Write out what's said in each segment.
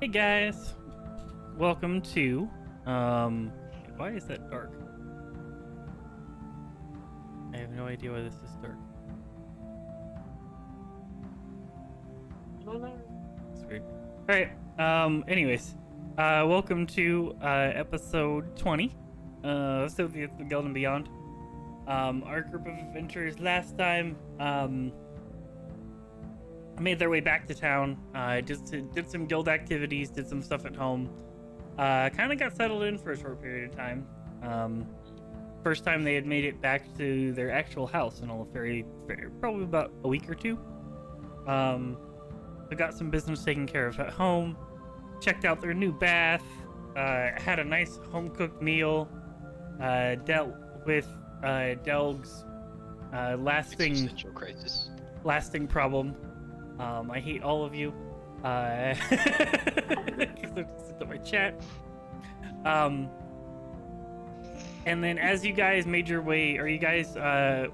Hey guys, welcome to why is that dark? I have no idea why this is dark. It's weird. Alright, anyways, welcome to episode 20 Sothiath the Guild and Beyond. Our group of adventurers last time made their way back to town, did some guild activities, did some stuff at home, kind of got settled in for a short period of time. First time they had made it back to their actual house in a probably about a week or two. They got some business taken care of at home, checked out their new bath, had a nice home-cooked meal, dealt with Delg's lasting problem. I hate all of you. Because I just my chat. And then as you guys made your way, or you guys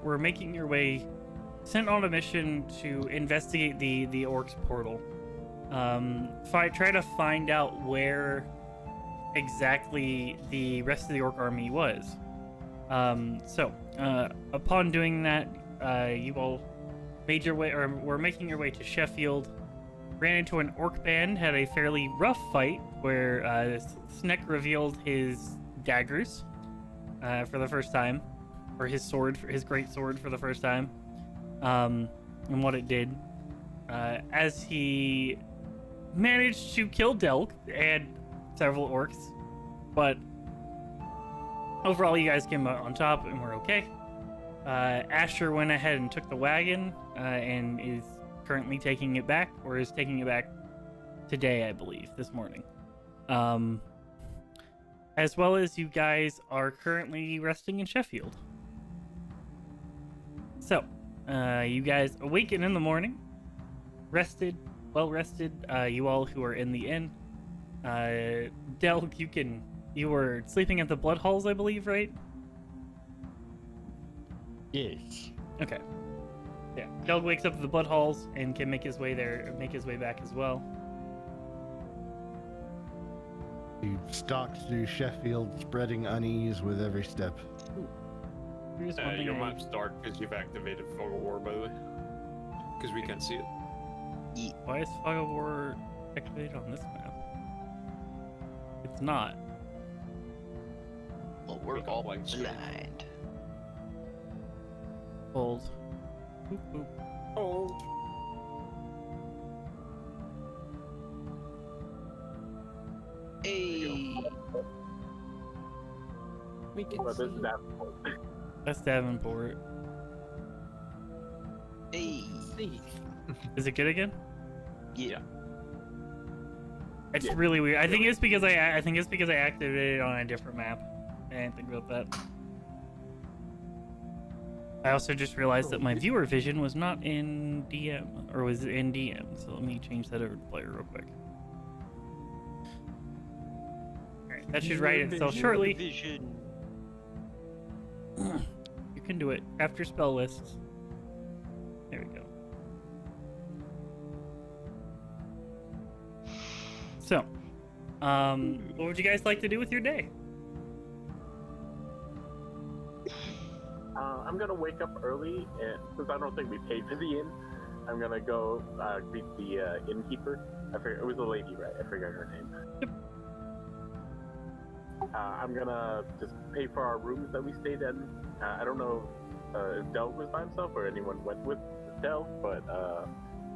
were making your way, sent on a mission to investigate the orcs portal. Try to find out where exactly the rest of the orc army was. Upon doing that, you all made your way, or were making your way to Sheffield, ran into an orc band, had a fairly rough fight where Sneck revealed his daggers for the first time, or his sword, his great sword for the first time, and what it did. As he managed to kill Delk and several orcs, but overall you guys came out on top and were okay. Asher went ahead and took the wagon and is currently taking it back, or is taking it back today, I believe, this morning. As well as you guys are currently resting in Sheffield. So, you guys awaken in the morning, rested, well rested, you all who are in the inn. Delg, you were sleeping at the Blood Halls, I believe, right? Yes. Okay. Yeah. Delg wakes up at the Blood Halls and can make his way there, make his way back as well. He stalked through Sheffield, spreading unease with every step. Your map's dark because you've activated Fog of War, by the way. Because we can't see it. Why is Fog of War activated on this map? It's not. Well, we're all blind. Hold. Boop, boop. Oh. Hey. We can Well, see. this is Davenport. That's Davenport. Hey. Is it good again? Yeah. It's Yeah. really weird. I think it's because I activated it on a different map. I didn't think about that. I also just realized that my viewer vision was not in DM, or was in DM. So let me change that over to player real quick. Alright, that should write itself shortly. Vision. You can do it after spell lists. There we go. So, what would you guys like to do with your day? I'm gonna wake up early, and since I don't think we paid for the inn, I'm gonna go greet the innkeeper. I forget, it was a lady, right? I forgot her name. Yep. I'm gonna just pay for our rooms that we stayed in. I don't know if Del was by himself or anyone went with Del, but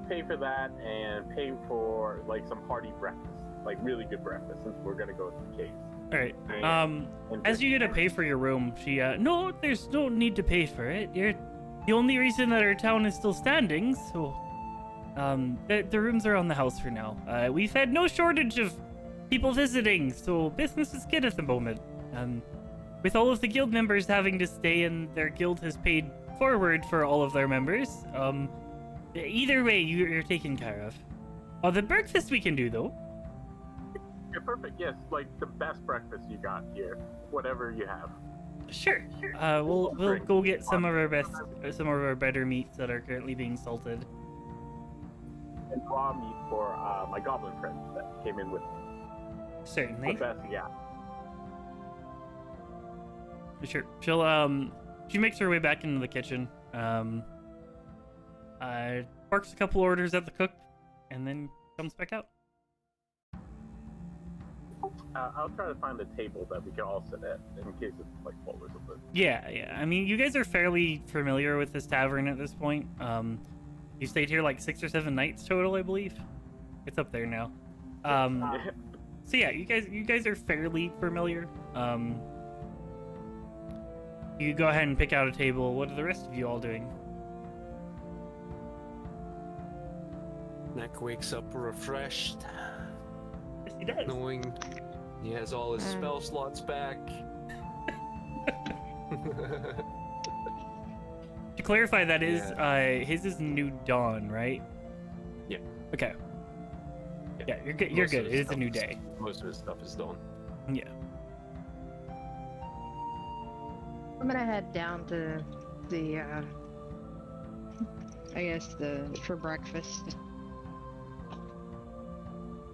pay for that and pay for like some hearty breakfast, like really good breakfast, since we're gonna go to the caves. All right. And As you get to pay for your room, she no, there's no need to pay for it. You're the only reason that our town is still standing. So, the rooms are on the house for now. We've had no shortage of people visiting, so business is good at the moment. With all of the guild members having to stay, and their guild has paid forward for all of their members. Either way, you're taken care of. The breakfast we can do though. yeah, perfect. Yes, like the best breakfast you got here, whatever you have. Sure. We'll go get some of our better meats that are currently being salted. and raw meat for my goblin friends that came in with Certainly. the best. Yeah. Sure. She makes her way back into the kitchen. Parks a couple orders at the cook, and then comes back out. I'll try to find a table that we can all sit at in case it's like full or something. Yeah. I mean, you guys are fairly familiar with this tavern at this point. You stayed here like 6 or 7 nights total, I believe. It's up there now. So yeah, you guys are fairly familiar. You go ahead and pick out a table. What are the rest of you all doing? Neck wakes up refreshed, Yes, he does. knowing he has all his spell slots back. To clarify, that is his is New Dawn, right? Yeah. Okay. Yeah, you're good. You're Most of good. his It is a stuff new is- day. Most of his stuff is done. Yeah. I'm gonna head down to the, I guess for breakfast.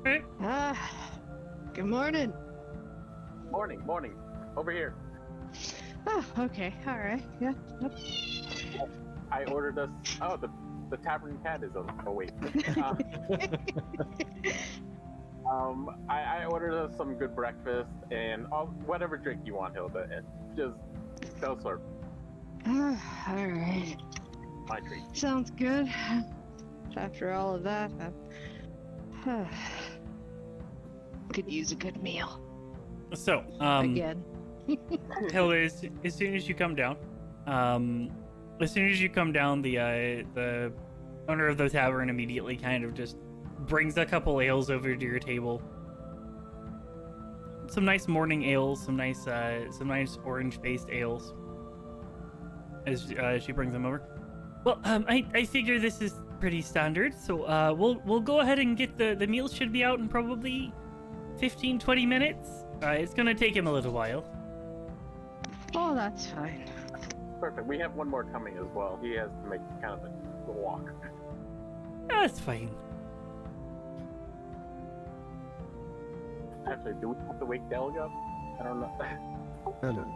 Alright. Good morning. Morning. Over here. Oh, okay, all right, yeah. Yep. I ordered us. Oh, the tavern cat is on. Oh wait. I ordered us some good breakfast and whatever drink you want, Hilda, and just they'll serve. All right, My treat. sounds good. After all of that, I could use a good meal So, again. Hilda, as soon as you come down, the owner of the tavern immediately kind of just brings a couple ales over to your table. Some nice morning ales, some nice orange-based ales. As she brings them over. Well, I figure this is pretty standard, so we'll go ahead and get the meal should be out in probably 15-20 minutes. It's gonna take him a little while. Oh, that's fine. Perfect. We have one more coming as well. He has to make kind of the walk. That's fine. Actually, do we have to wake Delg up? I don't know. No.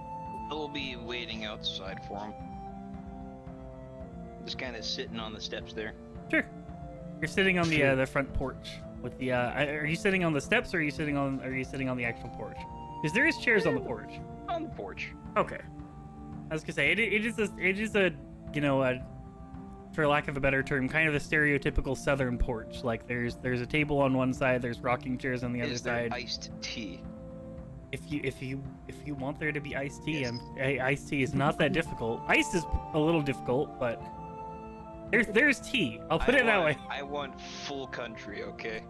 We'll be waiting outside for him. Just kind of sitting on the steps there. Sure. You're sitting on the front porch with the. Are you sitting on the steps or are you sitting on the actual porch? Because there is chairs on the porch. On the porch. Okay. I was gonna say it is a for lack of a better term, kind of a stereotypical southern porch. Like there's a table on one side, there's rocking chairs on the other Is there side. iced tea? If you want there to be iced tea, Yes. iced tea is not that difficult. Ice is a little difficult, but there's tea. I'll put it that way. I want full country, okay?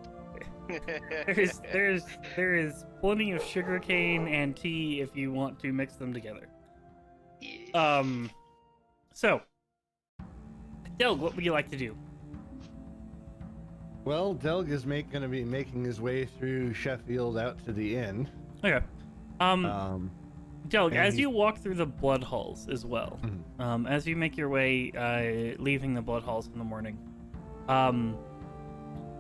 There is plenty of sugarcane and tea if you want to mix them together. Yeah. So, Delg, what would you like to do? Well, Delg is going to be making his way through Sheffield out to the inn. Okay. Delg, and as he- you walk through the blood halls as well, Mhm. as you make your way, leaving the blood halls in the morning,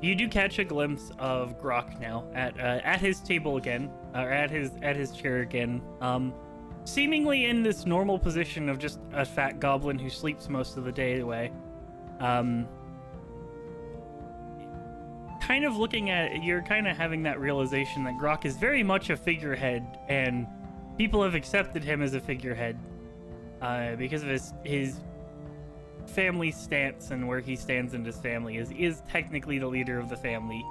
you do catch a glimpse of Grok now at his table again, or at his chair again, seemingly in this normal position of just a fat goblin who sleeps most of the day away. Kind of looking at, you're kind of having that realization that Grok is very much a figurehead, and people have accepted him as a figurehead because of his family stance and where he stands in his family. Is technically the leader of the family,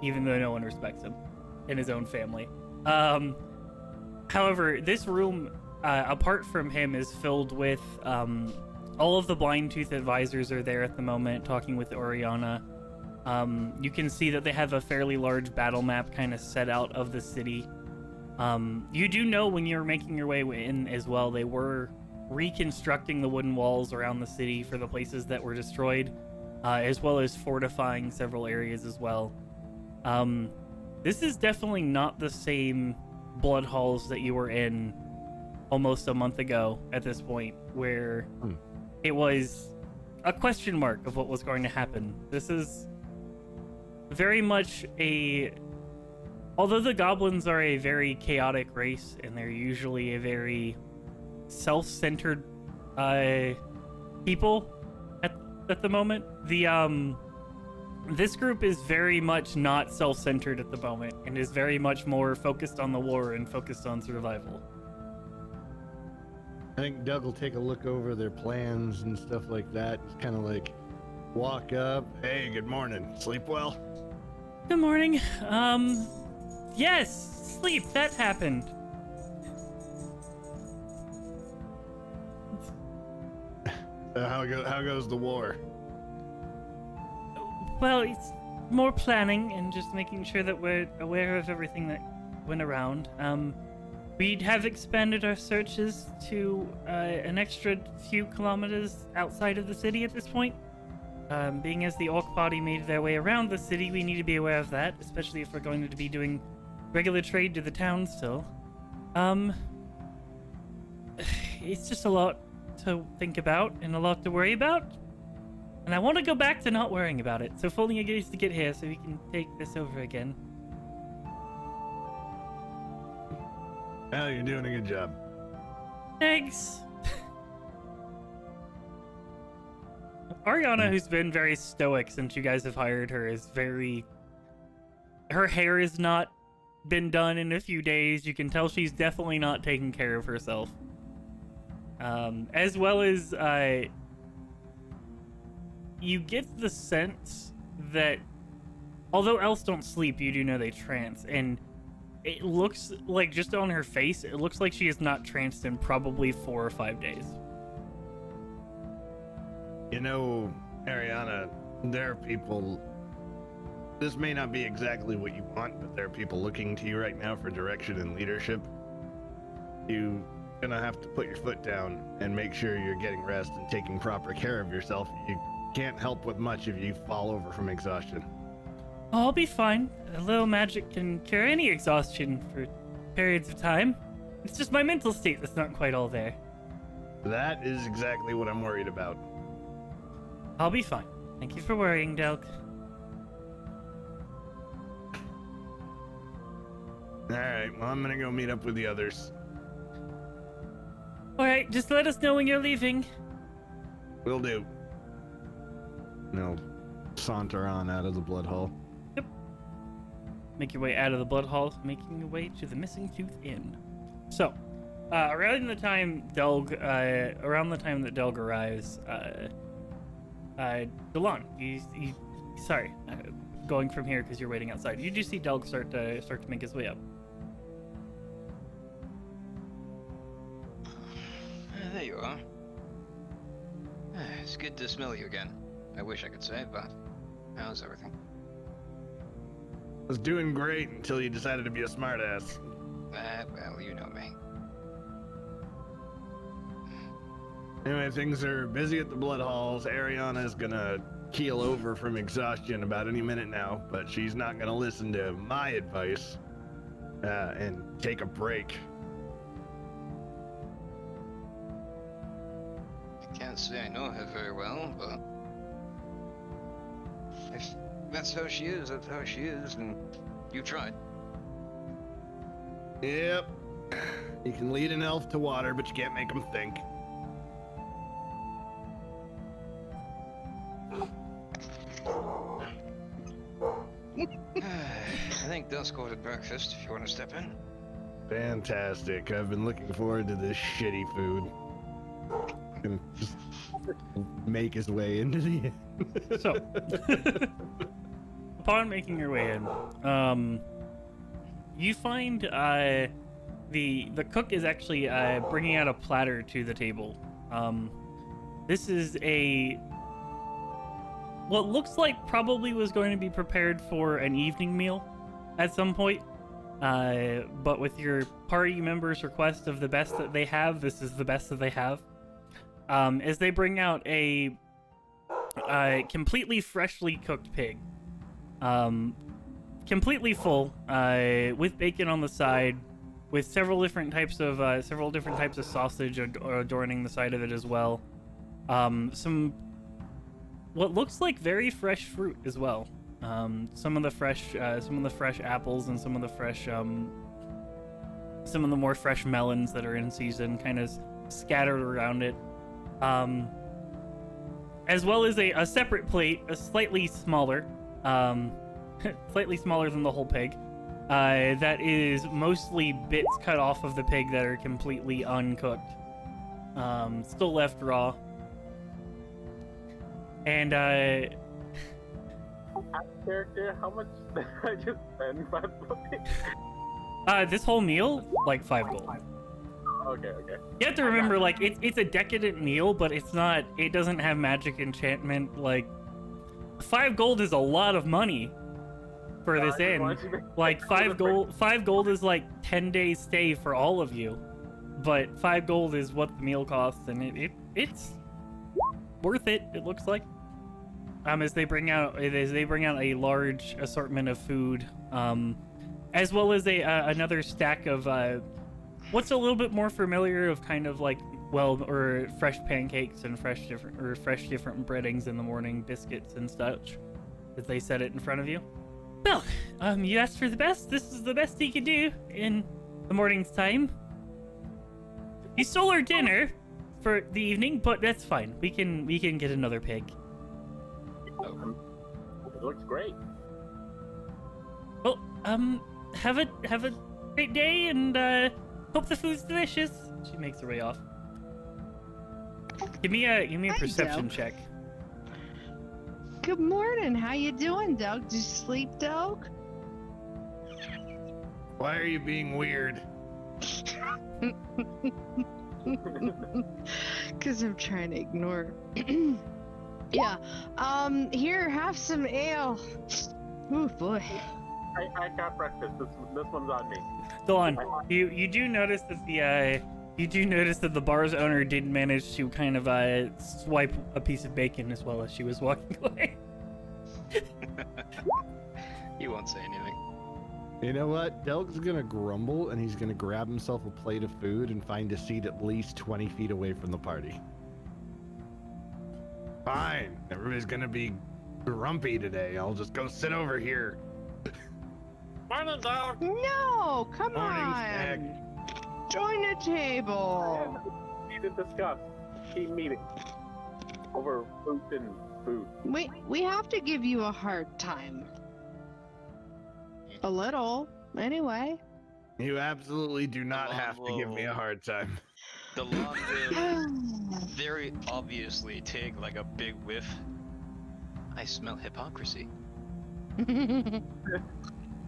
even though no one respects him in his own family. However, this room, apart from him, is filled with all of the Blind Tooth advisors are there at the moment, talking with Oriana. You can see that they have a fairly large battle map kind of set out of the city. You do know when you're making your way in as well, they were reconstructing the wooden walls around the city for the places that were destroyed, as well as fortifying several areas as well. This is definitely not the same blood halls that you were in almost a month ago at this point, where it was a question mark of what was going to happen. This is very much although the goblins are a very chaotic race and they're usually a very self-centered people at the moment, this group is very much not self-centered at the moment and is very much more focused on the war and focused on survival. I think Doug will take a look over their plans and stuff like that. Just kind of like walk up. Hey, good morning. Sleep well? Good morning. Yes, sleep. That happened. How goes the war? Well, it's more planning and just making sure that we're aware of everything that went around. We have expanded our searches to an extra few kilometers outside of the city at this point. Being as the orc party made their way around the city, we need to be aware of that, especially if we're going to be doing regular trade to the town still. It's just a lot to think about and a lot to worry about. And I want to go back to not worrying about it, so Folia needs to get here so we can take this over again. Well, you're doing a good job. Thanks. Ariana, who's been very stoic since you guys have hired her, is very... Her hair has not been done in a few days. You can tell she's definitely not taking care of herself. As well as, you get the sense that, although elves don't sleep, you do know they trance, and it looks like, just on her face, it looks like she is not tranced in probably 4 or 5 days. You know, Ariana, there are people... This may not be exactly what you want, but there are people looking to you right now for direction and leadership. You're gonna have to put your foot down and make sure you're getting rest and taking proper care of yourself. You can't help with much if you fall over from exhaustion. Oh, I'll be fine. A little magic can cure any exhaustion for periods of time. It's just my mental state that's not quite all there. That is exactly what I'm worried about. I'll be fine. Thank you for worrying, Delk. Alright, well, I'm gonna go meet up with the others. Alright, just let us know when you're leaving. Will do. No, saunter on out of the blood hall. Yep. Make your way out of the blood hall, making your way to the Missing Tooth Inn. So, around the time that Delg arrives, Delon, sorry, going from here because you're waiting outside. You do see Delg start to make his way up. There you are. It's good to smell you again. I wish I could say, but how's everything? I was doing great until you decided to be a smartass. Well, you know me. Anyway, things are busy at the blood halls. Ariana's gonna keel over from exhaustion about any minute now, but she's not gonna listen to my advice and take a break. I can't say I know her very well, but if that's how she is, that's how she is, and you tried. Yep. You can lead an elf to water, but you can't make him think. I think Dusk ordered breakfast if you want to step in. Fantastic. I've been looking forward to this shitty food. Gonna just make his way into the inn. So, upon making your way in, you find the cook is actually bringing out a platter to the table. This is what looks like probably was going to be prepared for an evening meal at some point. But with your party members' request of the best that they have, this is the best that they have. As they bring out a completely freshly cooked pig, completely full, with bacon on the side, with several different types of sausage adorning the side of it as well. Some what looks like very fresh fruit as well. Some of the fresh apples and some of the more fresh melons that are in season, kind of scattered around it. As well as a separate plate, a slightly smaller, slightly smaller than the whole pig. That is mostly bits cut off of the pig that are completely uncooked. Still left raw. And Character, how much did I just spend by the way? this whole meal, like 5 gold. Okay. You have to remember, like, it's a decadent meal, but it doesn't have magic enchantment. Like, 5 gold is a lot of money for this inn. Like, 5 gold is like 10 days stay for all of you. But 5 gold is what the meal costs, and it's worth it, it looks like. As they bring out a large assortment of food, as well as another stack of what's a little bit more familiar of kind of like fresh pancakes and fresh different breadings in the morning, biscuits and such, as they set it in front of you. Well, you asked for the best. This is the best he can do in the morning's time. You stole our dinner for the evening, but that's fine. We can get another pig. It looks great. Well, have a great day, and hope the food's delicious. She makes her way off. Give me a perception Doug. check. Good morning. How you doing, Doug? Did you sleep, Doug? Why are you being weird? Because I'm trying to ignore. Yeah. Here, have some ale. Oh boy. I got breakfast. This one's on me. Go on. You do notice that the bar's owner did manage to kind of swipe a piece of bacon as well as she was walking away. He won't say anything. You know what? Delg's gonna grumble, and he's gonna grab himself a plate of food and find a seat at least 20 feet away from the party. Fine. Everybody's gonna be grumpy today. I'll just go sit over here. Morning, dog. No, come Morning, on. Snack. Join the table. Need to discuss. Keep meeting over food and food. We have to give you a hard time. A little, anyway. You absolutely do not have to give me a hard time. The lawn will very obviously take like a big whiff. I smell hypocrisy.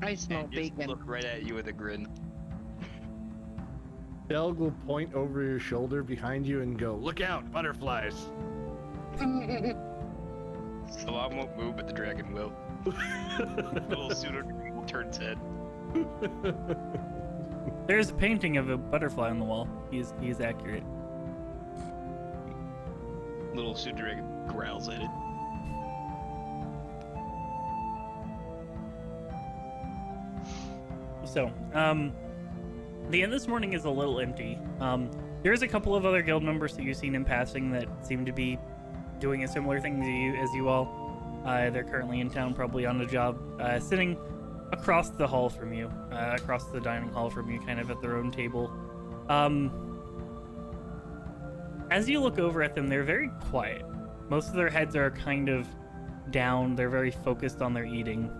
I smell And just bacon. look right at you with a grin. Delg will point over your shoulder behind you and go, "Look out, butterflies!" The lawn won't move, but the dragon will. Little pseudo dragon will turn its head. There's a painting of a butterfly on the wall. He is accurate. Little pseudo dragon growls at it. So, the inn this morning is a little empty. There's a couple of other guild members that you've seen in passing that seem to be doing a similar thing as you all. They're currently in town, probably on a job, sitting across the hall from you, across the dining hall from you, kind of at their own table. As you look over at them, they're very quiet. Most of their heads are kind of down. They're very focused on their eating.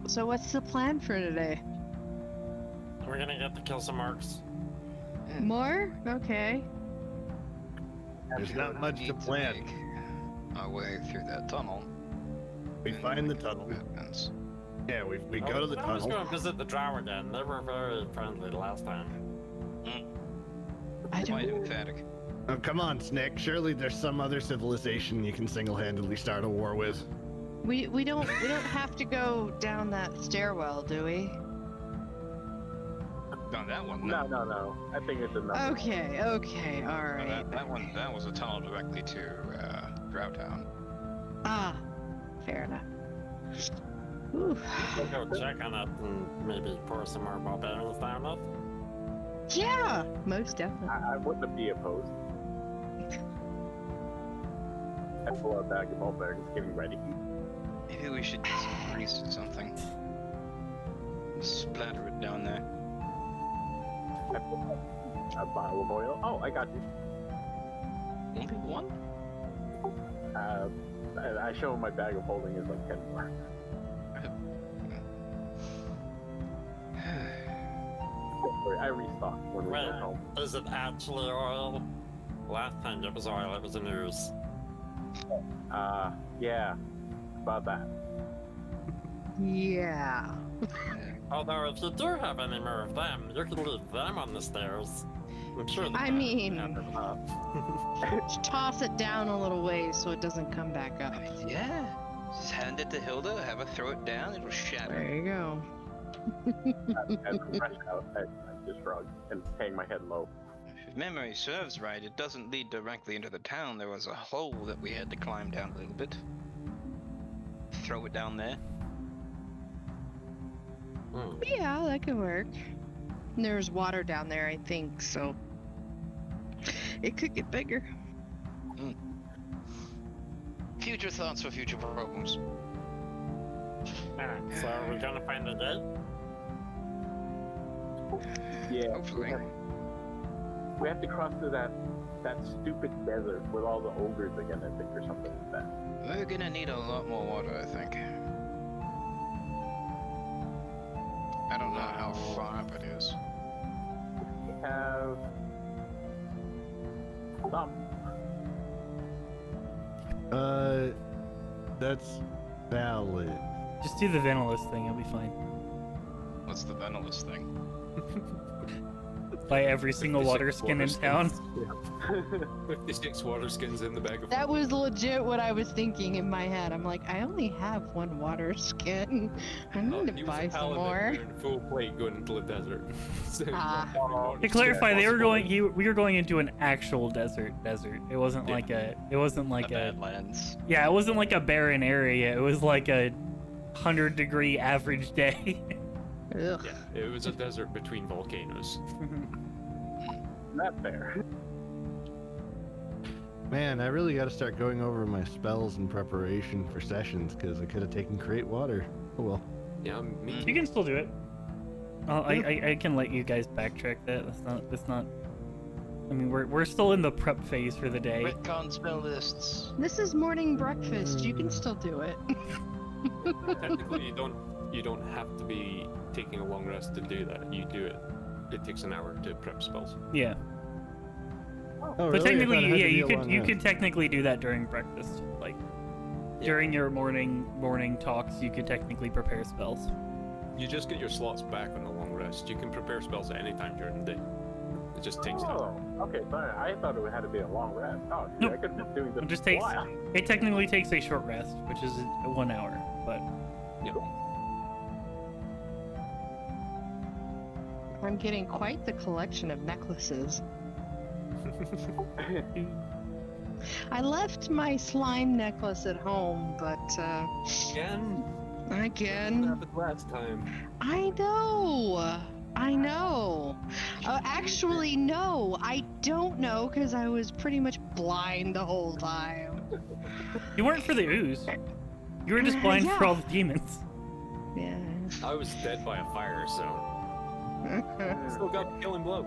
So what's the plan for today? We're gonna get to kill some orcs. More? Okay. There's not much to Need plan. make our way through that tunnel. We and find the make tunnel. movements. Yeah, we go to the I was tunnel. going to visit the drow again. They were very friendly last time. I Quite don't. emphatic. Oh, come on, Snick. Surely there's some other civilization you can single-handedly start a war with. We don't have to go down that stairwell, do we? No, that one. No. I think it's enough. Okay. No, All right. that one. That was a tunnel directly to Drow Town. Ah, fair enough. Ooh. We'll go check on it and maybe pour some more barbarians down it. Yeah, most definitely. I wouldn't be opposed. pull out a bag of ball bearings, getting ready. Maybe we should get some grease or something. Splatter it down there. I pull out a bottle of oil. Oh, I got you. Only one? I show him my bag of holding is like 10 more. Don't worry, I restock when we get home. Is it actually oil? Last time it was oil, it was an ooze. Yeah, about that. Yeah. Although if you do have any more of them, you can leave them on the stairs. I'm sure the I man mean- can have them up. Just toss it down a little ways so it doesn't come back up. Yeah. Just hand it to Hilda, have her throw it down, it'll shatter. There you go. As I'm fresh out, I just shrug and hang my head low. If memory serves right, it doesn't lead directly into the town. There was a hole that we had to climb down a little bit. Throw it down there. Yeah, that could work. And there's water down there, I think, so it could get bigger. Future thoughts for future problems. Alright, so are we gonna find a gate? Yeah, Hopefully. we have to cross through that stupid desert with all the ogres again, I think, or something like that. We're gonna need a lot more water, I think. I don't know how far up it is. We have some. That's valid. Just do the Vanillus thing, you'll be fine. What's the Venilus thing? Buy every single 56 water skin in water town. skins. 56 water skins in the bag of That was legit what I was thinking in my head. I'm like, I only have one water skin. I need to buy some more. In full plate going into the desert. So, Ah. To clarify, we were going into an actual desert. It wasn't Yeah. like a. It wasn't like The a. Badlands. Yeah, it wasn't like a barren area. It was like a 100-degree average day. Ugh. Yeah, it was a desert between volcanoes. Not fair. Man, I really got to start going over my spells in preparation for sessions because I could have taken create water. Oh well. Yeah, me. You can still do it. I can let you guys backtrack that. That's not. I mean, we're still in the prep phase for the day. Retcon spell lists. This is morning breakfast. You can still do it. Technically, you don't have to be taking a long rest to do that. You do it. It takes an hour to prep spells. Yeah. Oh, But really? I technically, thought it had yeah, to be you a could long you rest. could technically do that during breakfast, like during your morning talks. You could technically prepare spells. You just get your slots back on the long rest. You can prepare spells at any time during the day. It just takes time. Oh, okay, sorry. I thought it had to be a long rest. Oh, dude, Nope. I could have been doing this It just for a takes. while. It technically takes a short rest, which is 1 hour, but I'm getting quite the collection of necklaces. I left my slime necklace at home, but Again? again, Happened last time. I know. Actually, no, I don't know because I was pretty much blind the whole time. you weren't for the ooze. You were just blind for Yeah. all the demons. Yeah. I was dead by a fire, so I still got killing blows.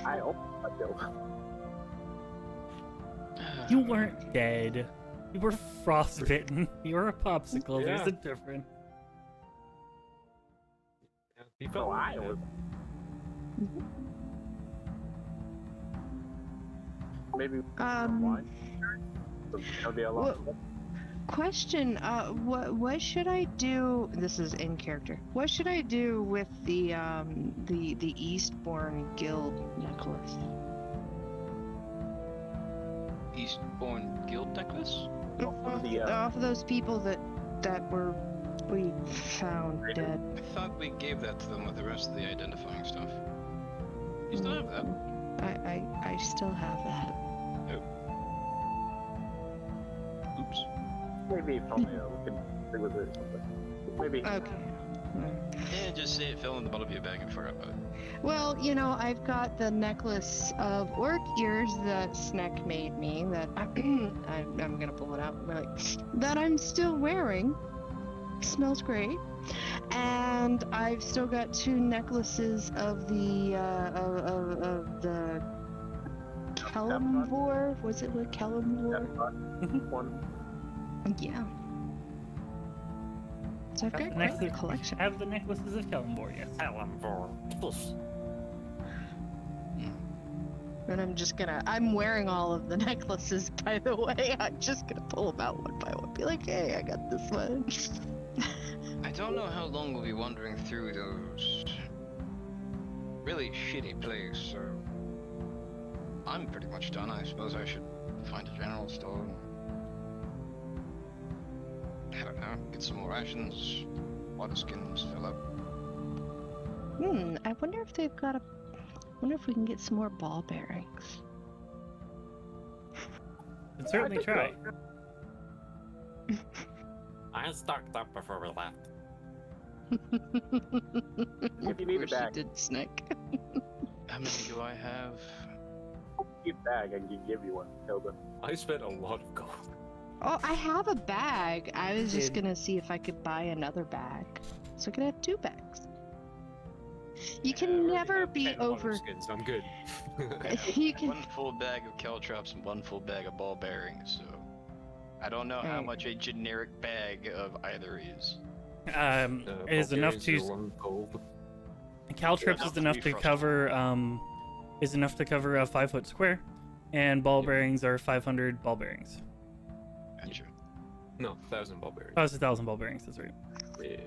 I opened my bill. You weren't dead. You were frostbitten. You were a popsicle. Yeah. There's a difference. He So felt I was. Maybe wine? That'll be a lot. Question, what should I do? This is in character. What should I do with the Eastbourne Guild necklace? Eastbourne Guild necklace? Off of those people that we found dead. I thought we gave that to them with the rest of the identifying stuff. You still have that? I still have that. Oops. Maybe if only we can stick with it. Maybe. Okay. Yeah, just say it fell in the bottom of your bag and forgot about it. Well, you know, I've got the necklace of orc ears that Sneck made me that I'm gonna pull it out and be like, that I'm still wearing. Smells great. And I've still got 2 necklaces of the of the Kellamvor. Was it with Kellamvor? One. Yeah. So I've got quite a collection. Have the necklaces of Kellamvor, yes. And I'm wearing all of the necklaces, by the way. I'm just gonna pull them out one by one. Be like, hey, I got this one. I don't know how long we'll be wandering through those really shitty places, so I'm pretty much done. I suppose I should find a general store and, I don't know, get some more rations, water skins, fill up. I wonder if they've got wonder if we can get some more ball bearings. Can certainly try. I stocked up before we left. If you need a Of course bag. you did, Snick. How many do I have? Keep a bag, I can give you one, Hilda. I spent a lot of gold. Oh, I have a bag. I was just Did- gonna see if I could buy another bag. So I could have 2 bags. You I can already never have be 10 water over. skins, I'm good. You can. One full bag of caltrops and one full bag of ball bearings, so I don't know how Right. much a generic bag of either is. It is enough to caltrips enough is to enough be to frosted. cover a 5-foot square, and ball Yep. bearings are 500 ball bearings. Gotcha. No, 1,000 ball bearings. Oh, it's 1,000 ball bearings. That's right. Yeah.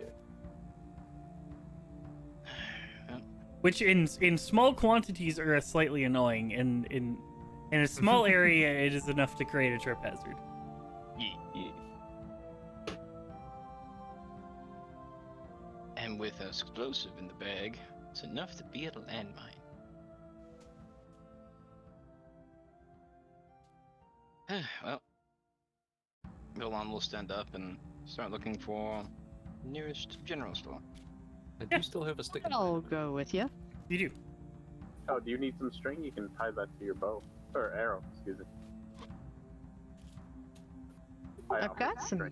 Which in small quantities are slightly annoying. In a small area, it is enough to create a trip hazard. Yeah. And with an explosive in the bag, it's enough to be a landmine. Well, Golan will stand up and start looking for nearest general store. I do still have a stick. I'll go with you. You do. Oh, do you need some string? You can tie that to your bow. Or arrow, excuse me. I've got some.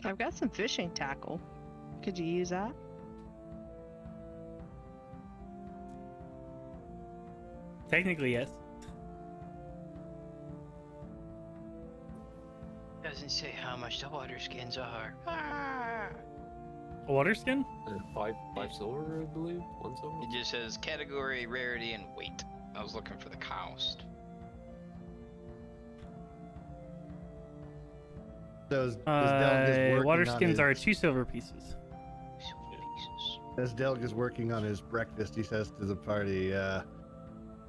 I've got some fishing tackle. Could you use that? Technically, yes. Doesn't say how much the water skins are. A water skin? Five silver, I believe. 1 silver. It just says category, rarity, and weight. I was looking for the cost. Does Delg is working Water on skins his, are 2 silver pieces. Silver pieces. As Delg is working on his breakfast, he says to the party, I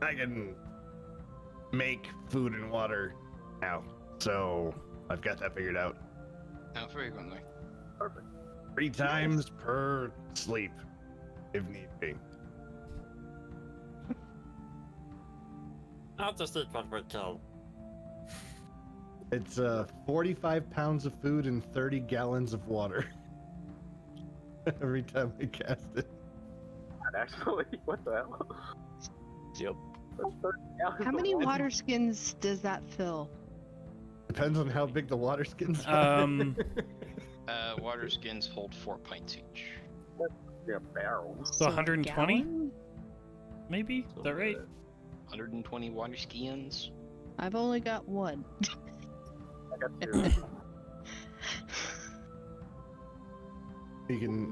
can make food and water now. So I've got that figured out. How frequently? Perfect. 3 times per sleep, if need be. I'll just eat what we kill. It's 45 pounds of food and 30 gallons of water. Every time we cast it. Actually, what the hell? Yep. That's 30 gallons How of many water. water skins does that fill? Depends on how big the water skins are. Water skins hold 4 pints each. Yeah, barrel. So 120? gallon? Maybe? Is that right? 120 water skins. I've only got 1. I got 2.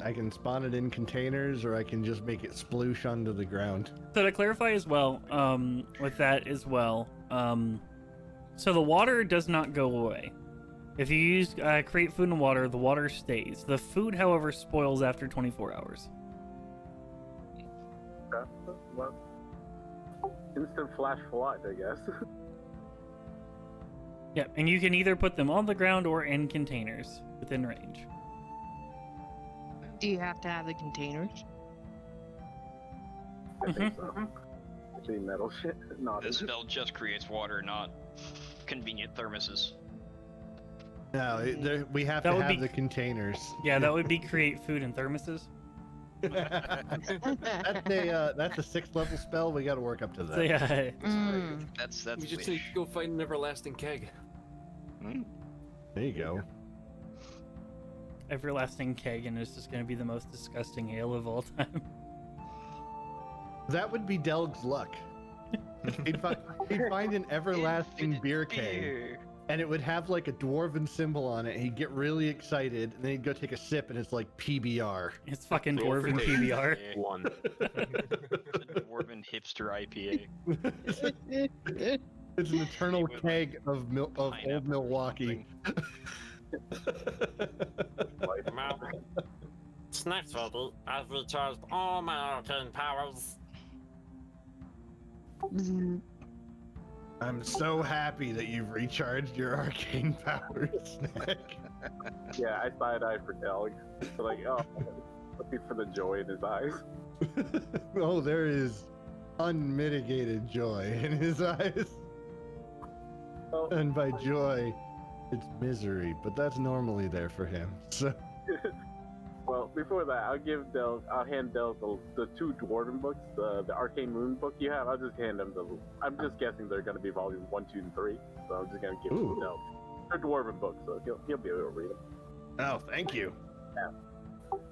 I can spawn it in containers, or I can just make it sploosh onto the ground. So to clarify as well, with that as well, so the water does not go away. If you use create food and water, the water stays. The food, however, spoils after 24 hours. Well, instant flash flood, I guess. Yeah, and you can either put them on the ground or in containers within range. Do you have to have the containers? I think so. Actually, metal shit. Not This spell just creates water, not convenient thermoses. No, we have That to would have be- the containers. Yeah, that would be create food and thermoses. That's a 6th level spell. We got to work up to that. So yeah, Mm. That's We just need wish. to go find an everlasting keg. Mm. There you go. everlasting keg, and it's just gonna be the most disgusting ale of all time. That would be Delg's luck. He'd find an everlasting Infinite beer keg, beer. and it would have like a dwarven symbol on it. He'd get really excited, and then he'd go take a sip, and it's like PBR. It's fucking Roll for dwarven days. PBR. Yeah. One. It's a dwarven hipster IPA. It's an eternal With, like, keg of pineapple old or Milwaukee. Well, Snack's ready. I've recharged all my arcane powers. I'm so happy that you've recharged your arcane powers, Snack. Yeah, I side-eye for Delg. Like, oh, looking for the joy in his eyes. Oh, there is unmitigated joy in his eyes. Oh, And by joy, it's misery, but that's normally there for him. So well, before that, I'll hand Delg the 2 dwarven books, the Arcane Moon book you have. I'll just hand him I'm just guessing they're going to be volume 1, 2, and 3. So I'm just going to give them Ooh. to Delg. They're dwarven books, so he'll be able to read them. oh, thank you.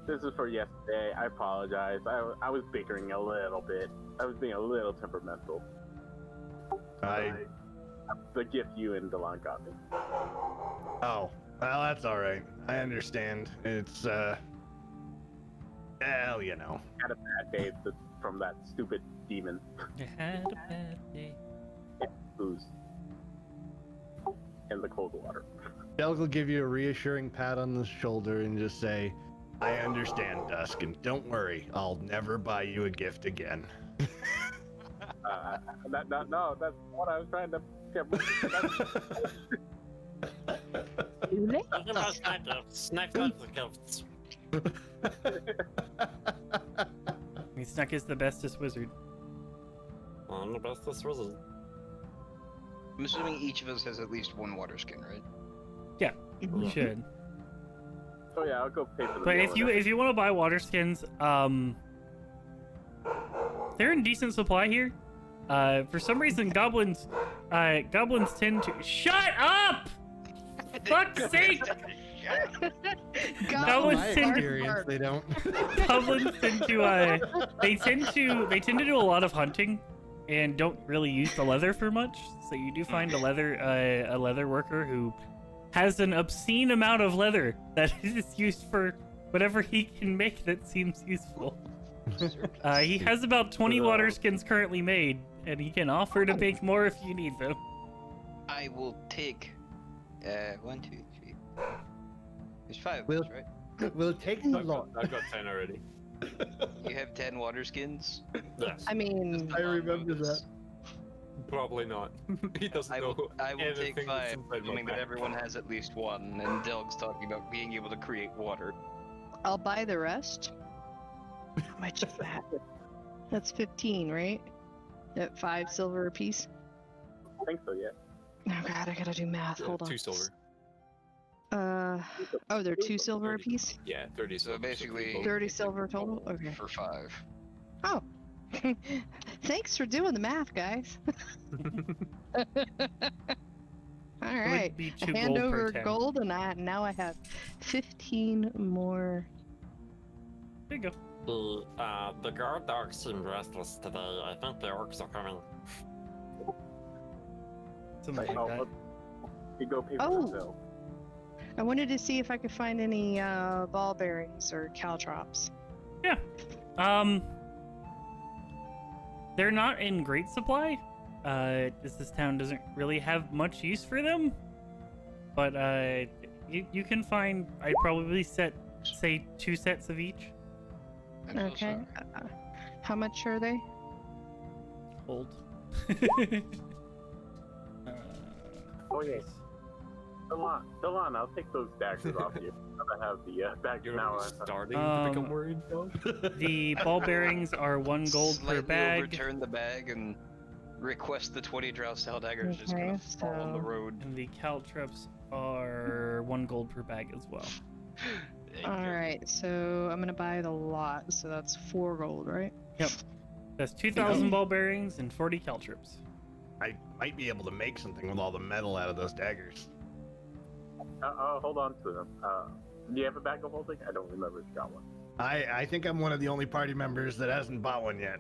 This is for yesterday. I apologize. I was bickering a little bit. I was being a little temperamental. The gift you and Delon got me. Oh, well, that's all right. I understand. It's well, you know. Had a bad day from that stupid demon You had a bad day. booze and the cold water. Delg will give you a reassuring pat on the shoulder and just say, "I understand, Dusk, and don't worry. I'll never buy you a gift again." No, that's what I was trying to. Think about snack gifts. Snack loves the gifts. Snuck is the bestest wizard. I'm the bestest wizard. I'm assuming each of us has at least one water skin, right? You should. Oh yeah, I'll go pay for the. But meal if you want to buy water skins, they're in decent supply here. For some reason, goblins tend to shut up. Fuck's sake! Not Goblins my tend to- experience, they don't. Goblins tend to they tend to do a lot of hunting, and don't really use the leather for much. So you do find a leather worker who has an obscene amount of leather that is used for whatever he can make that seems useful. He has about 20 water skins currently made, and he can offer to make more if you need them. I will take 1, 2, 3. There's 5 We'll- of us, right? We'll take the lot. I've got 10 already. You have 10 water skins? Yes. I mean, I remember that. Probably not. He doesn't I know. will take anything that's 5, inside my assuming that bag. everyone has at least one, and Delg's talking about being able to create water. I'll buy the rest. How much is that? That's 15, right? At 5 silver apiece. I think so, yeah. Oh god, I gotta do math. Yeah, Hold on. 2 silver. Oh, they're 2 silver 30. apiece. Yeah, 30 So silver. basically- both 30 take silver total. Okay. For 5. Oh, thanks for doing the math, guys. All It right. would be 2 Hand gold over per 10. gold, and now I have 15 more. There you go. The guard dogs seem restless today. I think the orcs are coming. Something like that. You go pay for Oh. the bill. I wanted to see if I could find any ball bearings or caltrops. They're not in great supply. This town doesn't really have much use for them. But you can find. I'd probably say 2 sets of each. I'm so Okay. sorry. How much are they? Hold. Oh yeah. Delon, I'll take those daggers off you. I have the bags You're now. starting to become worried, though? The ball bearings are 1 gold per Slightly bag, overturn the bag and request the 20 drow style daggers just Okay, gonna fall on the so- road. and the caltrops are 1 gold per bag as well. Thank All you. right, so I'm gonna buy the lot. So that's 4 gold, right? Yep. That's 2,000 ball bearings and 40 caltrips. I might be able to make something with all the metal out of those daggers. I'll hold on to them. Do you have a bag of holding? I don't remember if you got one. I think I'm one of the only party members that hasn't bought one yet.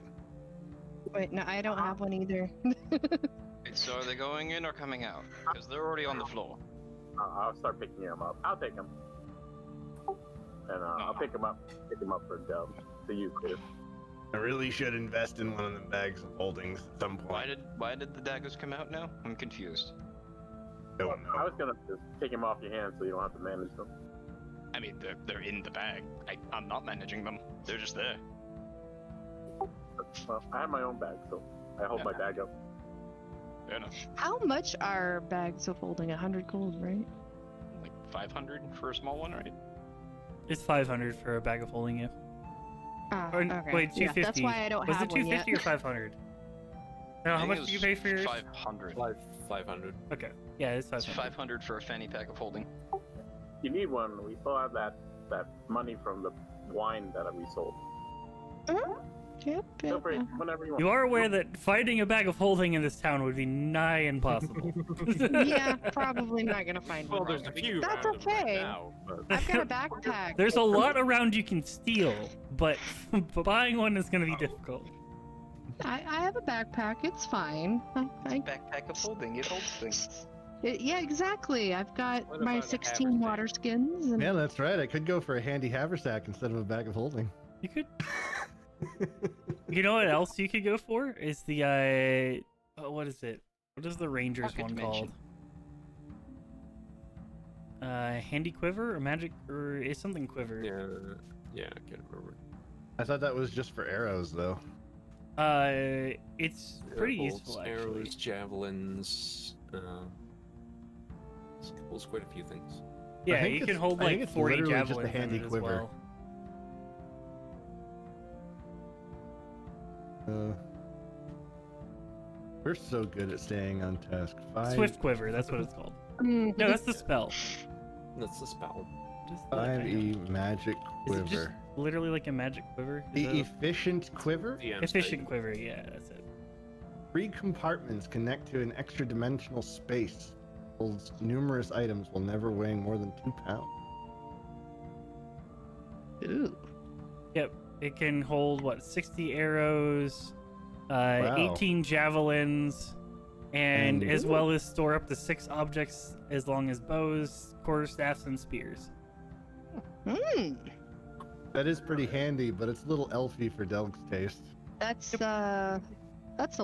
Wait, no, I don't have one either. Wait, so are they going in or coming out? Because they're already on the floor. I'll start picking them up. I'll take them. And I'll pick them up for Dell to use, Chris. I really should invest in one of them bags of holdings at some point. Why did the daggers come out now? I'm confused. Don't I know. was gonna just take them off your hands so you don't have to manage them. I mean, they're in the bag. I'm not managing them. They're just there. Well, I have my own bag, so I hold my bag up. Fair enough. How much are bags of holding? 100 gold, right? Like 500 for a small one, right? It's 500 for a bag of holding you. Ah, Or, okay. wait, 250. Yeah, that's why I don't Was have it one yet. 250 or 500? No, I how think much it did you was pay for yours? 500. 500. Okay. Yeah, it's It's 500. 500 for a fanny pack of holding. You need one. We still have that money from the wine that we sold. Yep, Feel yep. free whenever you want. You are aware that finding a bag of holding in this town would be nigh impossible. Yeah, probably not gonna find Well, one. there's a few That's around right okay. now, but I've got a backpack. There's a lot around you can steal, but buying one is going to be difficult. I have a backpack. It's fine. Backpack of holding. It holds things. Yeah, exactly. I've got What my about a 16 haversack? water skins. And... Yeah, that's right. I could go for a handy haversack instead of a bag of holding. You could. You know what else you could go for is the what is it? What is the Rangers Pocket one dimension. called? Handy quiver or magic or is something quiver? yeah, I can't remember. I thought that was just for arrows, though. It's pretty Bolts, useful actually. Arrows, javelins. Holds quite a few things. Yeah, think you can it's- hold I think like it's 40 literally just a javelins handy in it quiver. as well. We're so good at staying on task. Swift quiver, that's what it's called. Mm, No, that's the spell. That's the spell. Just that kind 5e magic of- Is it just quiver. literally like a magic quiver? Is The that- efficient quiver? DM Efficient quiver, yeah, that's it. 3 compartments connect to an extra dimensional space. Holds numerous items while never weighing more than 2 pounds. ooh. Yep, it can hold what 60 arrows, Wow. 18 javelins, and And- as well as store up to 6 objects as long as bows, quarterstaffs, and spears. Hmm. That is pretty handy, but it's a little elfy for Delg's taste. That's a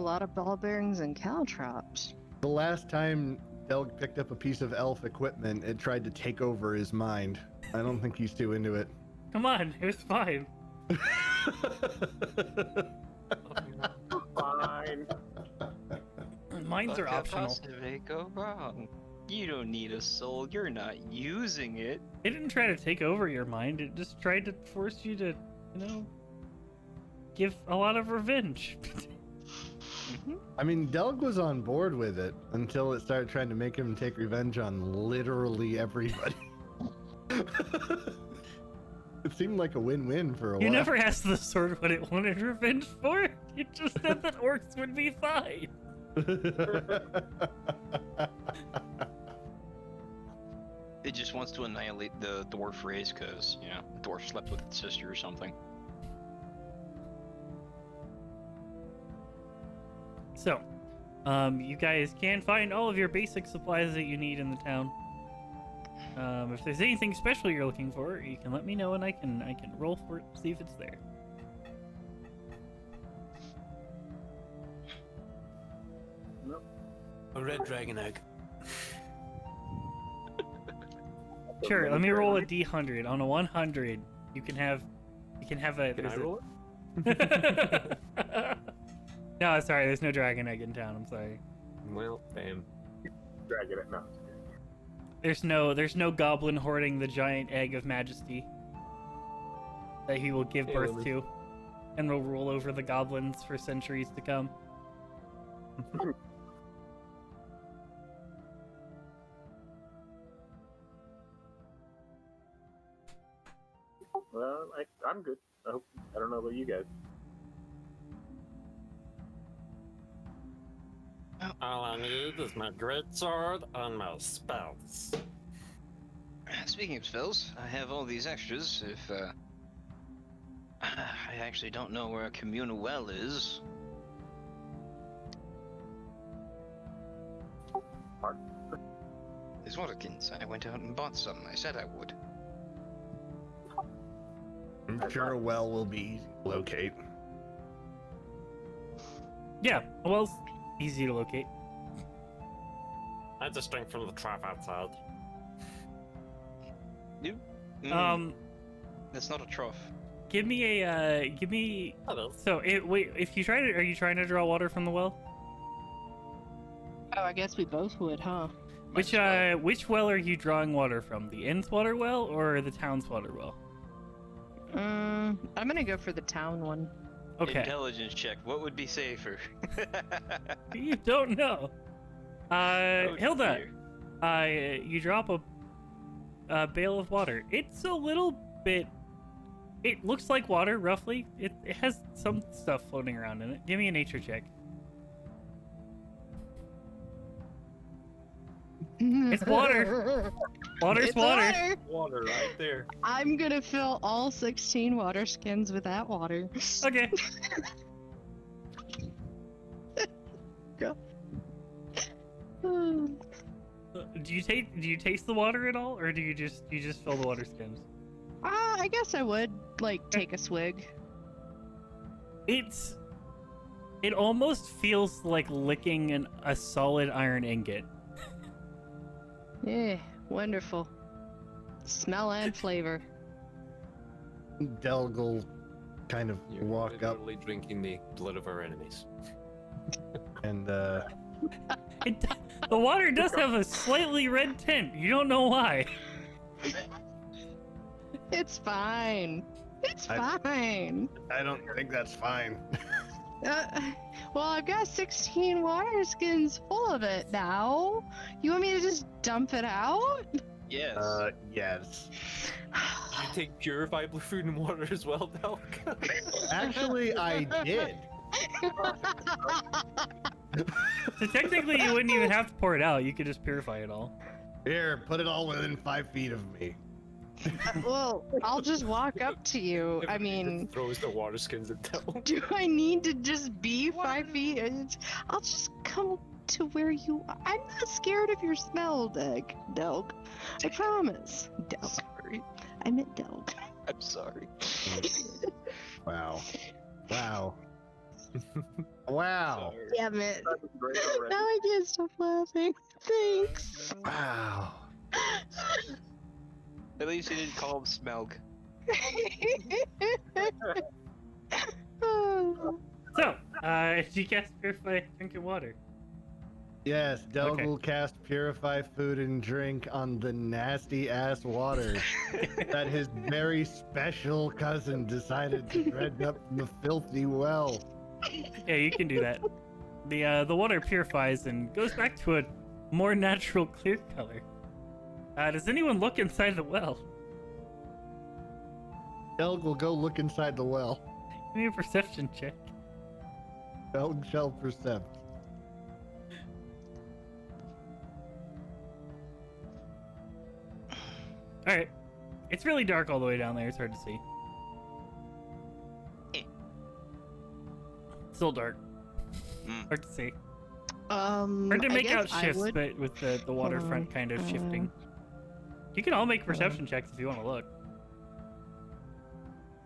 lot of ball bearings and caltrops. The last time Delg picked up a piece of elf equipment, it tried to take over his mind. I don't think he's too into it. Come on, it was fine. Fine. Mines What are could optional. possibly go wrong? You don't need a soul. You're not using it. It didn't try to take over your mind. It just tried to force you to, give a lot of revenge. I mean, Delg was on board with it until it started trying to make him take revenge on literally everybody. It seemed like a win-win for a You while. never asked the sword what it wanted revenge for. You just said that orcs would be fine. It just wants to annihilate the dwarf race because, the dwarf slept with its sister or something. So, you guys can find all of your basic supplies that you need in the town. If there's anything special you're looking for, you can let me know and I can roll for it, see if it's there. A red dragon egg. Sure, let me roll a d100. On a 100, you can have a. Can I there's a- roll No, sorry, there's no dragon egg in town. I'm sorry. it? Well, damn. Dragging it now. There's no goblin hoarding the giant egg of majesty that he will give Yeah, birth let me- to, and will rule over the goblins for centuries to come. Well, I'm good. I don't know about you guys. All I need is my great sword and my spells. Speaking of spells, I have all these extras. If I actually don't know where a communal well is. Pardon? There's Waterkins. I went out and bought some. I said I would. I'm sure a well will be easy to locate. Yeah, a well's easy to locate. I just drink from the trough outside. That's not a trough. Give me a Hello. So wait, if you try to, are you trying to draw water from the well? Oh, I guess we both would, huh? Which well are you drawing water from? The inn's water well or the town's water well? I'm gonna go for the town one. Okay. Intelligence check. What would be safer? You don't know. Oh, Hilda, dear. you drop a bale of water. It's a little bit. It looks like water, roughly. It has some stuff floating around in it. Give me a nature check. It's water. Water's It's water. Water right there. I'm gonna fill all 16 water skins with that water. Okay. Do you taste the water at all, or do you just fill the water skins? I guess I would like take a swig. It almost feels like licking a solid iron ingot. Yeah, wonderful. Smell and flavor. Delg will kind of You're walk up literally drinking the blood of our enemies. and The water does have a slightly red tint. You don't know why. It's fine. It's I- fine. I don't think that's fine. Well, I've got 16 water skins full of it now. You want me to just dump it out? Yes. Yes. You take purified blue food and water as well, Delk? Actually, I did. So technically, you wouldn't even have to pour it out. You could just purify it all. Here, put it all within 5 feet of me. Well, I'll just walk up to you. I mean, throws the water skins at Delk. do I need to just be 5 feet? I'll just come to where you are. I'm not scared of your smell, Delg. I promise. Delg. Sorry. I meant Delg. I'm sorry. Wow. Wow. Wow. Sorry. Damn it. That was great already. Now I can't stop laughing. Thanks. Wow. At least you didn't call him Smelg. So, do you cast purify drinking water? Yes, Delg Okay. will cast Purify Food and Drink on the nasty ass water that his very special cousin decided to dredge up from the filthy well. Yeah, you can do that. The water purifies and goes back to a more natural clear color. Does anyone look inside the well? Delg will go look inside the well. Give me a perception check. Delg shall percept. Alright. It's really dark all the way down there. It's hard to see. Still dark. Hard to see. Hard to I make guess out I shifts, would- but with the waterfront kind of shifting. You can all make perception checks if you want to look.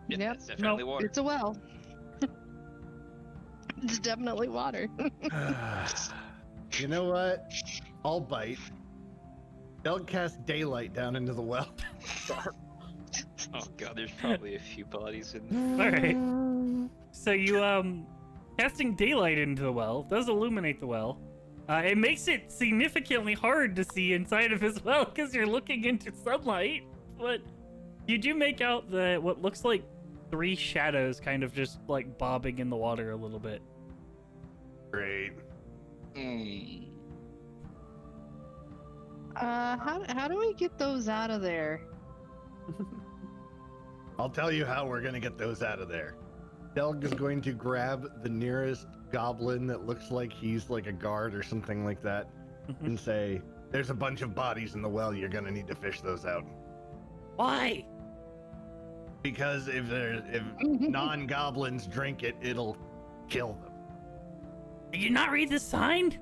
Yeah, Yep. that's definitely water. It's a well. It's definitely water. You know what? I'll bite. Delg cast daylight down into the well. Oh god, there's probably a few bodies in there. Alright. So you casting daylight into the well does illuminate the well. It makes it significantly hard to see inside of his well because you're looking into sunlight. But you do make out what looks like 3 shadows kind of just like bobbing in the water a little bit. Great. How do we get those out of there? I'll tell you how we're gonna get those out of there. Delg is going to grab the nearest goblin that looks like he's like a guard or something like that, and say, "There's a bunch of bodies in the well. You're gonna need to fish those out." Why? Because if non-goblins drink it, it'll kill them. Did you not read the sign?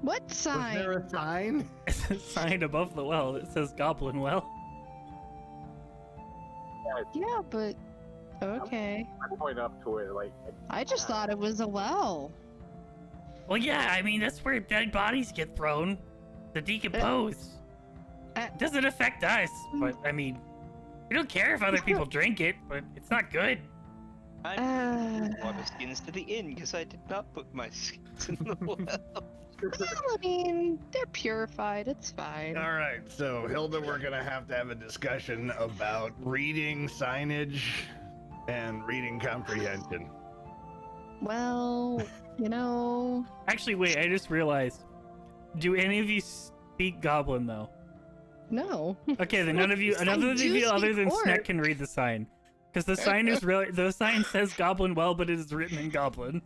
What Was sign? there a sign? It's a sign above the well that says Goblin Well. Yeah, but okay. I point up to it like. I just thought it was a well. Well, yeah, I mean, that's where dead bodies get thrown to decompose. It doesn't affect us, but I mean, we don't care if other people drink it, but it's not good. I brought the skins to the inn because I did not put my skins in the well. Well, I mean, they're purified. It's fine. All right, so Hilda, we're gonna have to have a discussion about reading signage and reading comprehension. Well, you know. Actually, wait, I just realized. Do any of you speak Goblin, though? No. Okay, then none of you I other do than speak Sneck orc. can read the sign. Because the sign is really the sign says Goblin Well, but it is written in Goblin.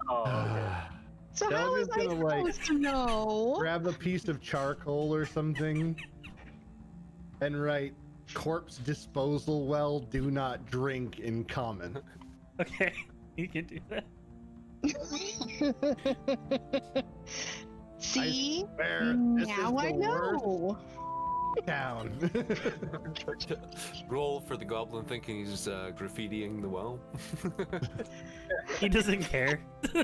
Oh, okay. So Doug how is was I gonna, like, supposed to know? Grab a piece of charcoal or something and write corpse disposal well, do not drink in common. Okay, you can do that. See? Where this Now is I the worst know. town. Roll for the goblin thinking he's graffitiing the well. He doesn't care. I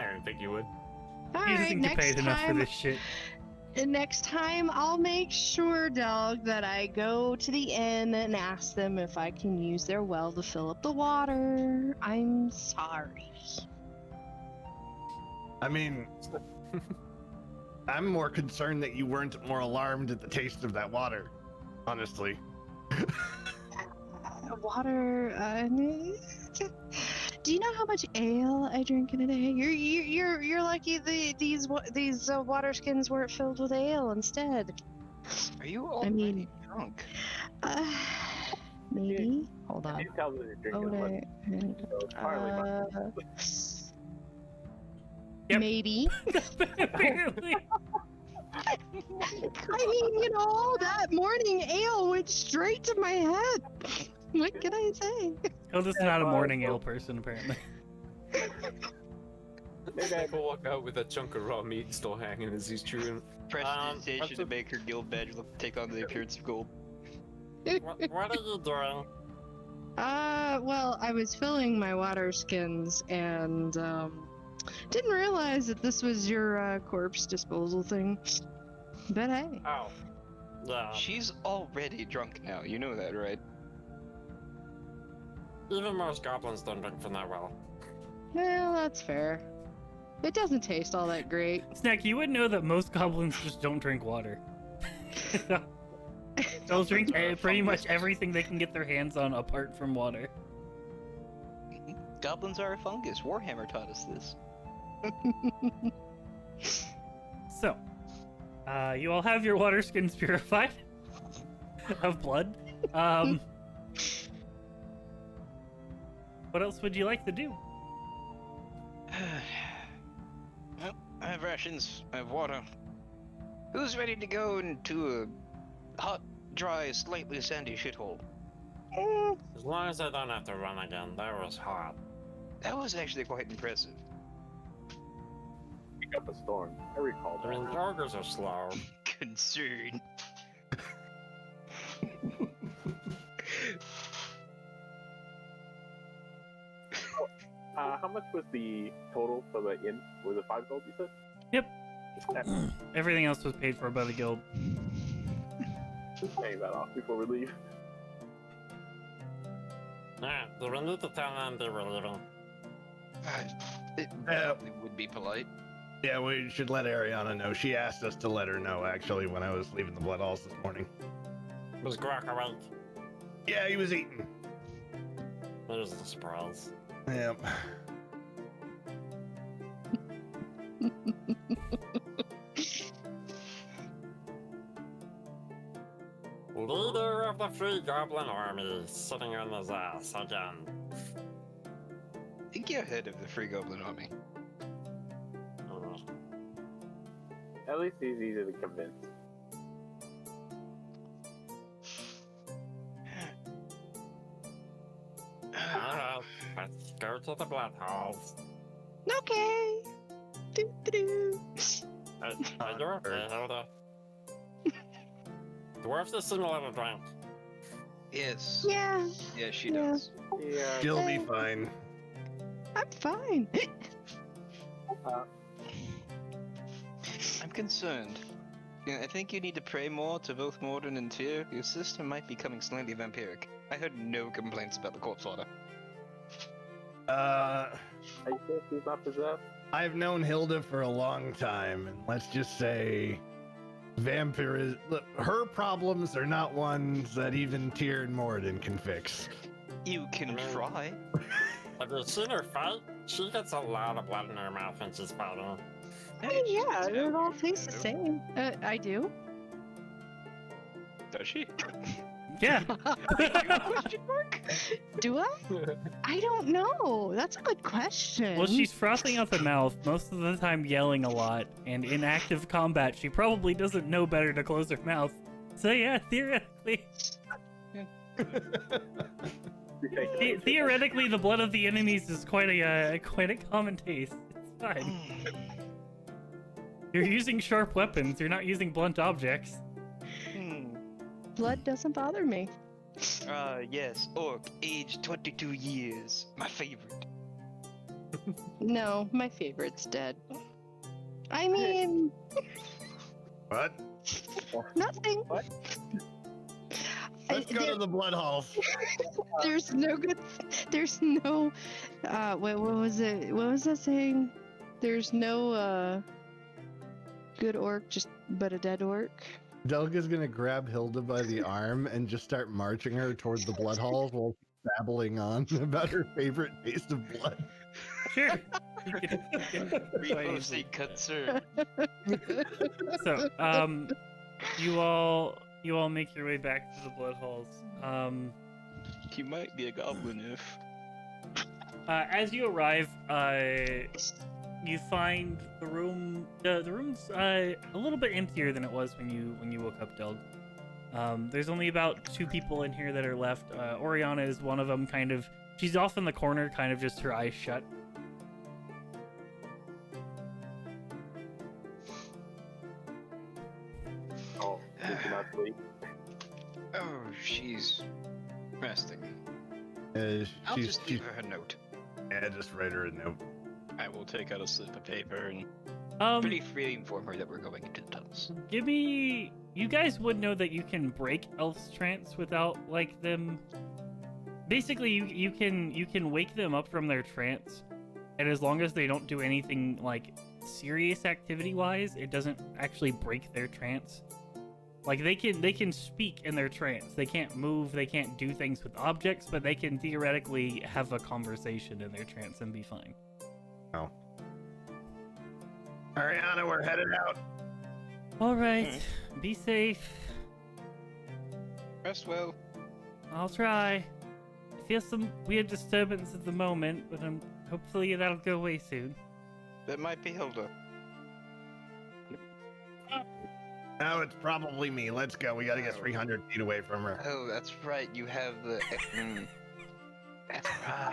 don't think you would. All He right, doesn't get next paid enough for time, this shit. next time I'll make sure, dog, that I go to the inn and ask them if I can use their well to fill up the water. I'm sorry. I mean, I'm more concerned that you weren't more alarmed at the taste of that water, honestly. Water. Do you know how much ale I drink in a day? You're lucky these water skins weren't filled with ale instead. Are you already drunk? Maybe. Hold on. You tell them you're drinking Oh, one, so it's partly my Yep. Maybe. Apparently. I mean, you know, all that morning ale went straight to my head. What can I say? Hilda's not a morning ale person, apparently. People walk out with a chunk of raw meat still hanging as he's chewing. Prestidigitation to make her guild badge take on the appearance of gold. What are you doing? Well, I was filling my water skins and didn't realize that this was your corpse disposal thing. But hey. Oh. Yeah. She's already drunk now, you know that, right? Even most goblins don't drink from that well. Well, that's fair. It doesn't taste all that great. Snack, you would know that most goblins just don't drink water. They'll drink pretty much everything they can get their hands on apart from water. Goblins are a fungus. Warhammer taught us this. So, you all have your water skins purified of blood. What else would you like to do? Well, I have rations. I have water. Who's ready to go into a hot, dry, slightly sandy shithole? As long as I don't have to run again, that was hot. That was actually quite impressive. pick up a storm. I recall I mean, that. ogres are slow. Concern. How much was the total for the inn? Was it 5 gold, you said? Yep. Okay. Everything else was paid for by the guild. Just paying that off before we leave. Alright, do we need to tell them they were leaving? It probably would be polite. Yeah, we should let Ariana know. She asked us to let her know, actually, when I was leaving the Blood Halls this morning. Was Grok awake? Yeah, he was eating. There's the surprise. Yep. have the Free Goblin Army sitting on his ass again. I think you're ahead of the Free Goblin Army. At least he's easy to convince. Alright, let's go to the blood halls. Okay. Do. Are you okay, Hilda? Dwarfs just seem a little drunk. Yes. Yeah, Yeah, she Yeah. does. Yeah. She'll be fine. I'm fine. I'm concerned. Yeah, I think you need to pray more to both Morden and Tyr. Your sister might be becoming slightly vampiric. I heard no complaints about the corpse water. Are you sure she's not possessed? I've known Hilda for a long time, and let's just say, look, her problems are not ones that even Tyr and Moradin can fix. You can try. Have you seen her fight? She gets a lot of blood in her mouth when she's fighting. I mean, yeah, it all tastes the same. I do. Does she? Yeah. Question mark? Do I? I don't know. That's a good question. Well, she's frothing out the mouth, most of the time yelling a lot, and in active combat, she probably doesn't know better to close her mouth. So yeah, theoretically, theoretically, the blood of the enemies is quite a common taste. It's fine. You're using sharp weapons. You're not using blunt objects. Blood doesn't bother me. Yes, Orc, age 22 years. My favorite. No, my favorite's dead. I mean, What? nothing. What? Let's go to the blood halls. There's no good. There's no. What was it? What was that saying? There's no good orc, but a dead orc. Delga's gonna grab Hilda by the arm and just start marching her towards the blood halls while babbling on about her favorite taste of blood. Sure. Reposing concern. So, you all make your way back to the blood halls. You might be a goblin if. As you arrive, you find the room. The room's a little bit emptier than it was when you woke up, Delg. There's only about 2 people in here that are left. Oriana is one of them. Kind of, she's off in the corner, kind of just her eyes shut. Oh, did she not sleep? Oh, she's resting. Uh, I'll she's, just she's, leave her a note. yeah, just write her a note. I will take out a slip of paper and pretty freely inform her that we're going into the tunnels. Give me. You guys would know that you can break elf's trance without like them. Basically, you can wake them up from their trance, and as long as they don't do anything like serious activity-wise, it doesn't actually break their trance. Like they can speak in their trance. They can't move. They can't do things with objects, but they can theoretically have a conversation in their trance and be fine. Oh. Ariana, we're headed out. All right. Be safe. Rest well. I'll try. I feel some weird disturbance at the moment, but hopefully that'll go away soon. That might be Hilda. No, it's probably me. Let's go. We gotta get 300 feet away from her. Oh, that's right. You have the. That's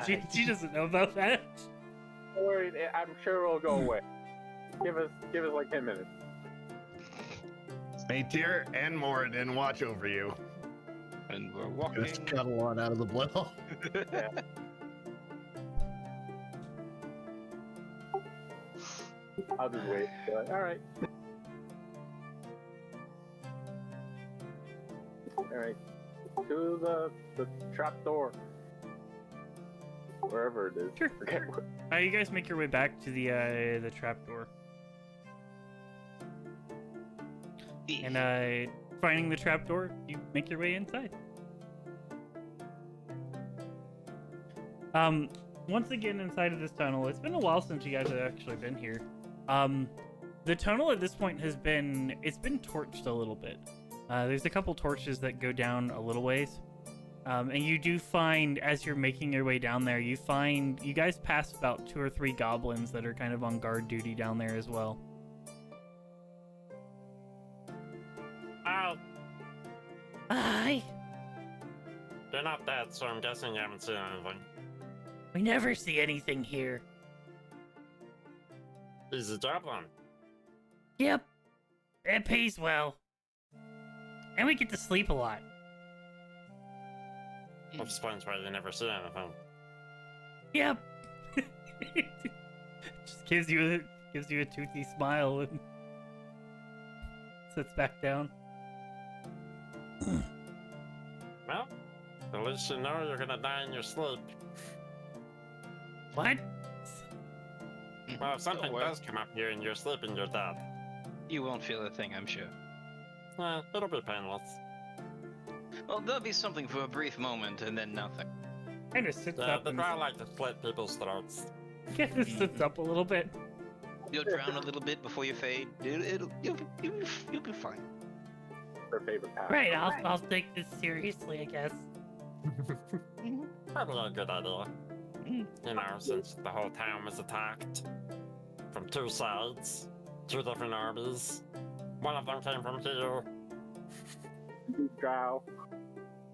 right. She doesn't know about that. Don't worry, I'm sure it'll go away. Give us like 10 minutes. May Tyr and Moradin watch over you. And we're walking. Just cuddle on out of the blood hall. Yeah. I'll just wait. Alright. Alright. To the trap door. Wherever it is. Sure. Forget where. You guys make your way back to the trapdoor. And finding the trapdoor, you make your way inside. Once again inside of this tunnel, it's been a while since you guys have actually been here. The tunnel at this point it's been torched a little bit. There's a couple torches that go down a little ways. And you do find, as you're making your way down there, you guys pass about 2 or 3 goblins that are kind of on guard duty down there as well. Oh, Hi! you're not dead, so I'm guessing you haven't seen anything. We never see anything here. Easy job then. Yep. It pays well. And we get to sleep a lot. That explains why you never see anything. Yep. Just gives you a toothy smile and sits back down. Well, at least you know you're gonna die in your sleep. What? Well, if something Don't worry. does come up here and you're sleeping, you're dead. You won't feel a thing, I'm sure. It'll be painless. Well, there'll be something for a brief moment and then nothing. Kind of sits Yeah, up the and drow like to slit people's throats. kind of sits up a little bit. You'll drown a little bit before you fade. You'll be fine. Their favorite path. Right, I'll take this seriously, I guess. Probably a good idea. You know, since the whole town was attacked from 2 sides, 2 different armies. One of them came from here. Drow.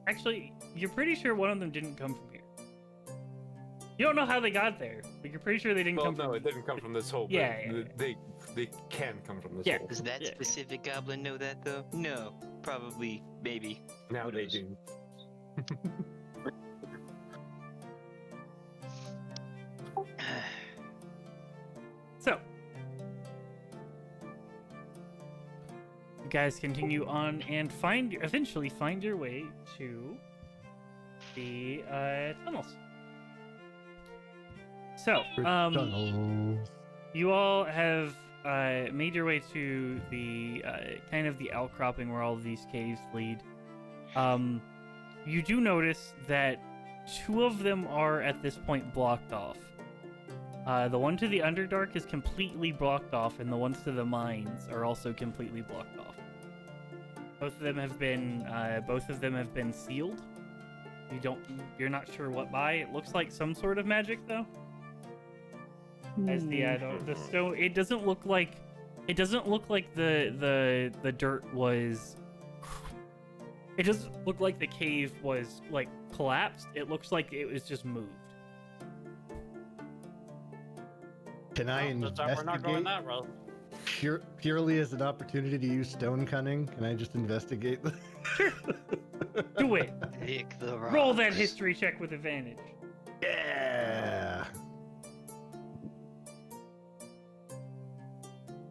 Actually, you're pretty sure one of them didn't come from here. You don't know how they got there, but you're pretty sure they didn't Well, come no, from it didn't come from this hole. Yeah, but yeah, They can come from this Yeah. hole. Does that Yeah. specific goblin know that though? No, probably, maybe. Now Who they knows? do. So, you guys continue on and eventually find your way to the tunnels. So, you all have made your way to the kind of the outcropping where all of these caves lead. You do notice that 2 of them are at this point blocked off. The one to the Underdark is completely blocked off, and the ones to the mines are also completely blocked off. Both of them have been sealed. You're not sure what by. It looks like some sort of magic though. As the stone, it doesn't look like the dirt was. It doesn't look like the cave was like collapsed. It looks like it was just moved. Can I Well, that's why we're not going investigate that route. purely as an opportunity to use stone cunning? Can I just investigate? Do it. Pick the rocks. Roll that history check with advantage. Yeah.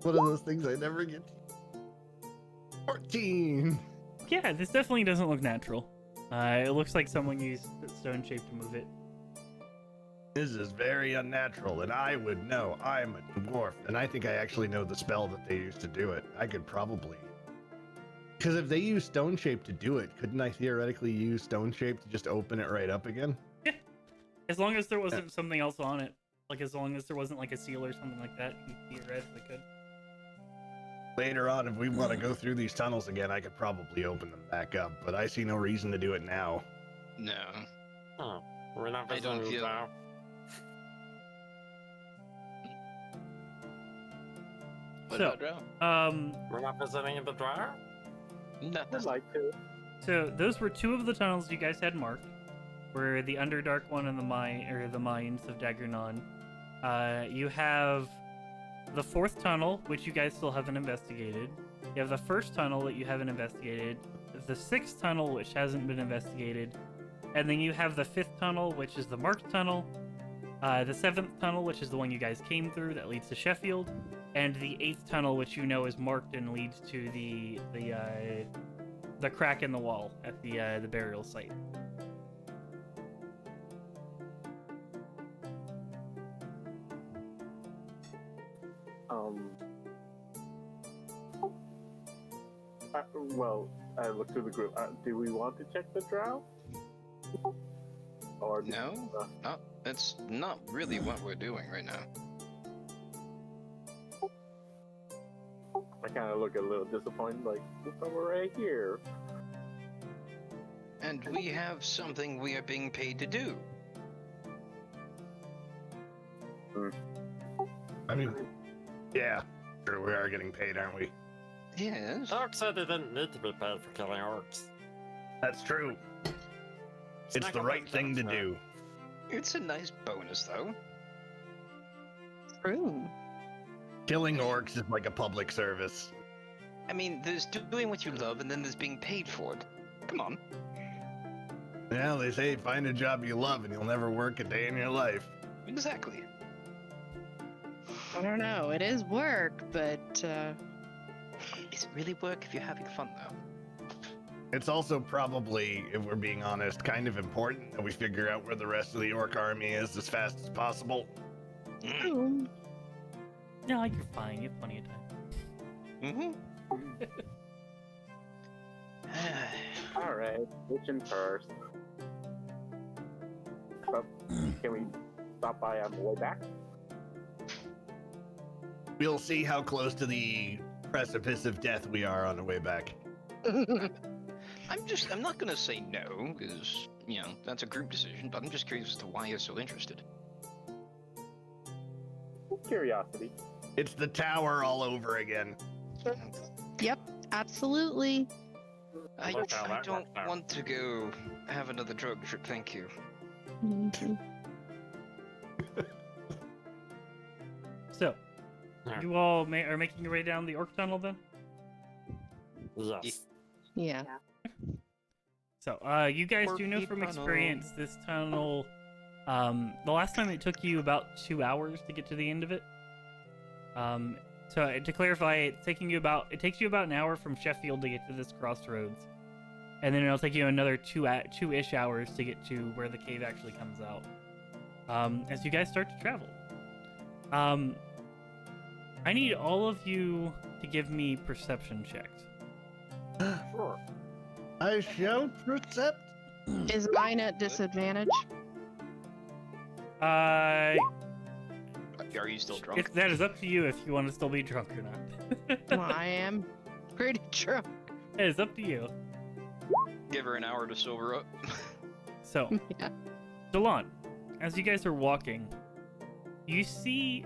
One of those things I never get. 14. Yeah, this definitely doesn't look natural. It looks like someone used stone shape to move it. This is very unnatural, and I would know. I'm a dwarf, and I think I actually know the spell that they used to do it. I could probably. Because if they use stone shape to do it, couldn't I theoretically use stone shape to just open it right up again? Yeah. As long as there wasn't something else on it. Like, as long as there wasn't, like, a seal or something like that, you theoretically could. Later on, if we want to go through these tunnels again, I could probably open them back up, but I see no reason to do it now. No. Oh, we're not I visiting don't the feel- drow. What So, about drow? We're not visiting the drow? Not I'd this like to. So those were 2 of the tunnels you guys had marked, were the Underdark one and the mines of Daggernon. You have the 4th tunnel, which you guys still haven't investigated. You have the 1st tunnel that you haven't investigated, the 6th tunnel, which hasn't been investigated, and then you have the 5th tunnel, which is the marked tunnel, the 7th tunnel, which is the one you guys came through that leads to Sheffield, and the 8th tunnel, which you know is marked and leads to the crack in the wall at the burial site. Well, I looked through the group. Do we want to check the drow? Or No, that's not really what we're doing right now. I kind of look a little disappointed, like, it's over right here. And we have something we are being paid to do. I mean, yeah, sure, we are getting paid, aren't we? Yes. Orc said they didn't need to be paid for killing orcs. That's true. It's Snack the up right those thing to jokes, man. do. It's a nice bonus, though. True. Killing orcs is like a public service. I mean, there's doing what you love, and then there's being paid for it. Come on. Yeah, they say find a job you love and you'll never work a day in your life. Exactly. I don't know. It is work, but Is it really work if you're having fun, though? It's also probably, if we're being honest, kind of important that we figure out where the rest of the orc army is as fast as possible. true. No, you're fine. You have plenty of time. Mm-hmm. Alright, kitchen first. So, can we stop by on the way back? We'll see how close to the precipice of death we are on the way back. I'm not gonna say no, because, you know, that's a group decision, but I'm just curious as to why you're so interested. Curiosity. It's the tower all over again. Yep, absolutely. I Look how that don't worked out. want to go have another drug trip, thank you. Mhm. So, Yeah. you all are making your way down the orc tunnel then? Yes. Yeah. So, you guys do know Orky from tunnel. experience this tunnel, the last time it took you about 2 hours to get to the end of it. So to clarify, it takes you about an hour from Sheffield to get to this crossroads. And then it'll take you another 2-ish hours to get to where the cave actually comes out. As you guys start to travel. I need all of you to give me perception checks. Sure. I shall percept. Is mine at disadvantage? Are you still drunk? That is up to you if you want to still be drunk or not. Well, I am pretty drunk. It is up to you. Give her an hour to sober up. So, Yeah. Delon, as you guys are walking, you see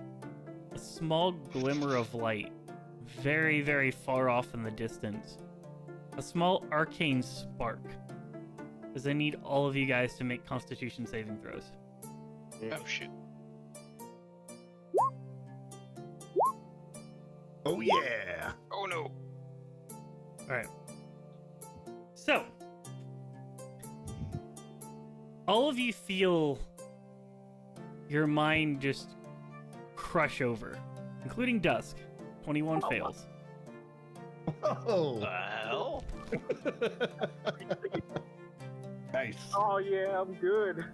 a small glimmer of light very, very far off in the distance. A small arcane spark. Because I need all of you guys to make Constitution saving throws. Oh shit. Oh yeah. Oh no. Alright. So, all of you feel your mind just crush over, including Dusk. 21 fails. Oh. Well. Nice. Oh yeah, I'm good.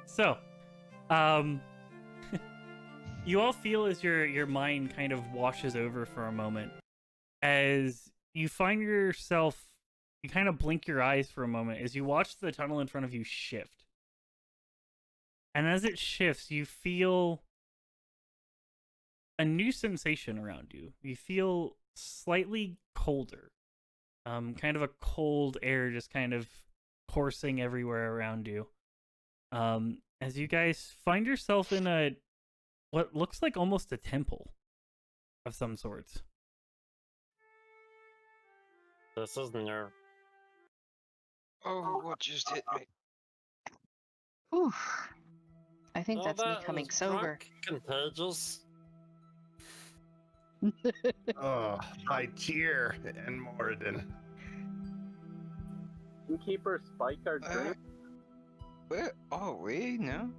So, you all feel as your mind kind of washes over for a moment, as you find yourself, you kind of blink your eyes for a moment as you watch the tunnel in front of you shift. And as it shifts, you feel a new sensation around you. You feel slightly colder. Kind of a cold air just kind of coursing everywhere around you. As you guys find yourself in what looks like almost a temple of some sorts. This is new. Oh, what just hit me? Whew. I think Oh, that's me that coming is sober. drunk contagious. Oh, my tear and Morden. Innkeeper, spike our drink. Where are we now?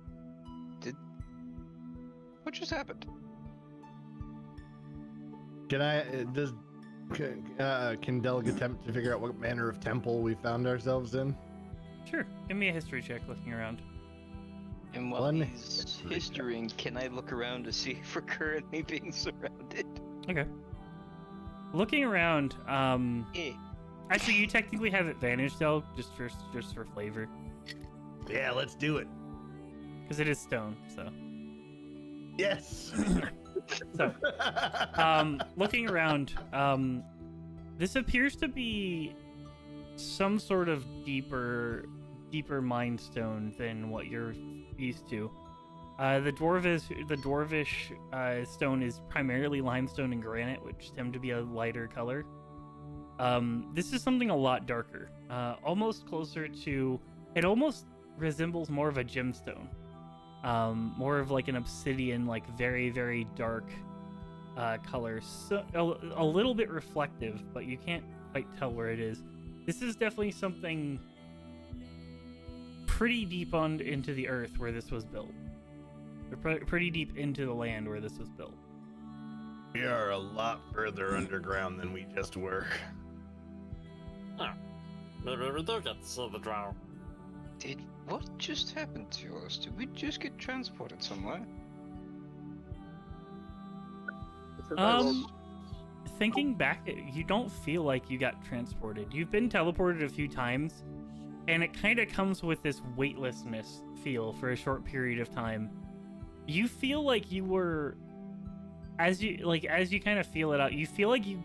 What just happened? Can Delg attempt to figure out what manner of temple we found ourselves in? Sure, give me a history check looking around. And while One he's historying, can I look around to see if we're currently being surrounded? Okay. Looking around, Eh. actually you technically have advantage though, just for flavor. Yeah, let's do it. Because it is stone, so. Yes. So, looking around, this appears to be some sort of deeper mind stone than what you're used to. The dwarvish stone is primarily limestone and granite, which tend to be a lighter color. This is something a lot darker, almost closer to. It almost resembles more of a gemstone, more of like an obsidian, like very, very dark color. So a little bit reflective, but you can't quite tell where it is. This is definitely something pretty deep into the earth where this was built. Pretty deep into the land where this was built. We are a lot further underground than we just were. Oh, maybe we do get to see the drow. What just happened to us? Did we just get transported somewhere? Thinking back, you don't feel like you got transported. You've been teleported a few times, and it kind of comes with this weightlessness feel for a short period of time. You feel like you were, as you kind of feel it out, you feel like you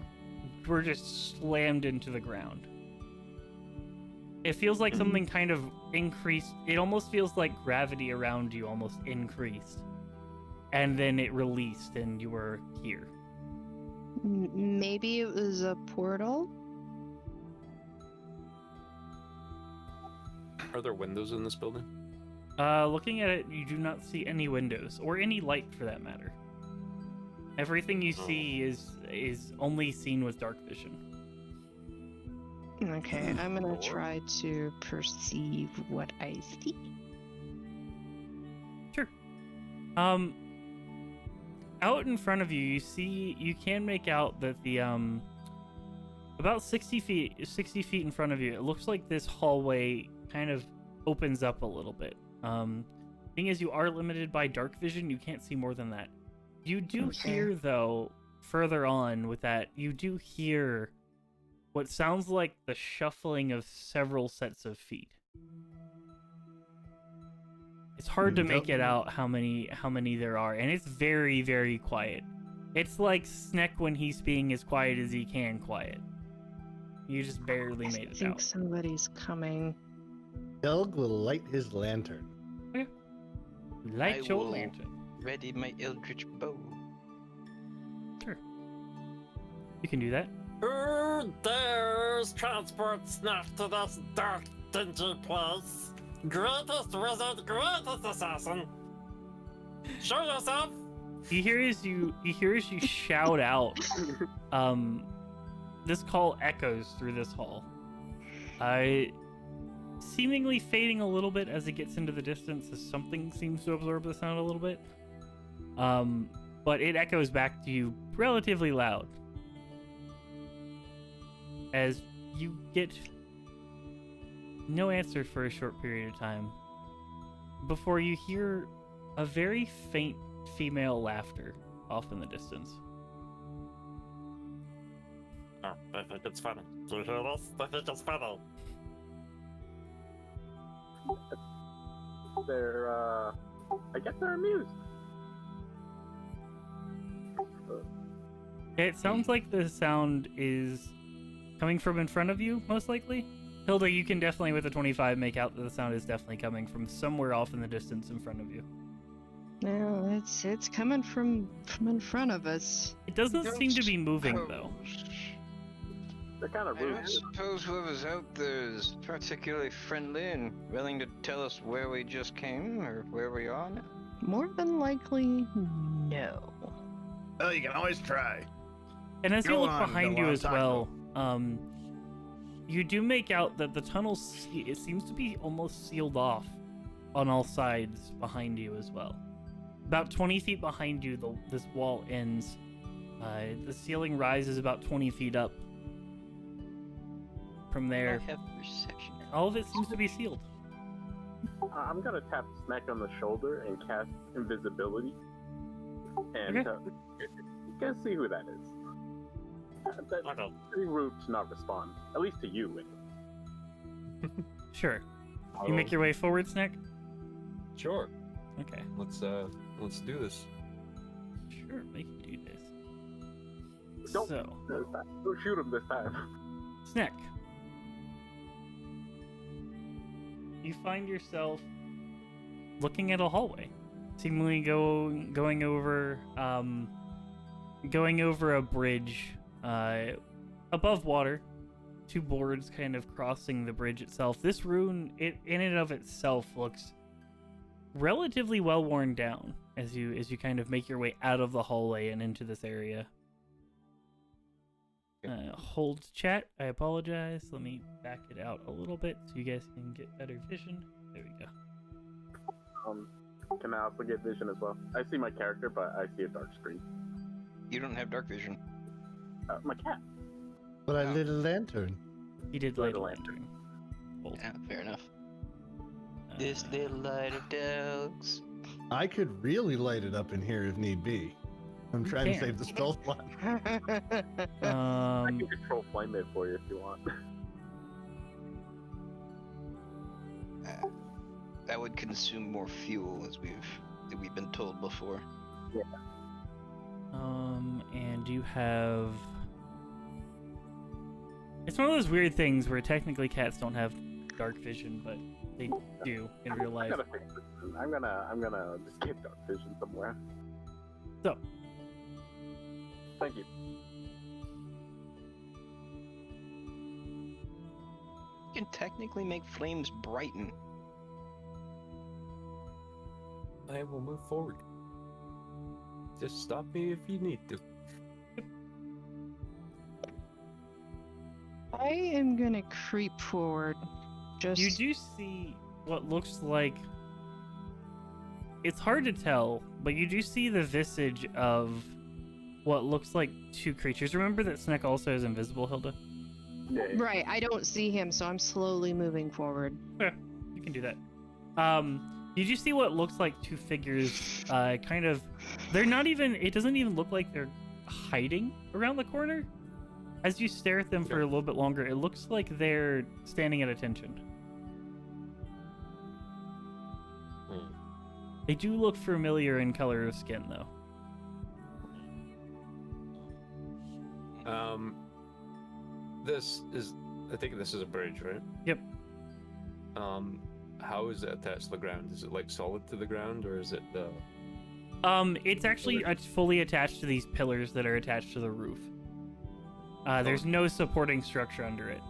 were just slammed into the ground. It feels like something kind of increased. It almost feels like gravity around you almost increased. And then it released and you were here. Maybe it was a portal? Are there windows in this building? Looking at it, you do not see any windows, or any light for that matter. Everything you see is only seen with dark vision. Okay, I'm gonna try to perceive what I see. Sure. Out in front of you, you can make out that the about 60 feet in front of you, it looks like this hallway kind of opens up a little bit. Thing is, you are limited by dark vision. You can't see more than that. You do hear, though, further on with that, you do hear what sounds like the shuffling of several sets of feet. It's hard to make it out how many there are, and it's very, very quiet. It's like Sneck when he's being as quiet as he can quiet. You just barely made it I think out. somebody's coming. Elg will light his lantern. Light your will lantern. Ready my eldritch bow. Sure. You can do that. Who dares transport Snuff to this dark, dingy place? Greatest wizard, greatest assassin! Show yourself! He hears you shout out. This call echoes through this hall. Seemingly fading a little bit as it gets into the distance, as something seems to absorb the sound a little bit. But it echoes back to you relatively loud. As you get no answer for a short period of time, before you hear a very faint female laughter off in the distance. Oh, I think it's funny. Do you hear this? I think it's funny. I guess they're amused. It sounds like the sound is coming from in front of you, most likely. Hilda, you can definitely, with a 25, make out that the sound is definitely coming from somewhere off in the distance in front of you. No, it's coming from in front of us. It doesn't seem to be moving, though. They're kind of I rude. don't suppose whoever's out there is particularly friendly and willing to tell us where we just came or where we are now. More than likely, no. Well, you can always try. And as you Go look on, behind go you on, as talk well, you do make out that the tunnel, it seems to be almost sealed off on all sides behind you as well. About 20 feet behind you, this wall ends. The ceiling rises about 20 feet up. From there, I have perception. all of it seems to be sealed. I'm gonna tap Smack on the shoulder and cast invisibility. And Okay. you can see who that is. That's Okay. pretty rude to not respond. At least to you, anyway. Sure. You make your way forward, Snack? Sure. Okay. Let's do this. Sure. Sure, we can do this. Don't, So, don't shoot him this time. Snack. You find yourself looking at a hallway, seemingly going over a bridge above water. Two boards kind of crossing the bridge itself. This rune, in and of itself, looks relatively well worn down as you kind of make your way out of the hallway and into this area. Hold chat. I apologize. Let me back it out a little bit so you guys can get better vision. There we go. Can I also get vision as well? I see my character, but I see a dark screen. You don't have dark vision. My cat. But I lit a lantern. He did light a lantern. Hold. Yeah, fair enough. This little light of dogs. I could really light it up in here if need be. I'm trying to can. save the stealth slot. I can control flame it for you if you want. That would consume more fuel, as we've been told before. Yeah. And you have. It's one of those weird things where technically cats don't have dark vision, but they do in real life. I'm gonna fix this. I'm gonna just get dark vision somewhere. So, Thank you. You can technically make flames brighten. I will move forward. Just stop me if you need to. I am gonna creep forward. Just you do see what looks like. It's hard to tell, but you do see the visage of what looks like two creatures. Remember that Sneck also is invisible, Hilda? Yeah. right. I don't see him, so I'm slowly moving forward. Okay, you can do that. You do see what looks like two figures, kind of. They're not even. It doesn't even look like they're hiding around the corner. As you stare at them for a little bit longer, it looks like they're standing at attention. They do look familiar in color of skin, though. This is. I think this is a bridge, right? Yep. How is it attached to the ground? Is it like solid to the ground, or is it the? It's actually fully attached to these pillars that are attached to the roof. There's no supporting structure under it.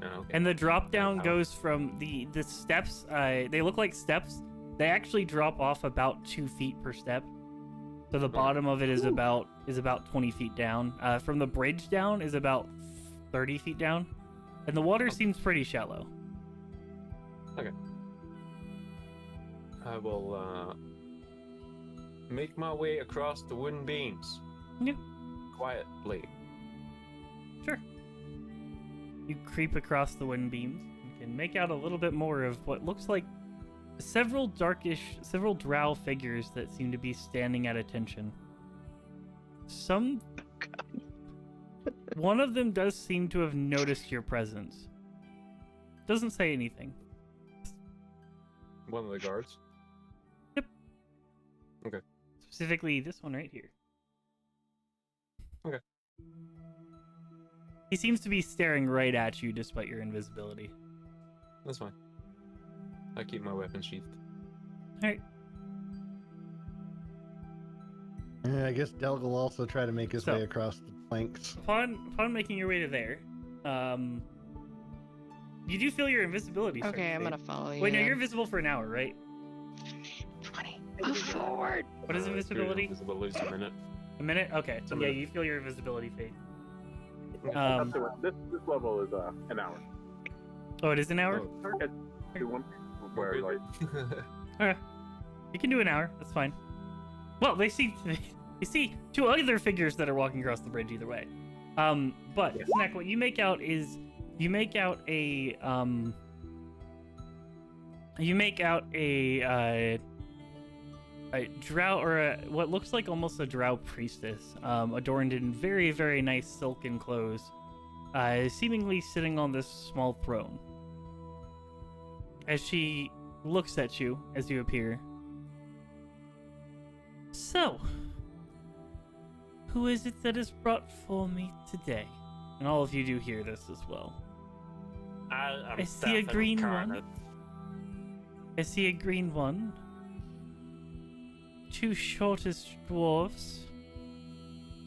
Oh, okay. And the drop down goes from the steps. They look like steps. They actually drop off about 2 feet per step. So the bottom of it is about 20 feet down. From the bridge down is about 30 feet down, and the water seems pretty shallow. Okay. I will make my way across the wooden beams. Yeah. Quietly. Sure. You creep across the wooden beams. You can make out a little bit more of what looks like several drow figures that seem to be standing at attention. One of them does seem to have noticed your presence. Doesn't say anything. One of the guards. Yep. Okay. Specifically this one right here. Okay. He seems to be staring right at you despite your invisibility. That's fine. I keep my weapon sheathed. Alright. Yeah, I guess Delg will also try to make his way across the planks. Upon making your way to there, you do feel your invisibility start Okay, to I'm fade. gonna follow you. Wait, no, then. you're invisible for an hour, right? 20. Move forward. What is invisibility? Invisibility's a minute. A minute? Okay, so yeah, minute. you feel your invisibility fade. This level is an hour. Oh, it is an hour? Oh. Okay. Do one where like Okay. You can do an hour. That's fine. Well, they see two other figures that are walking across the bridge either way. But Yeah. Snack, what you make out is a drow, or what looks like almost a drow priestess, adorned in very, very nice silken clothes, seemingly sitting on this small throne. As she looks at you as you appear. So, Who is it that is brought for me today? And all of you do hear this as well. I see a green one. I see a green one. 2 shortest dwarves.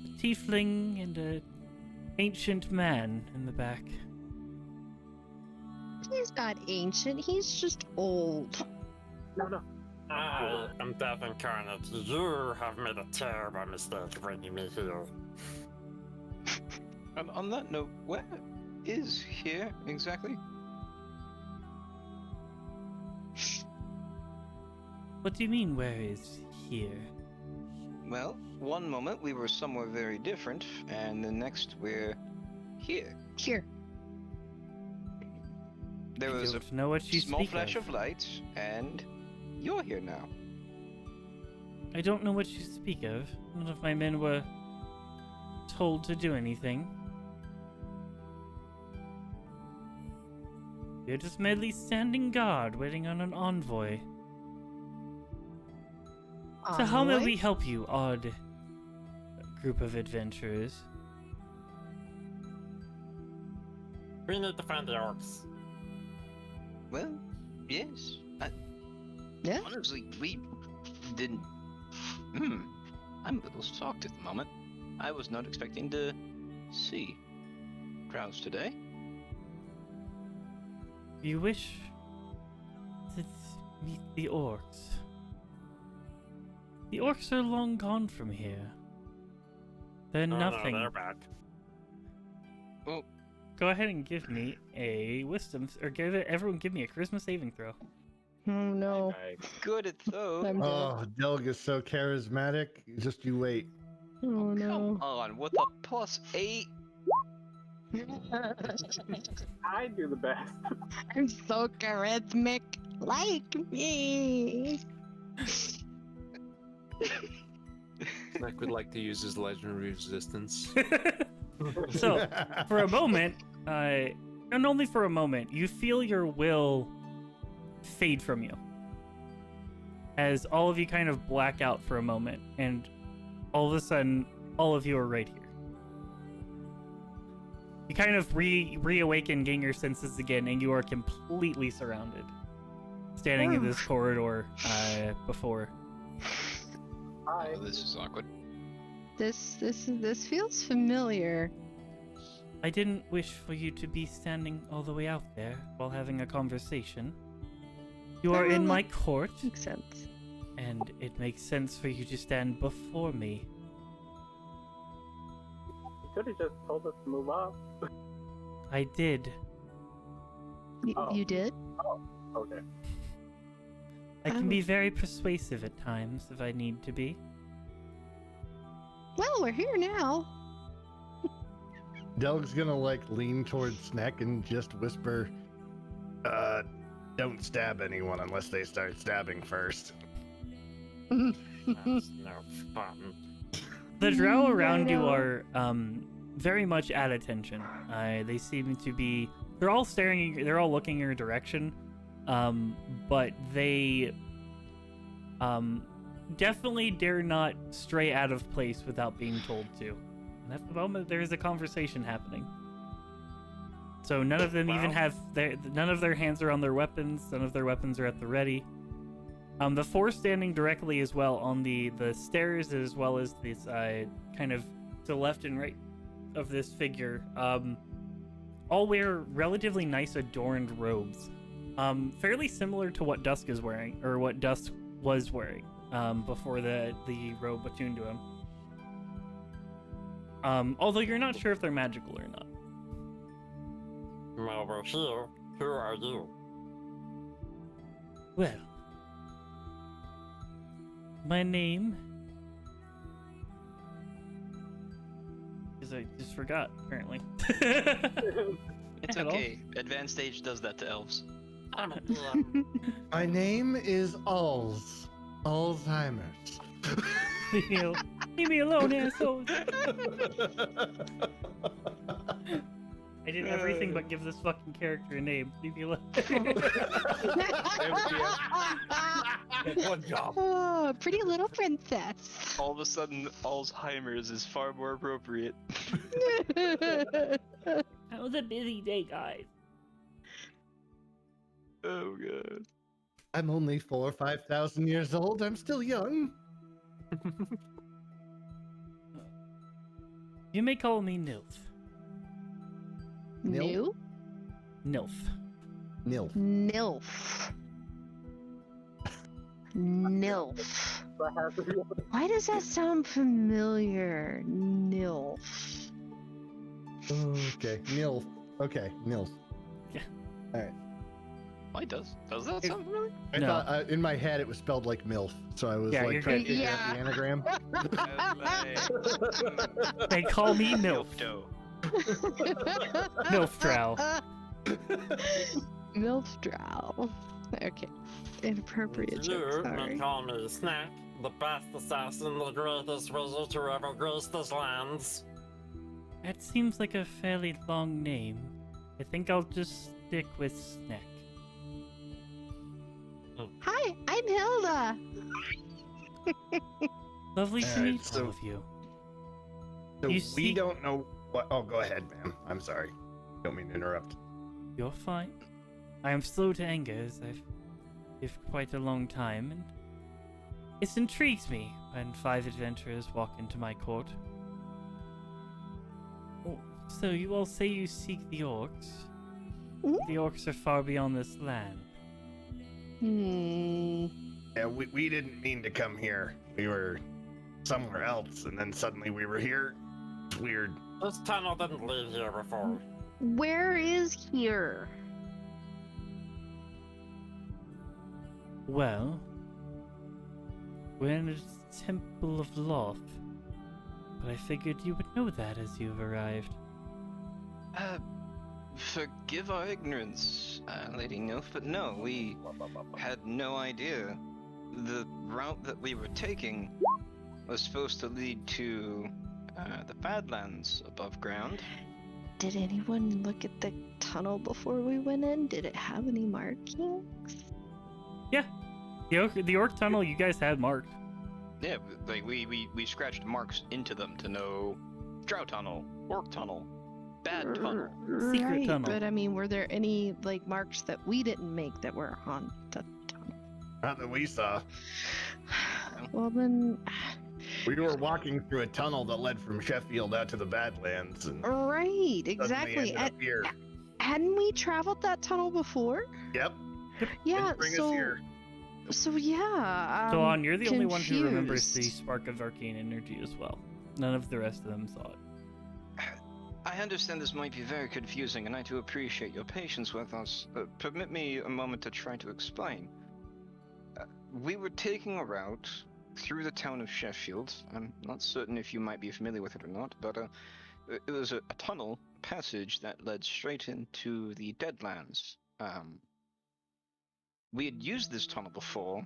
A tiefling and an ancient man in the back. He's not ancient, he's just old. No. I am Death Incarnate. You have made a terrible mistake bringing me here. And on that note, where is here exactly? What do you mean, where is here? Well, one moment we were somewhere very different, and the next we're here. Here. There I was a don't know what you small speak flash of. of light, and you're here now. I don't know what you speak of. None of my men were told to do anything. You're just merely standing guard, waiting on an envoy. So how may Envoy? we help you, odd group of adventurers? We need to find the orcs. Well, yes. Yeah? Honestly, we didn't. I'm a little shocked at the moment. I was not expecting to see crowds today. You wish to meet the orcs. The orcs are long gone from here. They're nothing. No, they're back. Go ahead and give me a wisdom, or everyone give me a charisma saving throw. Oh no. Good at those. I'm dead. Oh, Delg is so charismatic. Just you wait. Oh no. Come on, with a +8. I do the best. I'm so charismatic. Like me. Snack would like to use his legendary resistance. So, for a moment, and only for a moment, you feel your will fade from you. As all of you kind of black out for a moment, and all of a sudden, all of you are right here. You kind of reawaken, gain your senses again, and you are completely surrounded. Standing in this corridor before. Hi. Oh, this is awkward. This feels familiar. I didn't wish for you to be standing all the way out there while having a conversation. You are in my court, Makes sense. and it makes sense for you to stand before me. You could have just told us to move off. I did. Oh. You did? Okay. I can be very persuasive at times if I need to be. Well, we're here now. Delg's gonna lean towards Snack and just whisper, don't stab anyone unless they start stabbing first. That's no fun. The drow I around you know. are very much at attention. They seem to be. They're all staring. They're all looking your direction. But they definitely dare not stray out of place without being told to. And at the moment, there is a conversation happening. So none of them even have none of their hands are on their weapons. None of their weapons are at the ready. The four standing directly as well on the stairs, as well as this kind of to the left and right of this figure, all wear relatively nice adorned robes. Fairly similar to what Dusk is wearing, or what Dusk was wearing, before the robe attuned to him. Although you're not sure if they're magical or not. Well, we're here. Who are you? Well, my name is I just forgot apparently. It's Hello. okay. Advanced Age does that to elves. I'm a My name is Alls. Alzheimer's. Leave me alone, assholes. I did everything but give this fucking character a name. Leave me alone. Good job. Oh, pretty little princess. All of a sudden, Alzheimer's is far more appropriate. That was a busy day, guys. Oh god. I'm only 4,000 or 5,000 years old. I'm still young. You may call me Nilf. New? Nilf. Nilf. Nilf. Nilf. Why does that sound familiar? Nilf. Okay, Nilf. Okay, Nilf. Yeah. All right. Why does that sound familiar? I No. thought in my head it was spelled like MILF, so I was Yeah, like you're trying to good. figure out the anagram. They call me Nilf. Nilfdrow. Nilfdrow. Okay. Inappropriate joke, You may sorry. call me Snack, the best assassin, the greatest wizard to ever grace these lands. That seems like a fairly long name. I think I'll just stick with Snack. Hi, I'm Hilda. Lovely to Alright, meet so- all of you. So You we see- don't know what. Oh, go ahead, ma'am. I'm sorry. Don't mean to interrupt. You're fine. I am slow to anger as I've lived quite a long time, and it intrigues me when 5 adventurers walk into my court. Oh, so you all say you seek the orcs? Hmm? The orcs are far beyond this land. Yeah, we didn't mean to come here. We were somewhere else, and then suddenly we were here. It's weird. This tunnel didn't lead here before. Where is here? Well, we're in the Temple of Loth, but I figured you would know that as you've arrived. Forgive our ignorance, Lady Nilf, but no, we had no idea. The route that we were taking was supposed to lead to the Badlands above ground. Did anyone look at the tunnel before we went in? Did it have any markings? The orc tunnel you guys had marked. Yeah, like we scratched marks into them to know Drow Tunnel, Orc Tunnel, Bad Tunnel. Secret Right, tunnel. but I mean, were there any like marks that we didn't make that were on the tunnel? Not that we saw. Well then, We were walking through a tunnel that led from Sheffield out to the Badlands, and right, suddenly exactly. ended up here. Hadn't we traveled that tunnel before? Yep. Yeah. Didn't bring us here. So yeah. So on, you're the only one who remembers the confused. spark of arcane energy as well. None of the rest of them saw it. I understand this might be very confusing, and I do appreciate your patience with us. Permit me a moment to try to explain. We were taking a route through the town of Sheffield. I'm not certain if you might be familiar with it or not, but it was a tunnel passage that led straight into the Deadlands. We had used this tunnel before,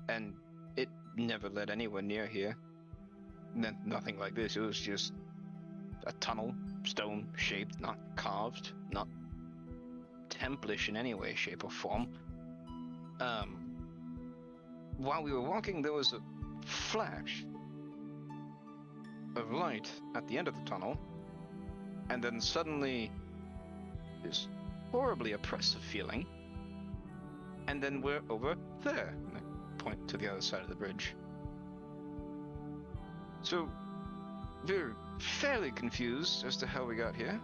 and it never led anywhere near here. Nothing like this. It was just a tunnel, stone shaped, not carved, not templish in any way, shape, or form. While we were walking, there was a flash of light at the end of the tunnel, and then suddenly this horribly oppressive feeling, and then we're over there. And I point to the other side of the bridge. So, we're fairly confused as to how we got here.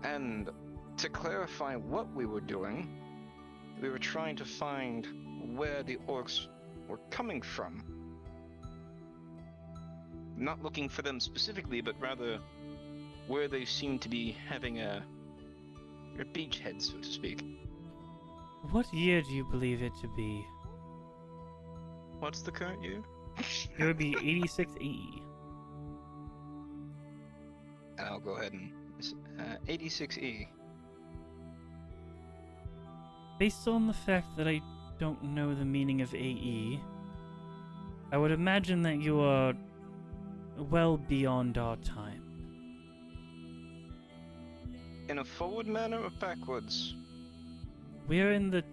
And to clarify what we were doing, we were trying to find where the orcs were coming from. Not looking for them specifically, but rather where they seemed to be having a beachhead, so to speak. What year do you believe it to be? What's the current year? It would be 86 AE. And I'll go ahead and 86E. Based on the fact that I don't know the meaning of AE, I would imagine that you are well beyond our time. in a forward manner or backwards? We are in the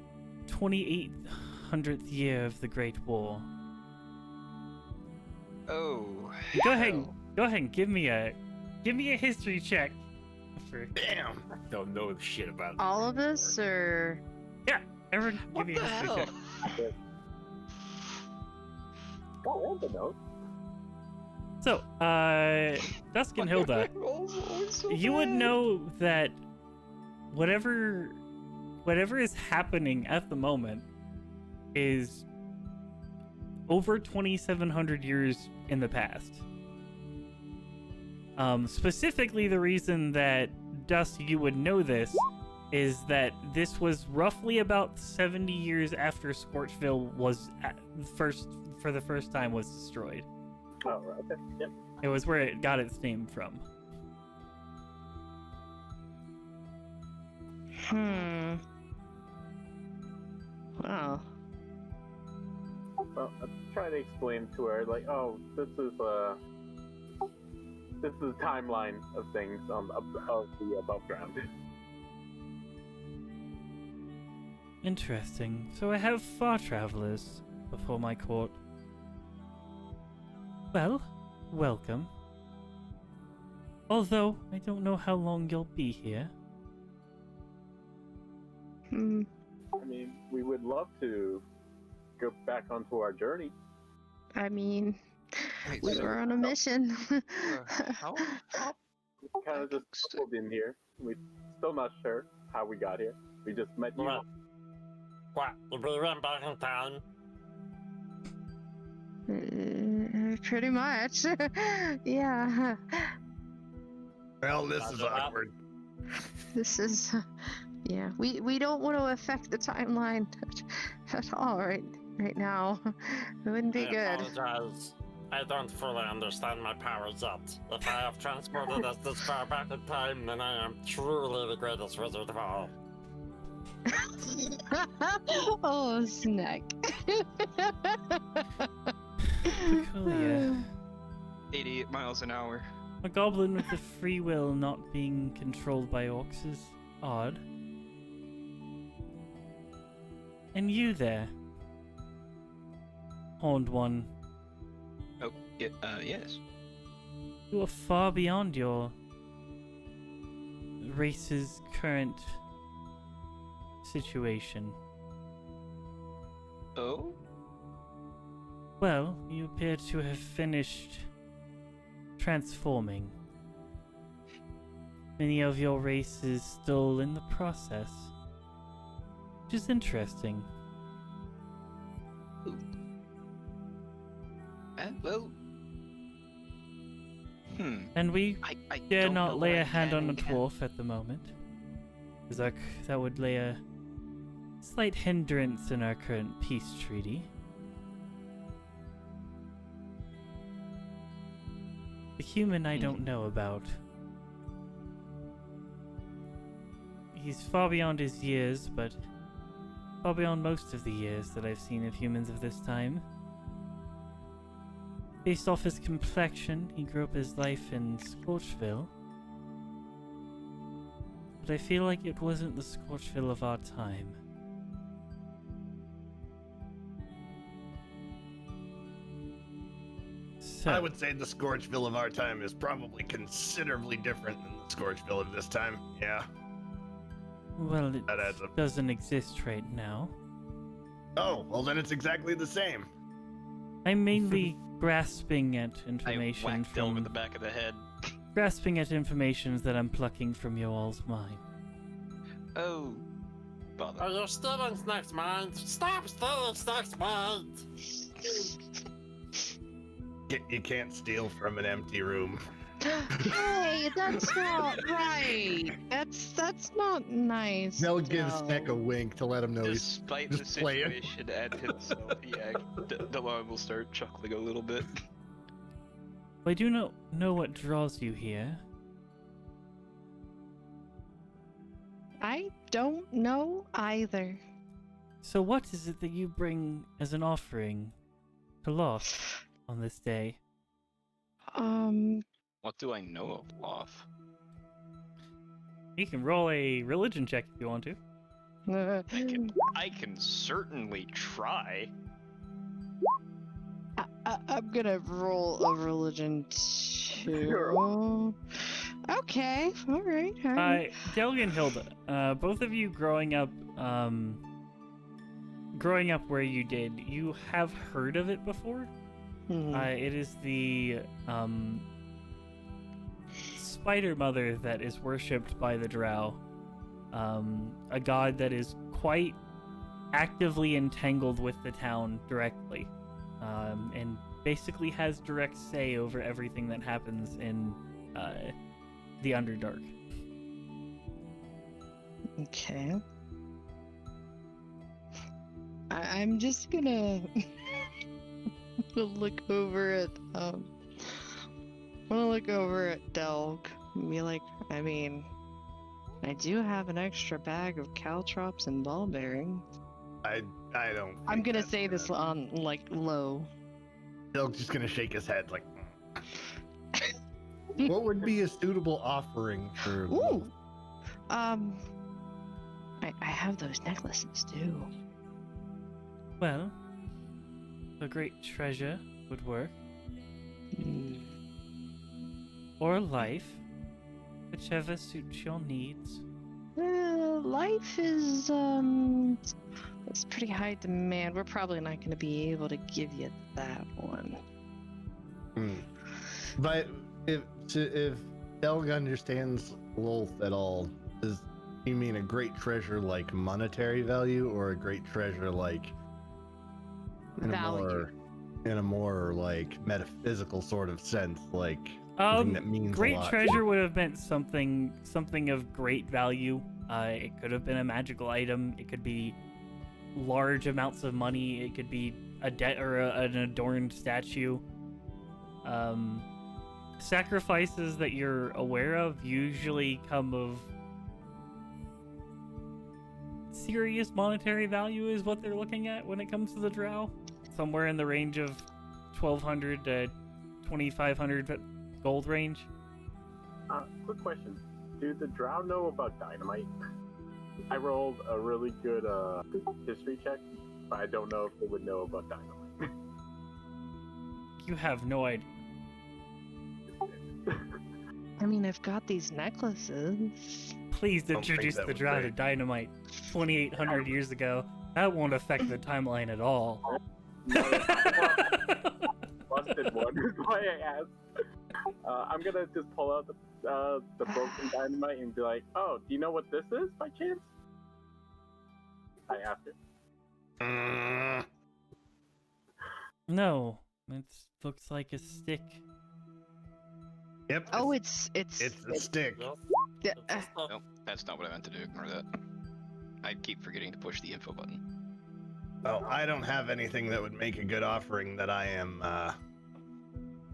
2800th year of the Great War. Oh, Go ahead, hell. and give me a history check. For Damn. I don't know shit about it. All of us, or everyone, What give me the a history hell? check. Oh, and the note. So, Dusk and My Hilda, rolls are always so you would bad. know that whatever is happening at the moment is over 2,700 years in the past. Specifically, the reason that Dust, you would know this, is that this was roughly about 70 years after Scorchville was for the first time was destroyed. Oh, right, okay. Yep. It was where it got its name from. Wow. Well, I'm trying to explain to her, like, oh, this is a timeline of things of the above ground. Interesting. So I have far travelers before my court. Well, welcome. Although, I don't know how long you'll be here. Hmm. I mean, we would love to go back onto our journey. I mean, Wait, we so, were on a mission. how We kind of just stumbled in here. We're still not sure how we got here. We just met you. What? What? We went back in time? Pretty much. Yeah. Well, this is Roger that. awkward. This is. Yeah. We don't want to affect the timeline at all right now. It wouldn't be I good. apologize. I don't fully understand my powers yet. If I have transported us this far back in time, then I am truly the greatest wizard of all. Oh, snack. Peculiar. 88 miles an hour. A goblin with the free will not being controlled by orcs is odd. And you there, Horned One, Oh, yeah, yes. you are far beyond your race's current situation. Oh? Well, you appear to have finished transforming. Many of your race is still in the process, which is interesting. Well. And we I dare don't know not lay what a I hand can on a and can't. dwarf at the moment, because that would lay a slight hindrance in our current peace treaty. The human I don't know about. He's far beyond his years, but far beyond most of the years that I've seen of humans of this time. Based off his complexion, he grew up his life in Scorchville. But I feel like it wasn't the Scorchville of our time. So, I would say the Scorchville of our time is probably considerably different than the Scorchville of this time. Yeah. well, it That adds up. doesn't exist right now. Oh, well then it's exactly the same. I'm mainly grasping at I information whacked over from the back of the head. grasping at information that I'm plucking from your all's mind. Oh, bother. Are you still in Snake's mind? Stop stealing Snake's mind! You can't steal from an empty room. Hey, that's not right. That's not nice. Nell gives No. Sneck a wink to let him know he's Despite the just playing. situation and himself, yeah, Delon will start chuckling a little bit. I do not know what draws you here. I don't know either. So what is it that you bring as an offering to Loth on this day? What do I know of Loth? You can roll a religion check if you want to. I can certainly try. I'm gonna roll a religion too. Okay, all right. Delg and Hilda, both of you growing up where you did, you have heard of it before. It is the Spider Mother that is worshipped by the Drow. A god that is quite actively entangled with the town directly, and basically has direct say over everything that happens in the Underdark. Okay. I'm just gonna look over at I'm gonna look over at Delg and be like, I mean, I do have an extra bag of caltrops and ball bearings. I don't. I'm think gonna that's say this on like low. Del's just gonna shake his head like. What would be a suitable offering for? Ooh. I have those necklaces too. Well, a great treasure would work. Or life, whichever suits your needs. Life is it's pretty high demand. We're probably not going to be able to give you that one. But if Delg understands Lolth at all, does you mean a great treasure like monetary value, or a great treasure like in a more like metaphysical sort of sense, like something that means great a lot? treasure would have meant something of great value. It could have been a magical item. It could be large amounts of money. It could be a debt or an adorned statue. Sacrifices that you're aware of usually come of serious monetary value is what they're looking at when it comes to the Drow. Somewhere in the range of 1,200 to 2,500 gold range. Quick question. Do the Drow know about dynamite? I rolled a really good history check, but I don't know if they would know about dynamite. You have no idea. I mean, I've got these necklaces. Please Don't think introduce that the would Drow to break. dynamite 2,800 years ago. That won't affect the timeline at all. Busted one is why I asked. I'm gonna just pull out the broken dynamite and be like, "Oh, do you know what this is by chance?" I asked it. No, it looks like a stick. Yep. Oh, it's a stick. Yeah, Nope, that's not what I meant to do. Ignore that. I keep forgetting to push the info button. Oh, I don't have anything that would make a good offering that I am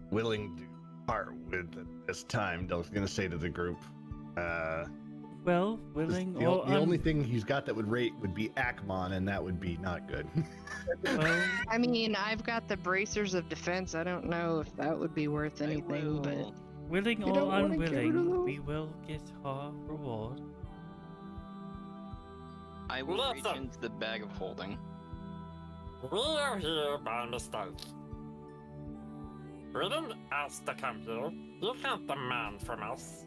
willing to part with at this time. Del's gonna say to the group. Well, willing The or only thing he's got that would rate would be Akmon, and that would be not good. well, I mean, I've got the bracers of defense. I don't know if that would be worth anything, but willing You or don't wanna get rid of unwilling, them? we will get our reward. I will reach Listen. into the bag of holding. We are here by mistake. We didn't ask to come here. You can't demand from us.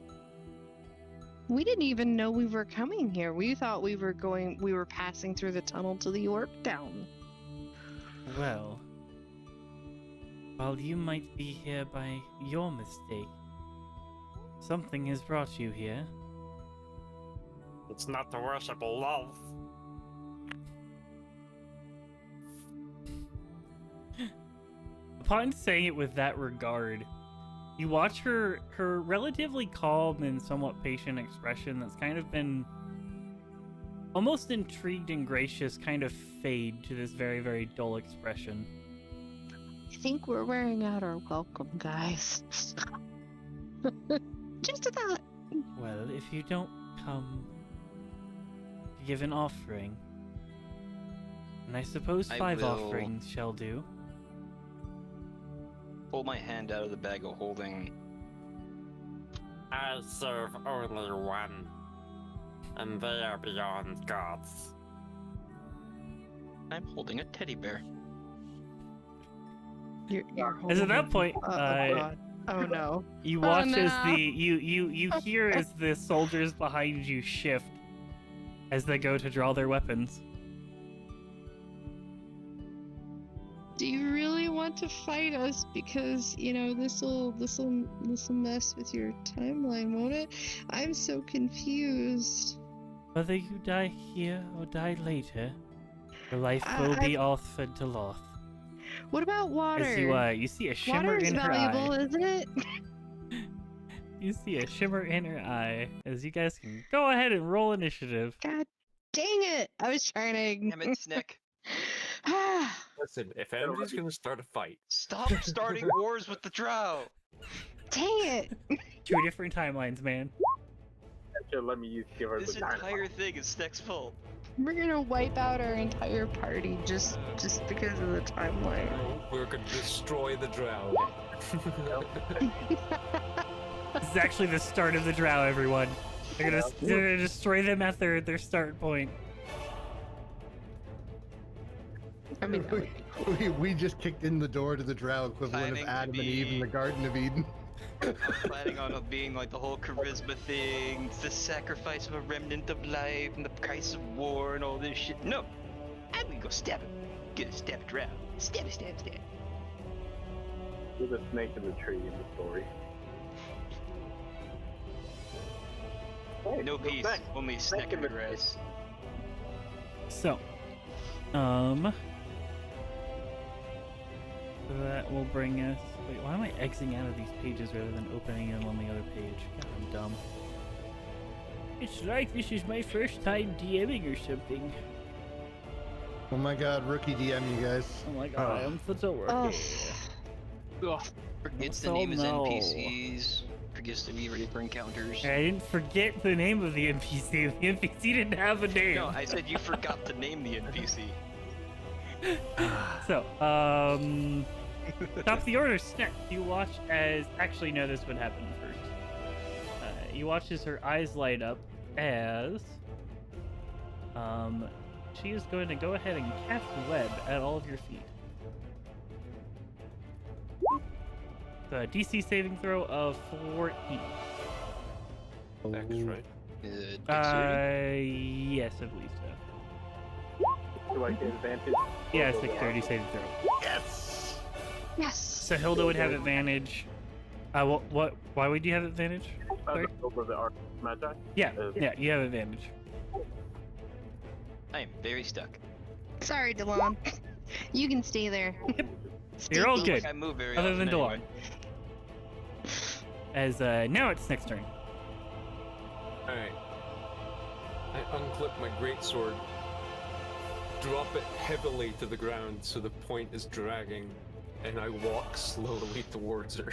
we didn't even know we were coming here. We thought we were passing through the tunnel to the York Town. Well, while you might be here by your mistake, something has brought you here. It's not to worship love. Upon saying it with that regard, you watch her relatively calm and somewhat patient expression that's kind of been almost intrigued and gracious kind of fade to this very, very dull expression. I think we're wearing out our welcome, guys. Just a thought. Well, if you don't come to give an offering, and I suppose I 5 will- offerings shall do. Pull my hand out of the bag of holding. I serve only one. and they are beyond gods. I'm holding a teddy bear. You're As at holding that point, oh god. Oh no. you Oh, watch as no. you hear as the soldiers behind you shift as they go to draw their weapons. Do you really want to fight us? Because this'll mess with your timeline, won't it? I'm so confused. Whether you die here or die later, your life I- will be I- offered to Loth. What about water? As you see a shimmer Water is in her valuable, eye. isn't it? You see a shimmer in her eye as you guys can go ahead and roll initiative. God dang it! I was trying to. Damn it, Snick. Listen, if anybody's gonna start a fight, Stop starting wars with the drow. Dang it! 2 different timelines, man. Should let me give her This the entire thing is Snick's fault. We're gonna wipe out our entire party just because of the timeline. we're gonna destroy the drow. This is actually the start of the drow, everyone. They're gonna destroy them at their start point. I mean, that would be We just kicked in the door to the drow equivalent Planning of to Adam and Eve in be- the Garden of Eden. Planning on it being like the whole charisma thing, the sacrifice of a remnant of life, and the price of war, and all this shit. No! I'm gonna go stab him. Get a stab a drow. Stab. With a snake in the tree in the story. Hey, No go peace, back. only snack in the grass. So, that will bring us. Wait, why am I exiting out of these pages rather than opening them on the other page? God, I'm dumb. It's like this is my first time DMing or something. Oh my god, rookie DM, you guys. Oh my god, I'm such a Oh. rookie. Forgets the So name is no. NPCs. Forgets to be ready for encounters. I didn't forget the name of the NPC. The NPC didn't have a name. No, I said you forgot to name the NPC. So, top of the order, Snack. You watch as. Actually, no, this would happen first. You watch as her eyes light up as. She is going to go ahead and cast web at all of your feet. The DC saving throw of 14. Dex, right? Dexterity? Yes, I believe so. Do I get advantage? Yeah, it's like 30 saving throw. Yes! yes. So Hilda would have advantage. What? Why would you have advantage? Sorry? Over the arc magi? Yeah, you have advantage. I am very stuck. Sorry, Delon. You can stay there. You're all Stay good. I move very Other often than Delon. anyway. As now it's next turn. Alright. I unclip my greatsword, drop it heavily to the ground so the point is dragging, and I walk slowly towards her.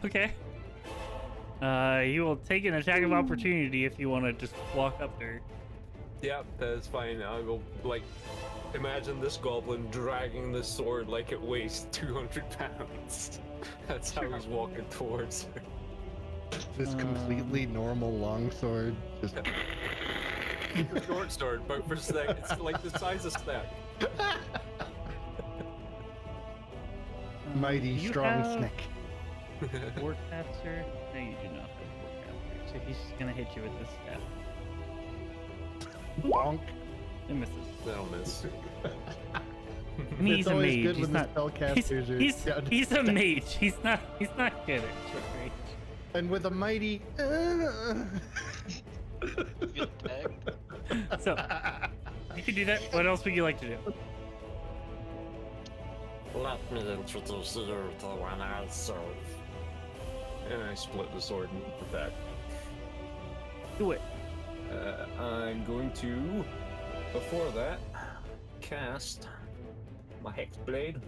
Okay. You will take an attack of opportunity if you want to just walk up there. Yep, that's fine. I will, imagine this goblin dragging the sword like it weighs 200 pounds. That's how he's walking towards her. This completely normal longsword. Just It's a short sword, but for Snack, it's like the size of Snack. mighty You strong have snake. Warcaster? No, you do not have Warcaster. So he's just gonna hit you with this staff. Bonk. It misses. That'll miss. I mean, he's It's a always mage. good He's when not. the spellcasters are He's down. he's a mage. He's not good at short range. And with a mighty. Good tag. So you can do that. What else would you like to do? Let me introduce you to one I serve. And I split the sword and attack. Do it. I'm going to, before that, cast my Hex Blade.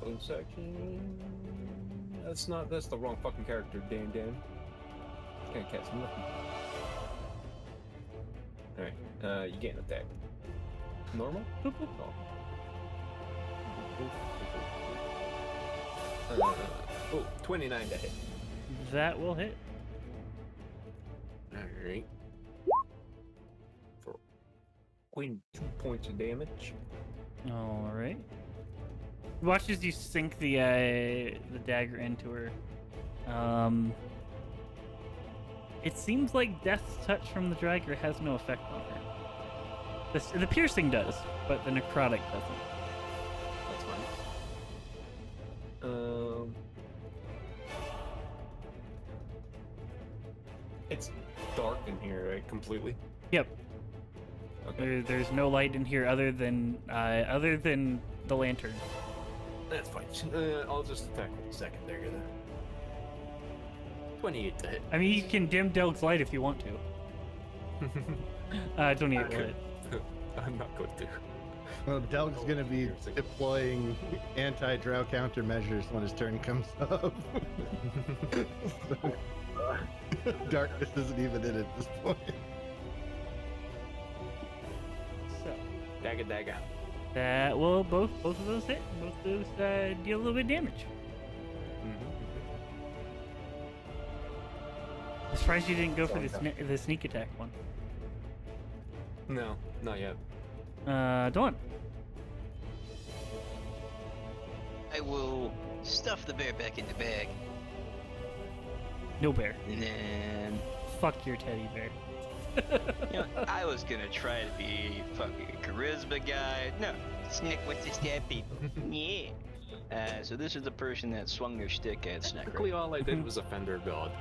One second. That's the wrong fucking character, Dan. Can't cast nothing. Alright, you get an attack. Normal? Boop, boop. Oh, 29 to hit. That will hit. Alright. For 2 points of damage. All right. Watch as you sink the dagger into her. It seems like Death's touch from the dagger has no effect on her. The piercing does, but the necrotic doesn't. That's fine. It's dark in here, right? Completely. Yep. Okay. There's no light in here other than the lantern. That's fine. I'll just attack with the second dagger then. 28 to hit. I mean, you can dim Delg's light if you want to. 28 will hit. I'm not going to. Well, Delg's gonna be deploying anti-drow countermeasures when his turn comes up. So, darkness isn't even in at this point. So Dagger. that will both of those hit. Both of those deal a little bit of damage. I'm surprised you didn't go for the sneak attack one. No, not yet. Dawn. I will stuff the bear back in the bag, No bear. and then Fuck your teddy bear. I was gonna try to be fucking charisma guy. No, Snick wants to stab people. Yeah. So this is the person that swung their stick at Snick. Technically, all I did was offend her god.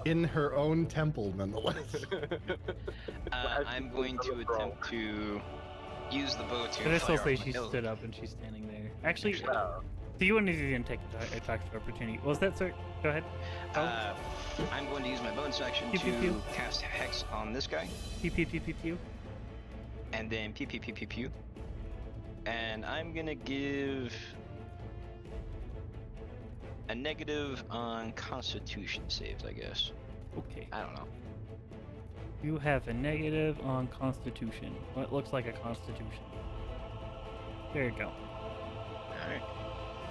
In her own temple, nonetheless. I'm going to attempt to use the bow to But I still fire say off my she nose. stood up and she's standing there. Actually, Actually, so you wanted to then take attack of opportunity. Was that sir? Go ahead. I'm going to use my bonus action Pew, pew, to pew. cast Hex on this guy, Pew pew pew pew pew. and then pew pew pew pew pew. And I'm gonna give a negative on Constitution saves, I guess. Okay. I don't know. You have a negative on Constitution. What looks like a Constitution. There you go. Alright.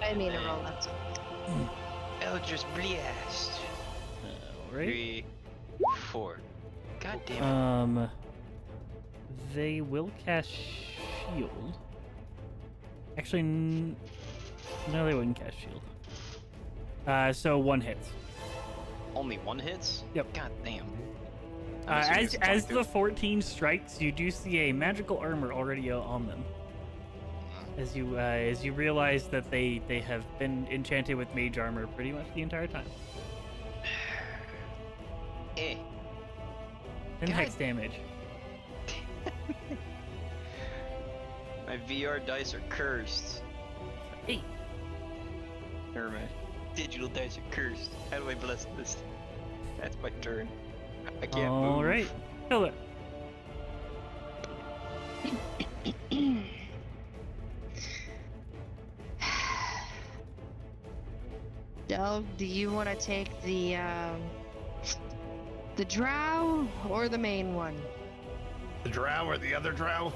I need to roll that. Eldritch Blast. Alright. 3, 4. God damn it. They will cast shield. Actually, no, they wouldn't cast shield. So one hits. Only one hits? Yep. God damn. I'm assuming As it's as 22. the 14 strikes, you do see a magical armor already on them. As you realize that they have been enchanted with mage armor pretty much the entire time. Eh. And God. hex damage. My VR dice are cursed. Hey. Or my digital dice are cursed. How do I bless this? That's my turn. I can't move. All right. Kill it. Del, do you want to take the drow or the main one? The drow or the other drow?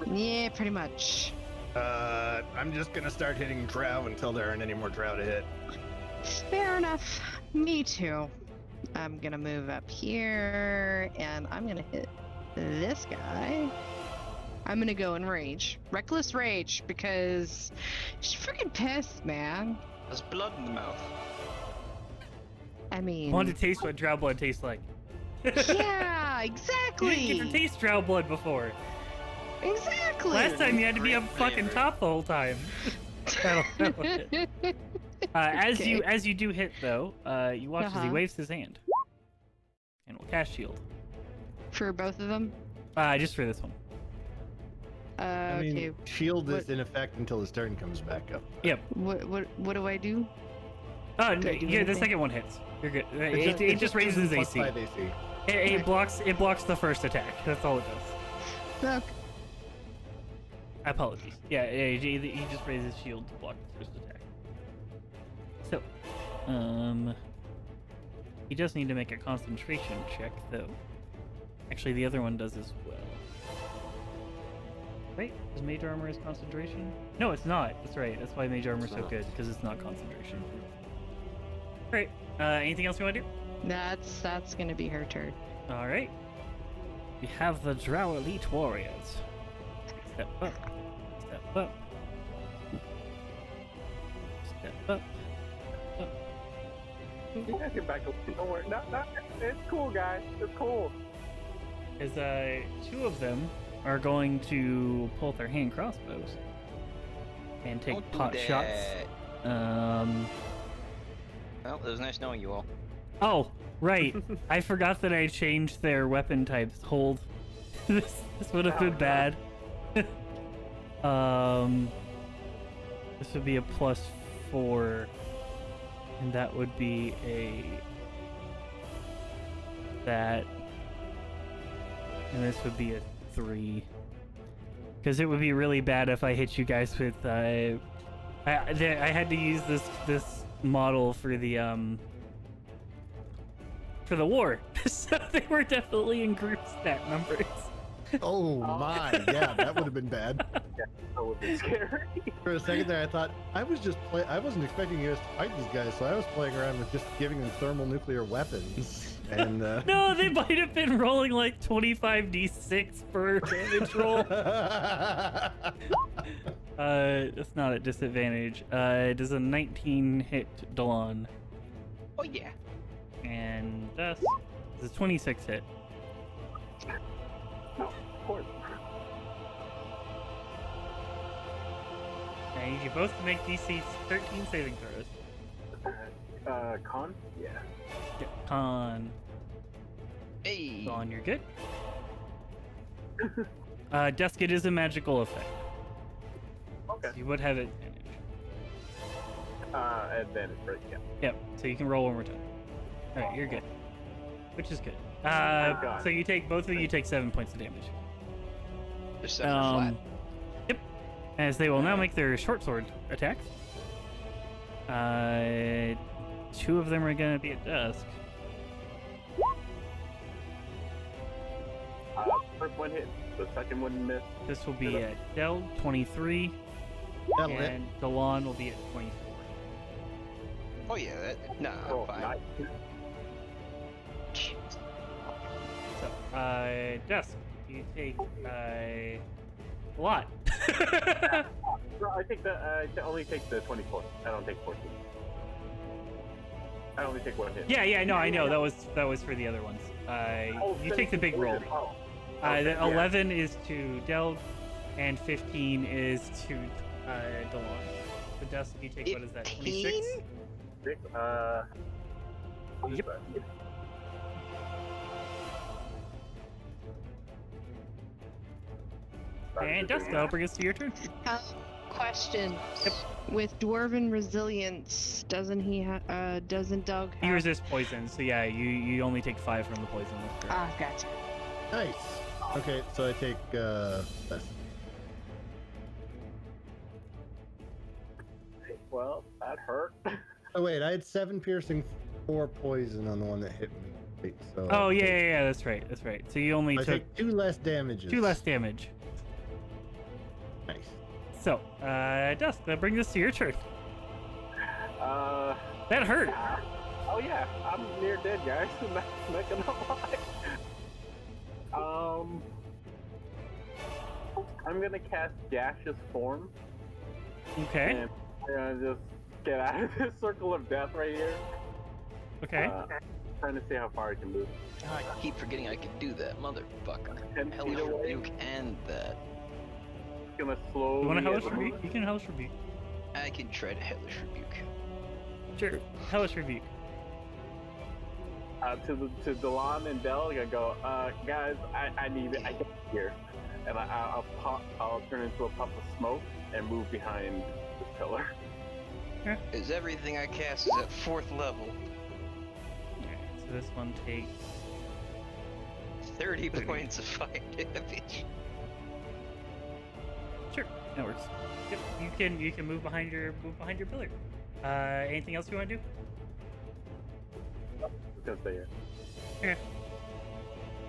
Yeah, pretty much. I'm just gonna start hitting drow until there aren't any more drow to hit. Fair enough. Me too. I'm gonna move up here and I'm gonna hit this guy. I'm gonna go in rage. Reckless rage because she's freaking pissed, man. There's blood in the mouth. I mean, Want to taste what drow blood tastes like? yeah, You exactly. didn't get to taste drow blood before. Exactly. Last time you had to be up Great fucking flavor. top the whole time. That'll hit. Okay. As you do hit though, you watch as he Uh-huh. waves his hand, and will cast shield. For both of them. Just for this one. I mean, Okay. shield is What- in effect until his turn comes back up. Yep. What do I do? Oh, no, Do I do yeah, the anything? second one hits. You're good. It It just raises plus AC. 5 AC. It blocks the first attack. That's all it does. Look. Apologies. Yeah, he just raises shield to block the first attack. So, he does need to make a concentration check though. Actually, the other one does as well. Wait, is mage armor is concentration? No, it's not. That's right. That's why mage armor is so not. good because it's not concentration. Great. Anything else you want to do? That's gonna be her turn. All right. We have the Drow Elite Warriors. Step up. Step up. Step up. You guys get back up. Don't worry. No, it's cool, guys. It's cool. As two of them are going to pull their hand crossbows and take Don't do pot shots. that. Well, it was nice knowing you all. Oh, right. I forgot that I changed their weapon types. Hold. this would have been bad. This would be a +4, and that would be that, and this would be a 3. Because it would be really bad if I hit you guys with. I had to use this model for the war, so they were definitely in group stat numbers. Oh my, yeah, that would have been bad. That would be scary. For a second there, I thought I wasn't expecting you guys to fight these guys, so I was playing around with just giving them thermonuclear weapons. And No, they might have been rolling like 25d6 per damage roll. It's not at disadvantage. Does a 19 hit Dawn? Oh yeah. And Dust is a 26 hit. No, of course. I need you both to make DC 13 saving throws. Con? Yeah. Yeah, Con. Hey. Dawn, you're good. Dusk, it is a magical effect. Okay. So you would have advantage. Advantage, right? Yeah. Yep, so you can roll one more time. Alright, you're good. Which is good. God. So both of you take 7 points of damage. Just set flat. Yep. As they will now make their short sword attacks. 2 of them are gonna be at Dusk. First one hit, the second one missed. This will be at Del 23, that'll hit. and Delon will be at 24. Oh yeah, nah, Oh, fine. nice. So, Dusk, you take a lot. No, I take I only take the 24. I don't take 14. I only take one hit. yeah, no, I know. That was for the other ones. You take the big roll. Oh. The Yeah. 11 is to Delg, and 15 is to Delon. The Dusk, you take, what is that, 26? Yep. And Dusk, that'll bring us to your turn. Question. Yep. With dwarven resilience, doesn't Doug have... He resists poison, so yeah, you only take 5 from the poison. That's correct. Ah, gotcha. Nice. Okay, so I take less. Well, that hurt. Oh wait, I had 7 piercing, 4 poison on the one that hit me. Wait, so Oh yeah, that's right. So you only I took take 2 less damages. 2 less damage. Nice. So, Dusk, that brings us to your turn. That hurt. Oh yeah, I'm near dead, guys. Not gonna lie. I'm gonna cast Gaseous Form. Okay. And I'm gonna just get out of this circle of death right here. Okay. Trying to see how far I can move. I keep forgetting I can do that, motherfucker. 10 feet Hellish away. Rebuke and that. Gonna slowly. You want a Hellish as I Rebuke? move. You can Hellish Rebuke. I can try to Hellish Rebuke. Sure. Hellish Rebuke. To Delon and Del, I go, guys, I need it. I get here, and I'll turn into a puff of smoke and move behind this pillar. Is everything I cast is at 4th level. Alright, so this one takes 30 points of fire damage. Sure, that works. Yep, you can move behind your pillar. Anything else you want to do? Just gonna stay here. Okay.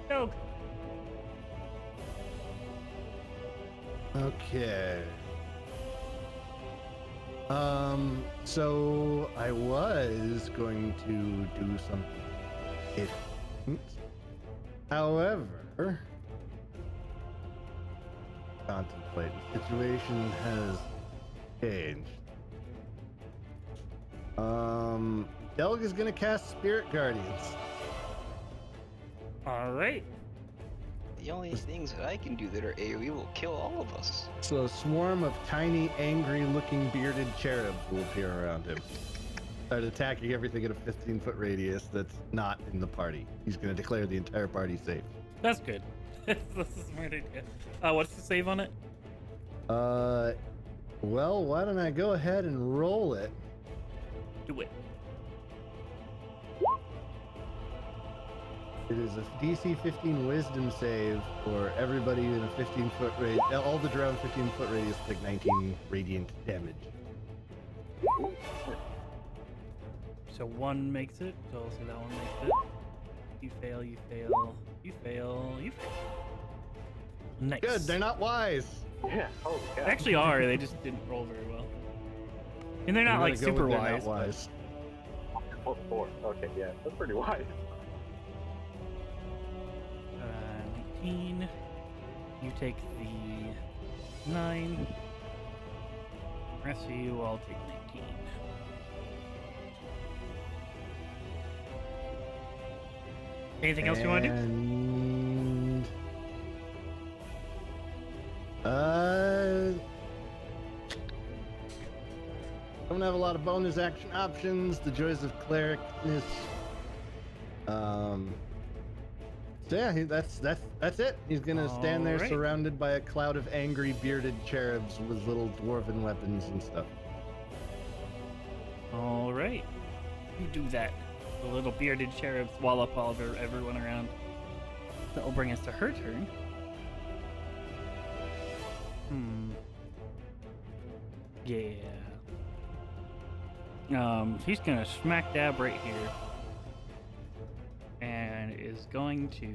Go. Okay. So I was going to do something different. However, contemplate. The situation has changed. Delg is gonna cast Spirit Guardians. All right. The only things that I can do that are AoE will kill all of us. So a swarm of tiny, angry-looking bearded cherubs will appear around him. Start attacking everything in a 15-foot radius that's not in the party. He's gonna declare the entire party safe. That's good. That's a smart idea. What's the save on it? Well, why don't I go ahead and roll it? Do it. It is a DC 15 Wisdom save for everybody in a 15-foot radius. All the drowned 15-foot radius take 19 radiant damage. So one makes it. So I'll say that one makes it. You fail. You fail. You fail. You fail. Nice. Good, they're not wise. Yeah. Oh They god. actually are. They just didn't roll very well. And they're not I'm like gonna go super with they're wise. not wise. Oh, 4. Okay, yeah, that's pretty wise. 19. You take the 9. The rest of you all take 19. Anything else you want to do? And don't have a lot of bonus action options. The joys of clericness. So yeah, that's it. He's gonna stand there Alright. surrounded by a cloud of angry bearded cherubs with little dwarven weapons and stuff. All right. You do that. The little bearded cherubs wall up all of everyone around. That will bring us to her turn. Yeah. She's gonna smack dab right here. And is going to...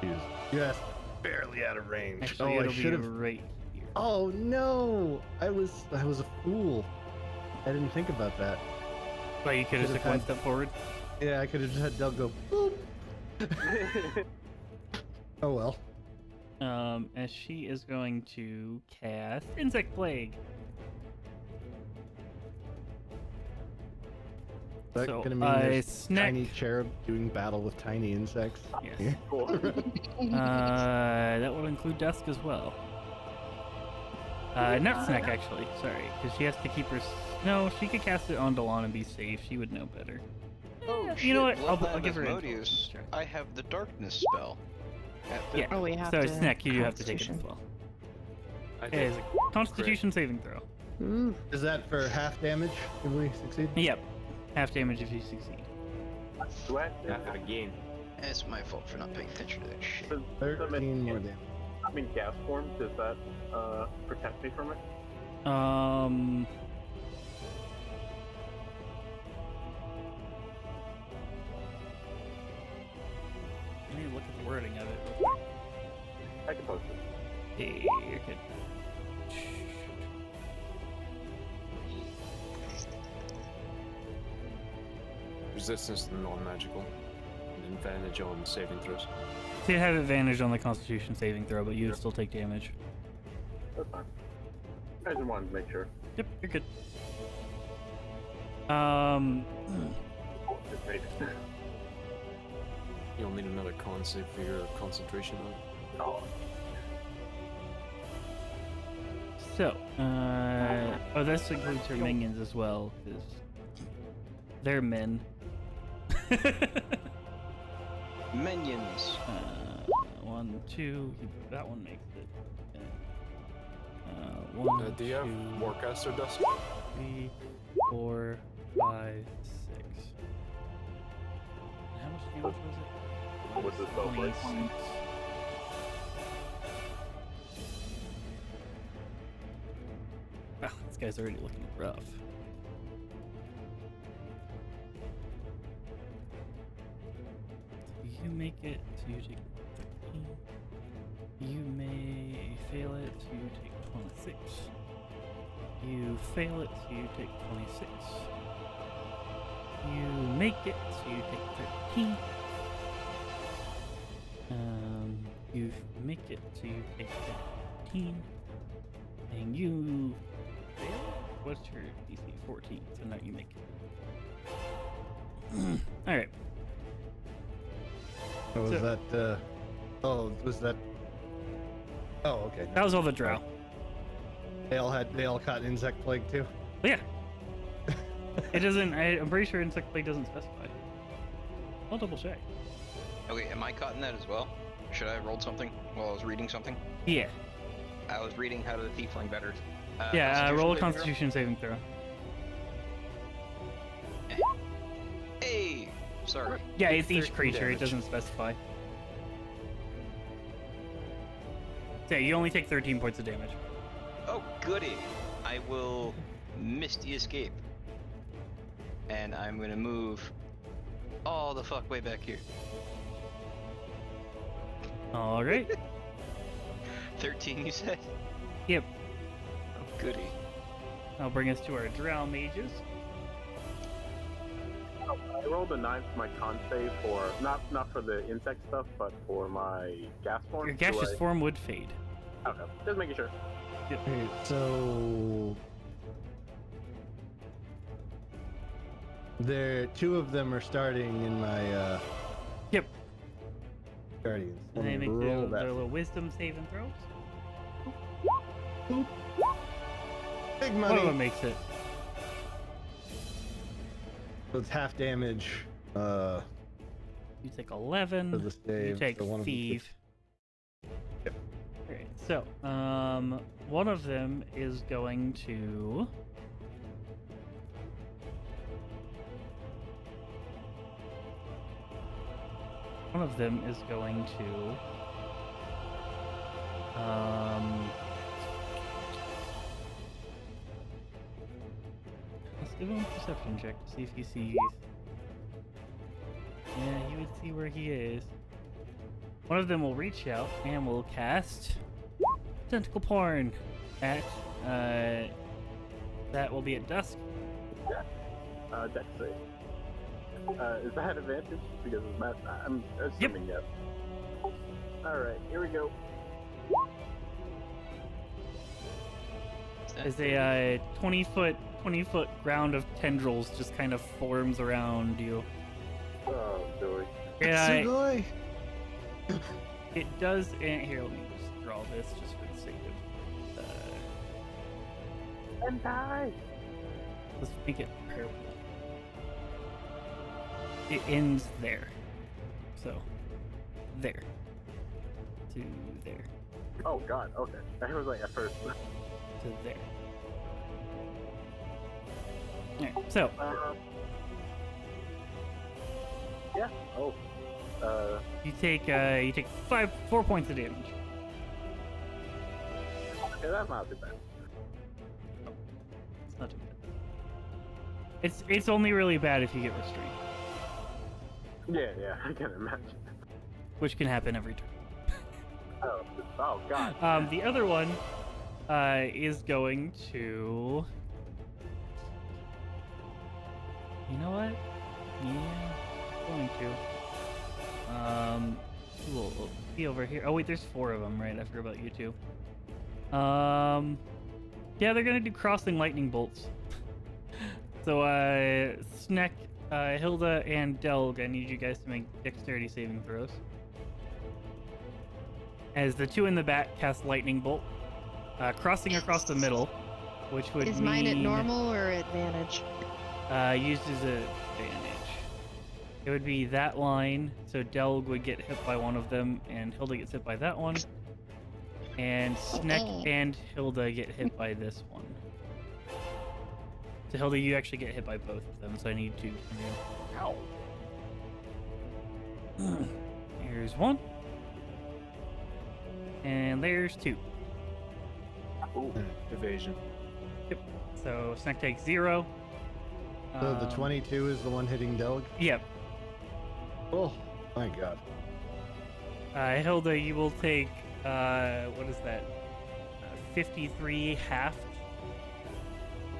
He's just barely out of range. Actually, I it'll should be have. right here. Oh no! I was a fool. I didn't think about that. But you could have Should've took one had- step forward. Yeah, I could have just had Doug go boop. Oh well. As she is going to cast Insect Plague. Is that So, gonna mean there's Snack. tiny cherub doing battle with tiny insects? Yes. Cool. That will include Dusk as well. Not Snack, actually. Sorry, because she has to keep her... No, she could cast it on Delon and be safe. She would know better. Oh, You know what? shit, I'll Bloodline give her info. Asmodeus. Sure. I have the darkness spell. Yeah. Oh, we have So, to Snack, you do have to take it Constitution. as well. I It is think a Constitution saving throw. Ooh. Is that for half damage if we succeed? Yep. Half damage if you succeed. Do I have to- half it again. It's my fault for not paying attention to that shit. does- 13 more damage. I'm in gas form. Does that protect me from it? I need to look at the wording of it. I can post it. Hey, you're good. Resistance to non-magical. And advantage on saving throws. So you have advantage on the Constitution saving throw, but you would still take damage. That's fine. I just wanted to make sure. Yep, you're good. Just made it. You'll need another con save for your concentration on. Oh, So, oh, this includes her minions as well, because they're men. Minions. 1, 2. That one makes it. 1, Do you have 2, Warcaster Dusk? 3, 4, 5, 6. How much damage was it? what was the spell break? 26. Wow, this guy's already looking rough. So you make it, so you take 13. You may fail it, so you take 26. You fail it, so you take 26. You make it, so you take 13. You make it, so you take 13. And you fail? What's your DC? 14, so now you make it. Alright. Or was So- that? Oh, was that? Oh, okay. That was all the drow. They all caught insect plague too. But yeah. It doesn't, I'm pretty sure insect plague doesn't specify. I'll double check. Okay, am I caught in that as well? Should I have rolled something while I was reading something? Yeah. I was reading How to the Tiefling Better. Roll a saving throw? constitution saving throw. Hey! Sorry. Yeah, it's each 13 creature, it damage. doesn't specify. So yeah, you only take 13 points of damage. Oh, goody! I will Misty Escape. And I'm gonna move all the fuck way back here. Alright. 13, you said? Yep. Oh, goody. That'll bring us to our drow mages. I rolled a 9 for my con save for not for the insect stuff, but for my gas form. Your gaseous form would fade. Okay, just making sure. Okay, so there, two of them are starting in my Yep. guardians. And they Let me make roll their that. little wisdom saving throws. Big One of them money. makes it. So it's half damage. You take 11. For the save, You take so one of them 5. Yep. Alright, so, one of them is going to... One of them is going to... Let's give him a perception check to see if he sees... Yeah, he would see where he is. One of them will reach out and will cast Tentacle Porn at, that will be at dusk. Dex save. Is that advantage? Because of math? I'm assuming yes. Alright, here we go. As a 20-foot ground of tendrils just kind of forms around you. Oh, joy. And, Sugoi! it does, and here, let me just draw this just for the sake of, And die! let's make it parallel. It ends there. So, there. To there. Oh god, okay. I was like at first. To there. Alright, so, Yeah. Oh. you take 4 points of damage. Okay, that's not too bad. It's not too bad. It's only really bad if you get restrained, Yeah, I can imagine. which can happen every turn. Oh god. The other one is going to. You know what? Yeah, going to. We'll be over here. Oh wait, there's 4 of them, right? I forgot about you two. Yeah, they're gonna do crossing lightning bolts. So, Sneck, Hilda, and Delg, I need you guys to make dexterity saving throws. As the 2 in the back cast lightning bolt, crossing across the middle, which would Is mean mine at normal or advantage? used as a advantage. It would be that line, so Delg would get hit by one of them, and Hilda gets hit by that one, and Sneck and Hilda get hit by this one. So Hilda, you actually get hit by both of them, so I need 2 from you. Ow. Here's 1. And there's 2. Ooh. Evasion. So Sneck takes 0. So the 22 is the one hitting Delg? Yep. Oh, my god. Hilda, you will take, what is that? 53 half.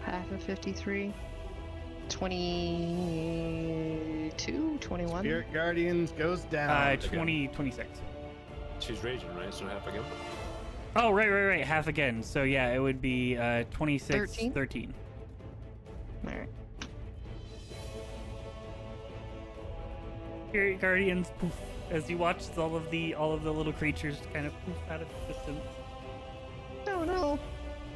Half of 53. 22, 21. Spirit Guardians goes down. 26. She's raging, right? So half again. Oh, right. Half again. So yeah, it would be 26, 13? 13. All right. Spirit Guardians poof as you watch all of the little creatures kind of poof out of existence Oh no.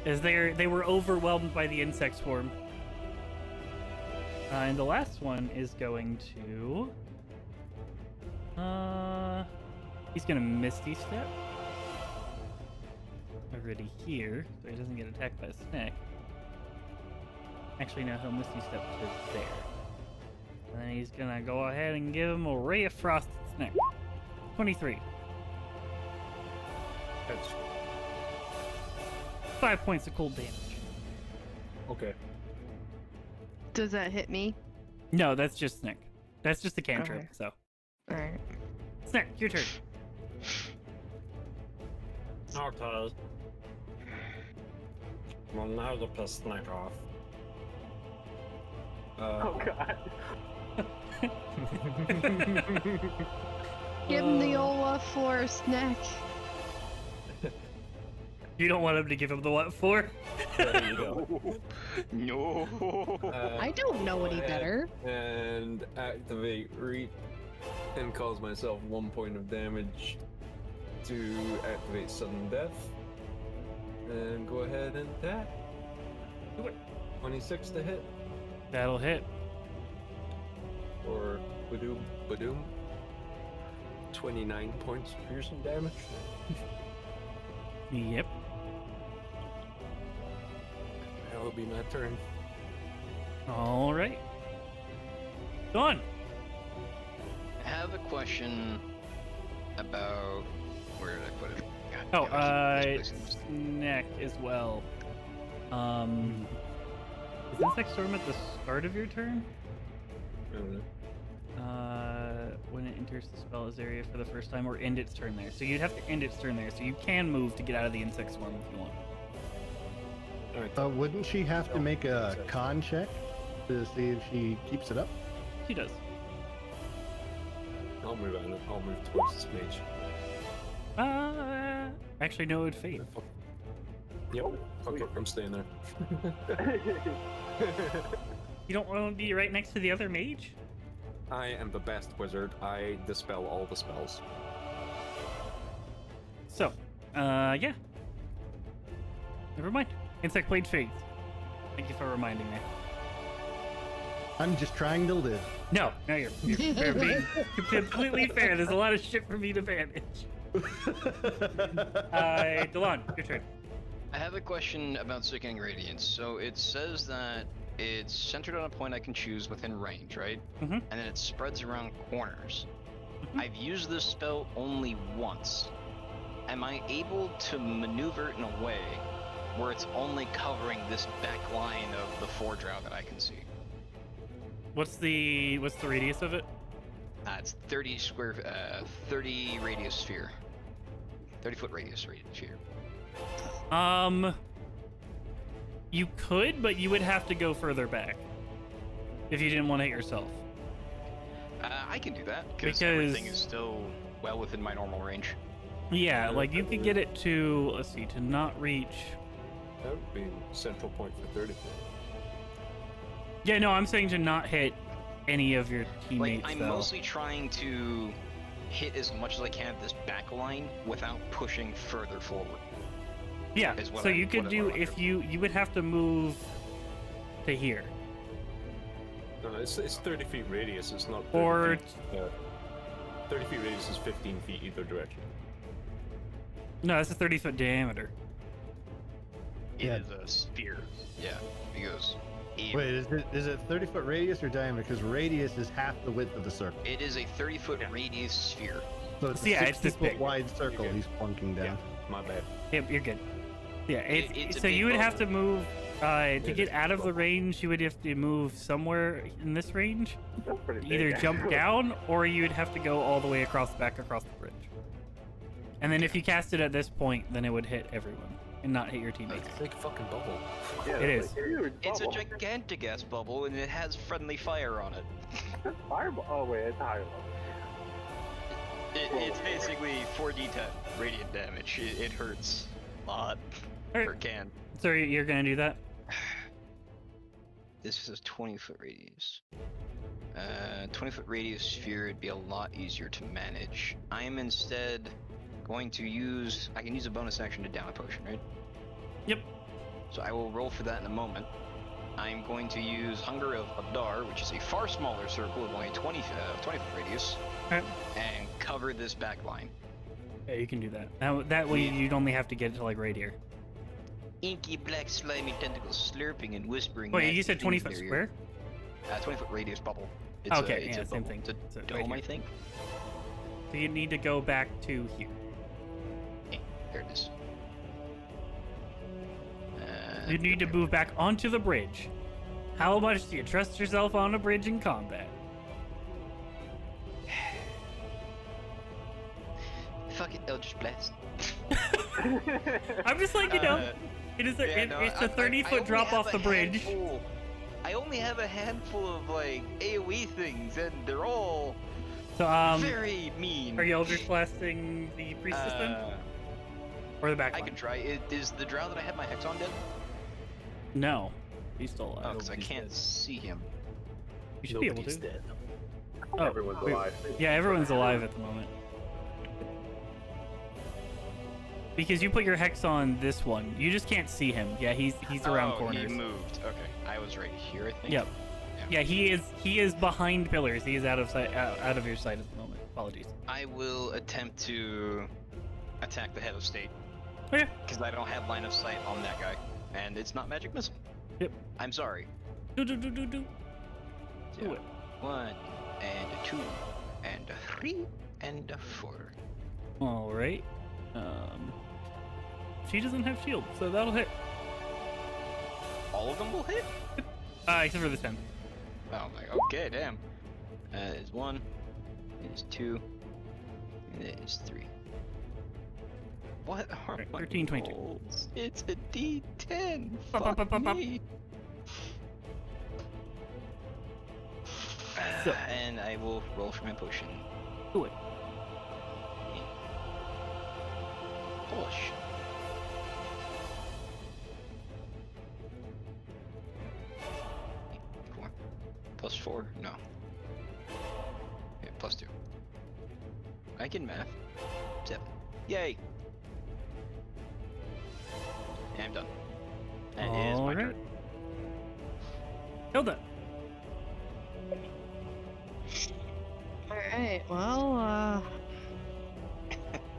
as they were overwhelmed by the insect swarm. And the last one is going to he's gonna Misty Step already here, so he doesn't get attacked by a snake. Actually, no, he'll Misty Step to there. And then he's gonna go ahead and give him a Ray of Frost snake. 23. That's 5 points of cold damage. okay. Does that hit me? No, that's just Snick. That's just the cantrip, Okay. so. All right. Snick, your turn. Okay. Well, now to piss Nick off. Oh god. Give him the old what for snack. You don't want him to give him the what for? There you go. No. I don't know any better. And activate reach and cause myself 1 point of damage to activate sudden death. And go ahead and attack. Do it. 26 to hit. That'll hit. Or badoom, badoom. 29 points of piercing damage. Yep. That will be my turn. All right. Go on. I have a question about where did I put it? God, Oh, damn, I keep misplacing this. Snack as well. Is Insect Storm at the start of your turn? I don't know. When it enters the spell's area for the first time, or end its turn there. So you'd have to end its turn there. So you can move to get out of the Insect Swarm if you want. Alright. Wouldn't she have to make a con check to see if she keeps it up? She does. I'll move on. I'll move towards this mage. Actually, no, it would fade. Yep. Okay, I'm staying there. You don't want to be right next to the other mage? I am the best wizard. I dispel all the spells. So, yeah. Never mind. Insect Blade fades. Thank you for reminding me. I'm just trying to live. No, you're being completely fair. There's a lot of shit for me to manage. Delon, your turn. I have a question about Sickening Radiance. So it says that it's centered on a point I can choose within range, right? Mhm. And then it spreads around corners. Mhm. I've used this spell only once. Am I able to maneuver it in a way where it's only covering this back line of the foredrow that I can see? What's the radius of it? It's 30 radius sphere. 30-foot radius sphere. You could, but you would have to go further back if you didn't want to hit yourself. I can do that because Because- everything is still well within my normal range. Yeah, like you could get it to, let's see, to not reach. That would be central point for 30 feet. Yeah, no, I'm saying to not hit any of your Like, teammates. I'm though. mostly trying to hit as much as I can of this back line without pushing further forward. Yeah, is what so I- you could what do I if you would have to move to here, No, it's 30 feet radius. It's not 30 or feet. 30 feet radius is 15 feet either direction. no, that's a 30-foot diameter. It Yeah. is a sphere. Yeah, because Wait, is it 30-foot radius or diameter? Because radius is half the width of the circle. it is a 30-foot Yeah. radius sphere. So it's So yeah, a it's this 60-foot big. wide circle Okay. he's plunking down. My bad. Yep, you're good. Yeah, It's a so big you would have to bubble. move to It get is out of the bubble. range. You would have to move somewhere in this range. That's pretty Either big. jump down, or you would have to go all the way across the bridge. And then if you cast it at this point, then it would hit everyone and not hit your teammates. It's like a fucking bubble. Yeah, It it's is. like a huge It's a bubble. gigantic ass bubble, and it has friendly fire on it. That's fireball. Oh wait, it's higher level. It's basically 4d10 radiant damage. It hurts a lot. Alright. Or can. So you're gonna do that? This is a 20-foot radius. 20-foot radius sphere would be a lot easier to manage. I am instead going to use... I can use a bonus action to down a potion, right? Yep. So I will roll for that in a moment. I'm going to use Hunger of Abdar, which is a far smaller circle of only 20-foot radius, Alright. and cover this back line. Yeah, you can do that. That way you'd only have to get it to like right here. Inky black slimy tentacles slurping and whispering. Wait, nasty you said things 20 foot in their ear. square? 20-foot radius bubble. It's Okay, it's yeah, a same bubble. thing. It's a So right dome, here. I think. So you need to go back to here. There it is. You need to move back onto the bridge. How much do you trust yourself on a bridge in combat? Fuck it, Eldritch Blast. I'm just like, you know, it is a, it's a 30-foot drop off the bridge. I only have a handful of like AoE things, and they're all So very mean. are you Eldritch blasting the priestess then, or the back I line? can try. Is the drow that I have my hex on dead? No, he's still alive. Oh, because I can't see him. You should be able Nobody's to. dead. Oh, Everyone's wait. alive. Yeah, everyone's alive at the moment. Because you put your hex on this one, you just can't see him. Yeah, he's around Oh, corners. he moved. Okay, I was right here, I think. Yep. Yeah, he is behind pillars. He is out of sight, out of your sight at the moment. Apologies. I will attempt to attack the head of state. Okay. Because I don't have line of sight on that guy, and it's not magic missile. Yep. I'm sorry. Do. So, Do it. 1 and a 2 and a 3 and a 4. All right. She doesn't have shield, so that'll hit. All of them will hit? Except for this time. Oh my, okay, damn. There's 1, there's 2, there's 3. What are Right, my 13, 22. rolls? It's a D10. Pop, pop, Fuck pop, pop. me. So- And I will roll for my potion. Do it. Push. +4? No. Yeah, +2. I can math. 7. Yay! Yeah, I'm done. That is my All right. turn. Hilda. Alright, well,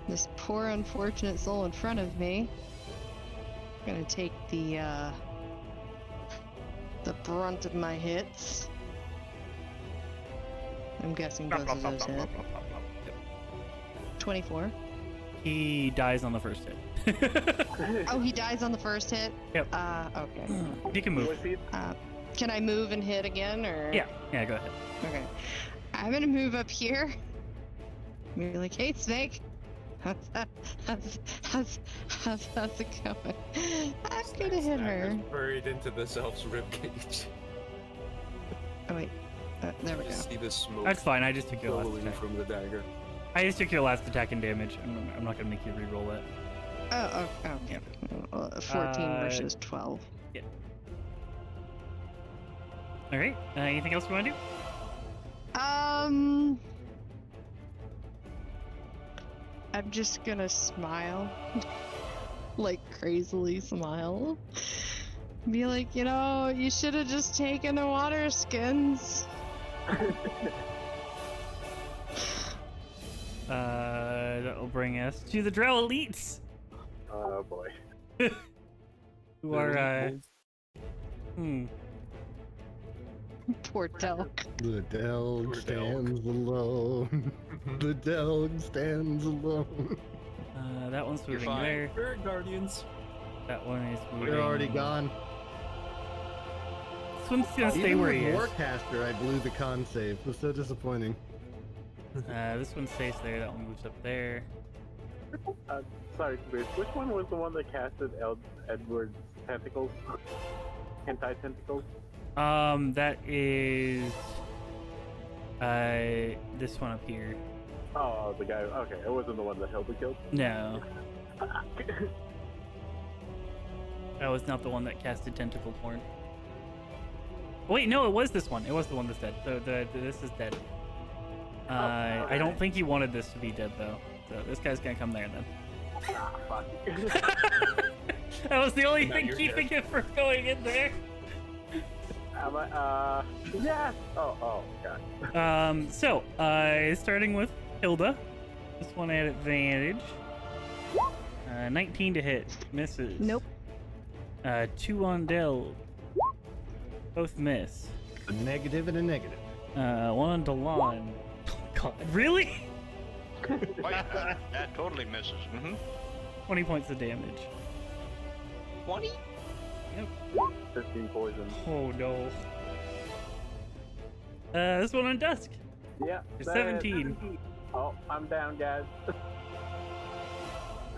this poor unfortunate soul in front of me. Gonna take the brunt of my hits. I'm guessing both of those hit. 24. He dies on the first hit. Oh, he dies on the first hit? Yep. Okay. You can move. Was he? Can I move and hit again, or? Yeah, go ahead. Okay. I'm gonna move up here. Be like, hey, Snake. How's it going? I'm gonna hit her. Dagger's buried into this elf's ribcage. Oh, wait. There we You go. see the smoke That's fine. I just took your last billowing attack. from the dagger. I just took your last attack and damage. I'm not gonna make you re-roll that. Oh, okay. 14 versus 12. All right. Anything else you want to do? I'm just gonna smile. Like, crazily smile. Be like, you should have just taken the water skins. That'll bring us to the Drow Elites, Oh boy. who are Poor Delk. The Delg Poor stands alone. The Delg stands alone. That one's You're moving fine. there. We're guardians. That one is moving. They're already gone. This one's gonna stay Even where with he is. Warcaster, I blew the con save. It was so disappointing. This one stays there. That one moves up there. Sorry, Chris. Which one was the one that casted Edward's tentacles? Anti-tentacles? That is this one up here. Oh, the guy. Okay, it wasn't the one that Hilda killed. No, that was not the one that casted tentacle porn. Wait, no, it was this one. It was the one that's dead. This is dead. I don't think he wanted this to be dead though. So this guy's gonna come there then. Ah, fuck. That was the only Now thing you're keeping it from going in there. Am I? Yeah. Oh, God. So, starting with Hilda. This one at advantage. 19 to hit. Misses. Nope. 2 on Del. Both miss. A negative and a negative. 1 on Delon. Oh, God. Really? Oh, yeah, that totally misses. 20 points of damage. 20? 15 poison. Oh, no. This one on Dusk. Yeah. You're 17. Oh, I'm down, guys.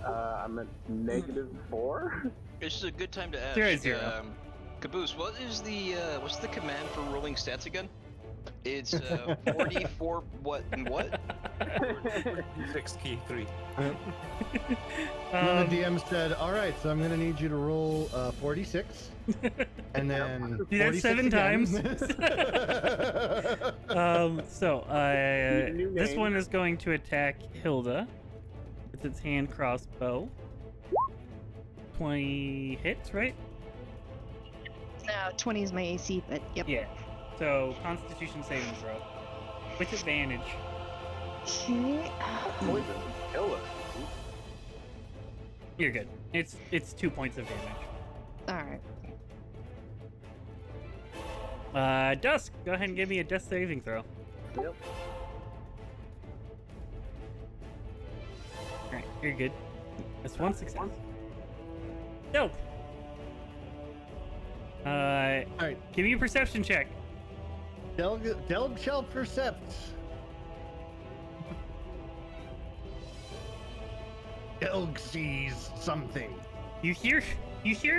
I'm at -4. This is a good time to ask. 0. Caboose, what's the command for rolling stats again? It's 44 what and what? 6 key 3. And then the DM said, "All right, so I'm gonna need you to roll 46, and then Do that 46 7 again." times. New This name. one is going to attack Hilda with its hand crossbow. 20 hits, right? No, 20 is my AC, but yep. Yeah. So Constitution saving throw with advantage. Okay. Poison. Kill us. You're good. It's 2 points of damage. Alright. Dusk, go ahead and give me a death saving throw. Yep. Alright, you're good. That's 1 success. Dope. All right, Give me a perception check. Delg shall percept. Delg sees something. You hear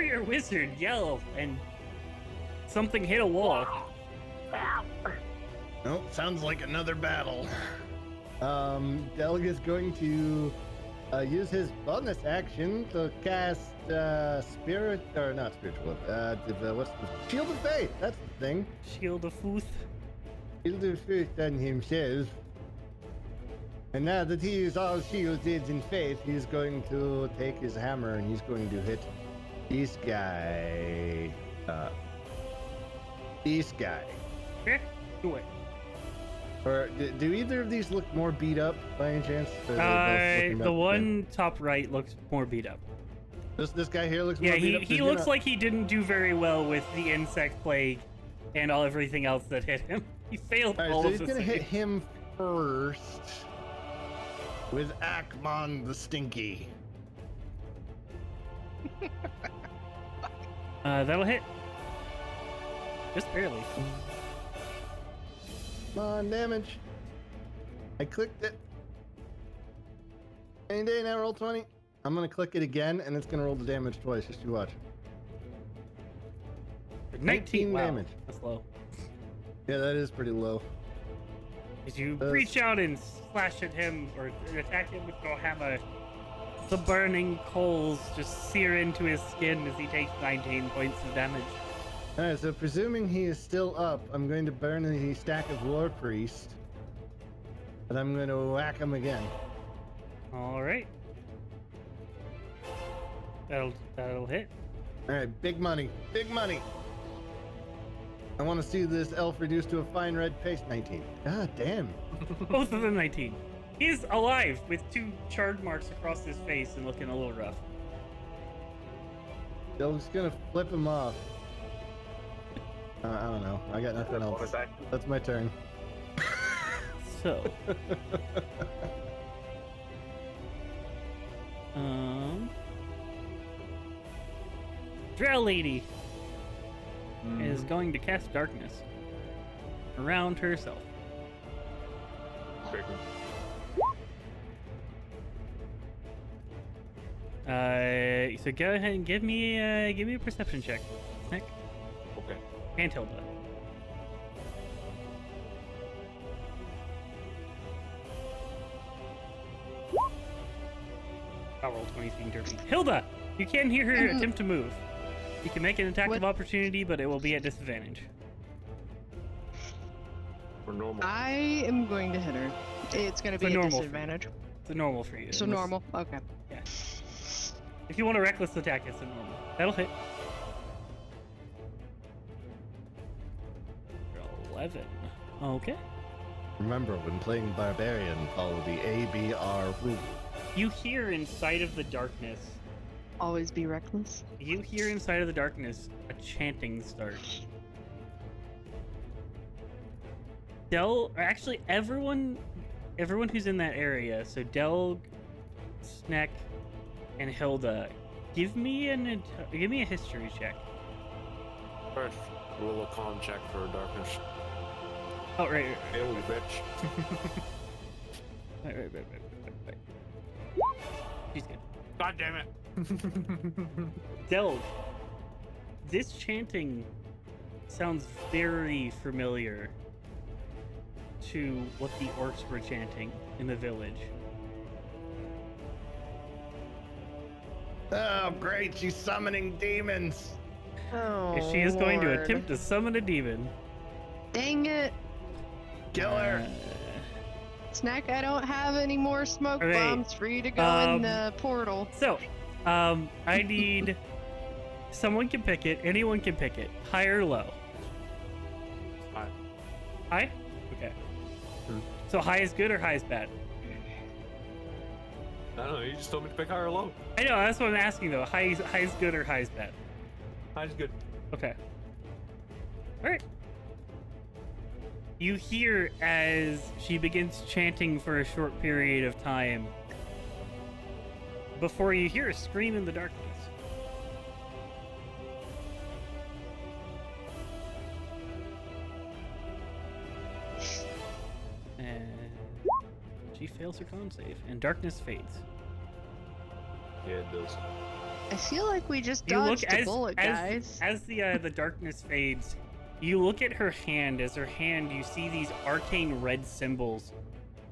your wizard yell and something hit a wall. Oh, sounds like another battle. Delg is going to use his bonus action to cast spirit, or not spiritual. What's the Shield of Faith? That's the thing. Shield of Futh. Shield of Faith on himself. And now that he is all shielded in faith, he's going to take his hammer and he's going to hit this guy. This guy. Okay, do it. Or do either of these look more beat up by any chance? Or they're both looking The about one top right looks more beat up. same? This guy here looks Yeah, more beat up. he than looks you? like he didn't do very well with the insect plague and everything else that hit him. He failed All right, all so of he's the gonna hit saves. him first with Akmon the Stinky. That'll hit. Just barely. Come on, damage. I clicked it. Any day now, roll 20. I'm gonna click it again, and it's gonna roll the damage twice. Just you watch. 19 wow, damage. That's low. Yeah, that is pretty low. As you That's- reach out and slash at him or attack him with your hammer, the burning coals just sear into his skin as he takes 19 points of damage. All right, so presuming he is still up, I'm going to burn the stack of War Priest, and I'm going to whack him again. All right. That'll hit. All right, big money, big money. I want to see this elf reduced to a fine red paste. 19. God damn. Both of them 19. He's alive with 2 charred marks across his face and looking a little rough. I'm just gonna flip him off. I don't know. I got nothing else. Bonus action. That's my turn. So, Drow Lady is going to cast darkness around herself. So go ahead and give me a perception check, Nick. Okay. And Hilda. I'll roll 20 being derpy. Hilda, you can hear her attempt to move. You can make an attack of opportunity, but it will be at disadvantage. For normal. I am going to hit her. It's going to be a disadvantage. It's a normal for you. So normal. Okay. Yeah. If you want a reckless attack, it's a normal. That'll hit. 11. Okay. Remember, when playing Barbarian, follow the ABR rule. You hear inside of the darkness. Always be reckless. You hear inside of the darkness a chanting start. Del, or actually everyone who's in that area. So Del, Snack, and Hilda, give me a history check. First, roll a con check for darkness. Oh right. Fail, you bitch. Right. She's good. God damn it. Del, this chanting sounds very familiar to what the orcs were chanting in the village. Oh, great! She's summoning demons. Oh, She is going to Lord. attempt to summon a demon. Dang it. Kill her. Snack, I don't have any more smoke Alright, bombs for you to go in the portal. So, I need someone can pick it. Anyone can pick it. High or low? High. High? Okay. So high is good or high is bad? I don't know, you just told me to pick high or low. I know, that's what I'm asking though. High is good or high is bad? High's good. Okay. Alright. You hear as she begins chanting for a short period of time before you hear a scream in the darkness. And she fails her con save, and darkness fades. Yeah, it does. I feel like we just You look dodged a bullet, guys. as the darkness fades. You look at her hand. As her hand, you see these arcane red symbols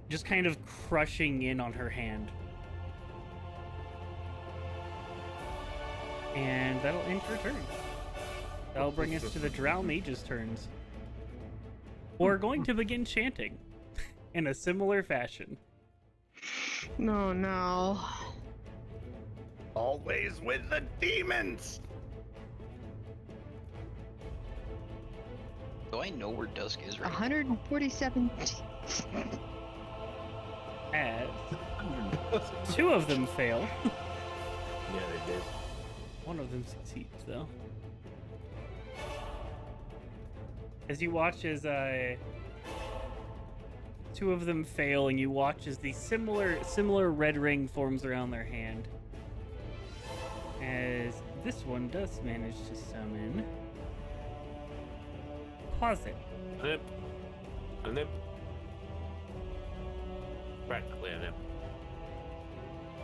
just kind of crushing in on her hand. And that'll end her turn. That'll bring us to the Drow Mage's turns. We're going to begin chanting in a similar fashion. No, no. Always with the demons. Do I know where dusk is right now? 147. As two of them fail. Yeah, they did. One of them succeeds, though. As you watch as two of them fail, and you watch as the similar red ring forms around their hand. As this one does manage to summon Closet. Nip. A nip. Practically a nip.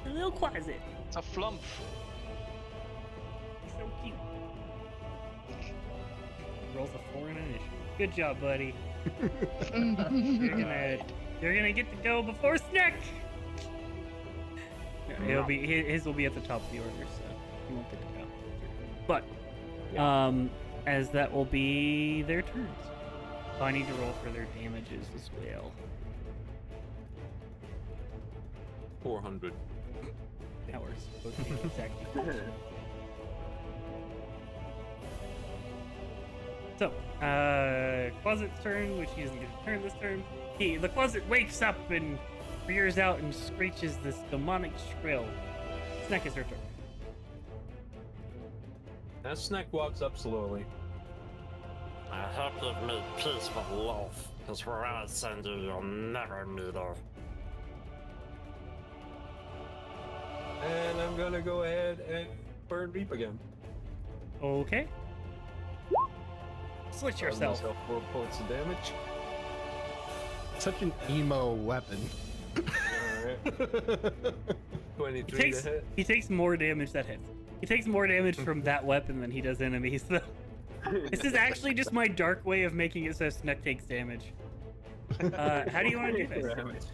A little closet. A flump. He's so cute. Rolls a 4 in initiative. Good job, buddy. You're gonna get to go before Snack. It'll be his will be at the top of the order, so he won't get to go. But as that will be their turns. So I need to roll for their damages as well. 400. Now we're supposed to be exactly. So, Closet's turn, which he doesn't get a turn this turn. The Closet wakes up and rears out and screeches this demonic shrill. Snack is her turn. As Snack walks up slowly. I hope you've made peace with love, because where I send you, you'll never meet her. And I'm gonna go ahead and burn Reap again. Okay. Switch yourself. Myself 4 points of damage. Such an emo weapon. Alright. Alright. 23 Takes, to hit. he takes more damage that hits. He takes more damage from that weapon than he does enemies, though. This is actually just my dark way of making it so Sneck takes damage. How do you want to do this?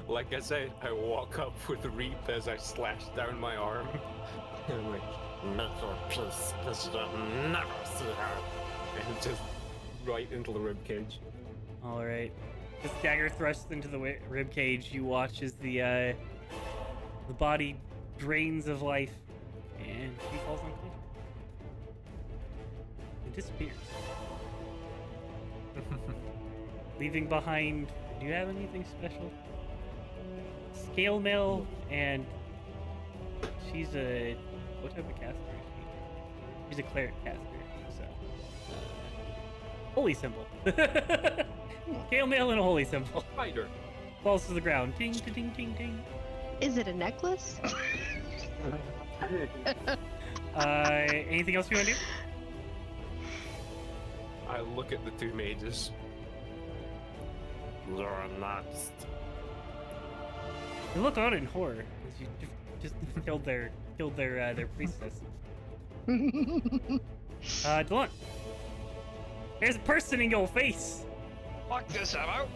Like I said, I walk up with Reap as I slash down my arm. And I'm like, Make your peace, because you'll never see her. and just right into the ribcage. All right. This dagger thrusts into the rib cage. You watch as the body drains of life, and she falls unconscious. It disappears, leaving behind. Do you have anything special? Scale mail, and she's a what type of caster is she? She's a cleric caster, so holy symbol. Scale mail and a holy symbol. Spider. Falls to the ground. Ting, ting, ting, ting, ting. Is it a necklace? Anything else you want to do? I look at the two mages. You're next. You look on in horror as you just killed their priestess. Delon. There's a person in your face. Fuck this, I'm out.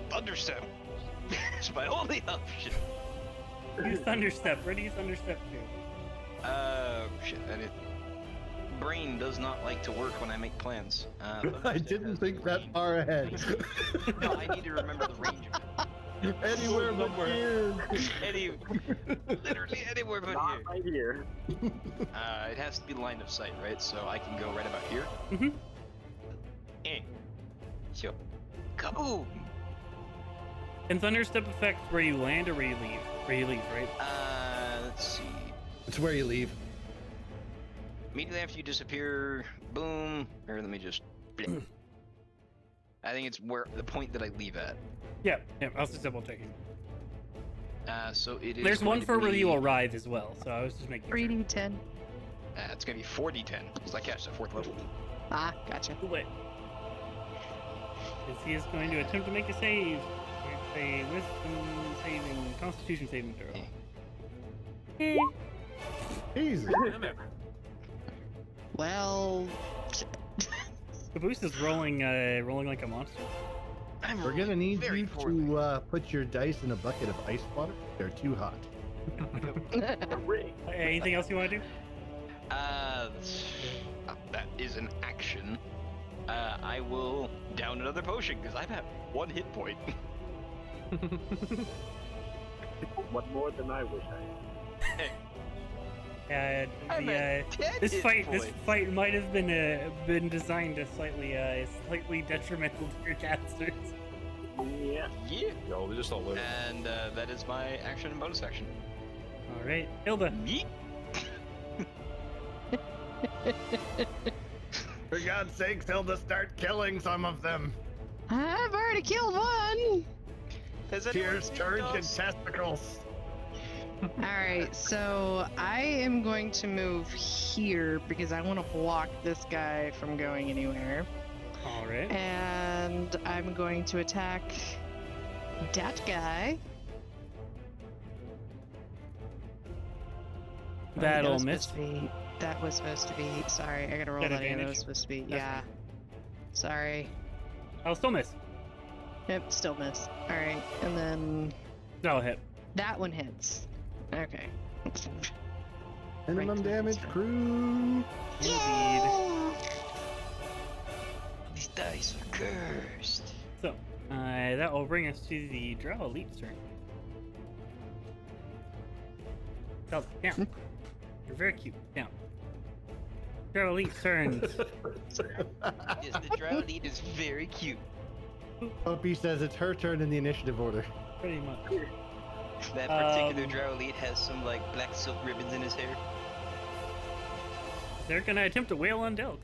Thunderstep. It's my only option. Use Thunderstep. Where do you Thunderstep to? Shit, that is. Brain does not like to work when I make plans. I Thunderstep didn't has think the that range. far ahead. No, I need to remember the range of it. Anywhere but here. Literally anywhere but Not here. right here. It has to be line of sight, right? So I can go right about here. Mhm. Sure. Kaboom! And Thunderstep affects where you land or where you leave. Where you leave, right? Let's see. It's where you leave. Immediately after you disappear, boom. Or let me just. blink. I think it's where the point that I leave at. Yeah. I was just double checking. So it is. There's going one to for where be- you arrive as well, so I was just making sure. 3d10. It's gonna be 4d10 because I catch at 4th level. Ah, gotcha. Wait. Because he is going to attempt to make a save. It's a wisdom saving, constitution saving throw. Eh. Easy. Damn it. Well, Caboose is rolling like a monster. I'm We're gonna need very you poorly. to put your dice in a bucket of ice water. They're too hot. Hooray. Anything else you want to do? That is an action. I will down another potion because I'm at 1 hit point. One more than I wish I had. I'm The, at 10 this hit fight points. might have been designed to slightly detrimental to your casters. Yeah. Yeah. No, they're just all over. And that is my action and bonus action. All right, Hilda. Yeet. For God's sakes, Hilda, start killing some of them. I've already killed one. Has anyone Tears seen turned in dogs? testicles. All right, so I am going to move here because I want to block this guy from going anywhere. All right. And I'm going to attack that guy. Oh, That'll was miss. supposed to be- That was supposed to be. Sorry, I gotta roll Got that again. That advantage? was supposed to be. That's Yeah. Sorry. I'll still miss. Yep, still miss. All right, and then That'll hit. that one hits. Okay. Minimum Right. damage, crew. Indeed. These dice are cursed. So, that will bring us to the Drow Elite's turn. Tell down. You're very cute. Down. Drow Elite's turn. Yes, the drow lead is very cute. Puppy says it's her turn in the initiative order. Pretty much. That particular drow lead has some like black silk ribbons in his hair. They're gonna attempt to wail on Delk.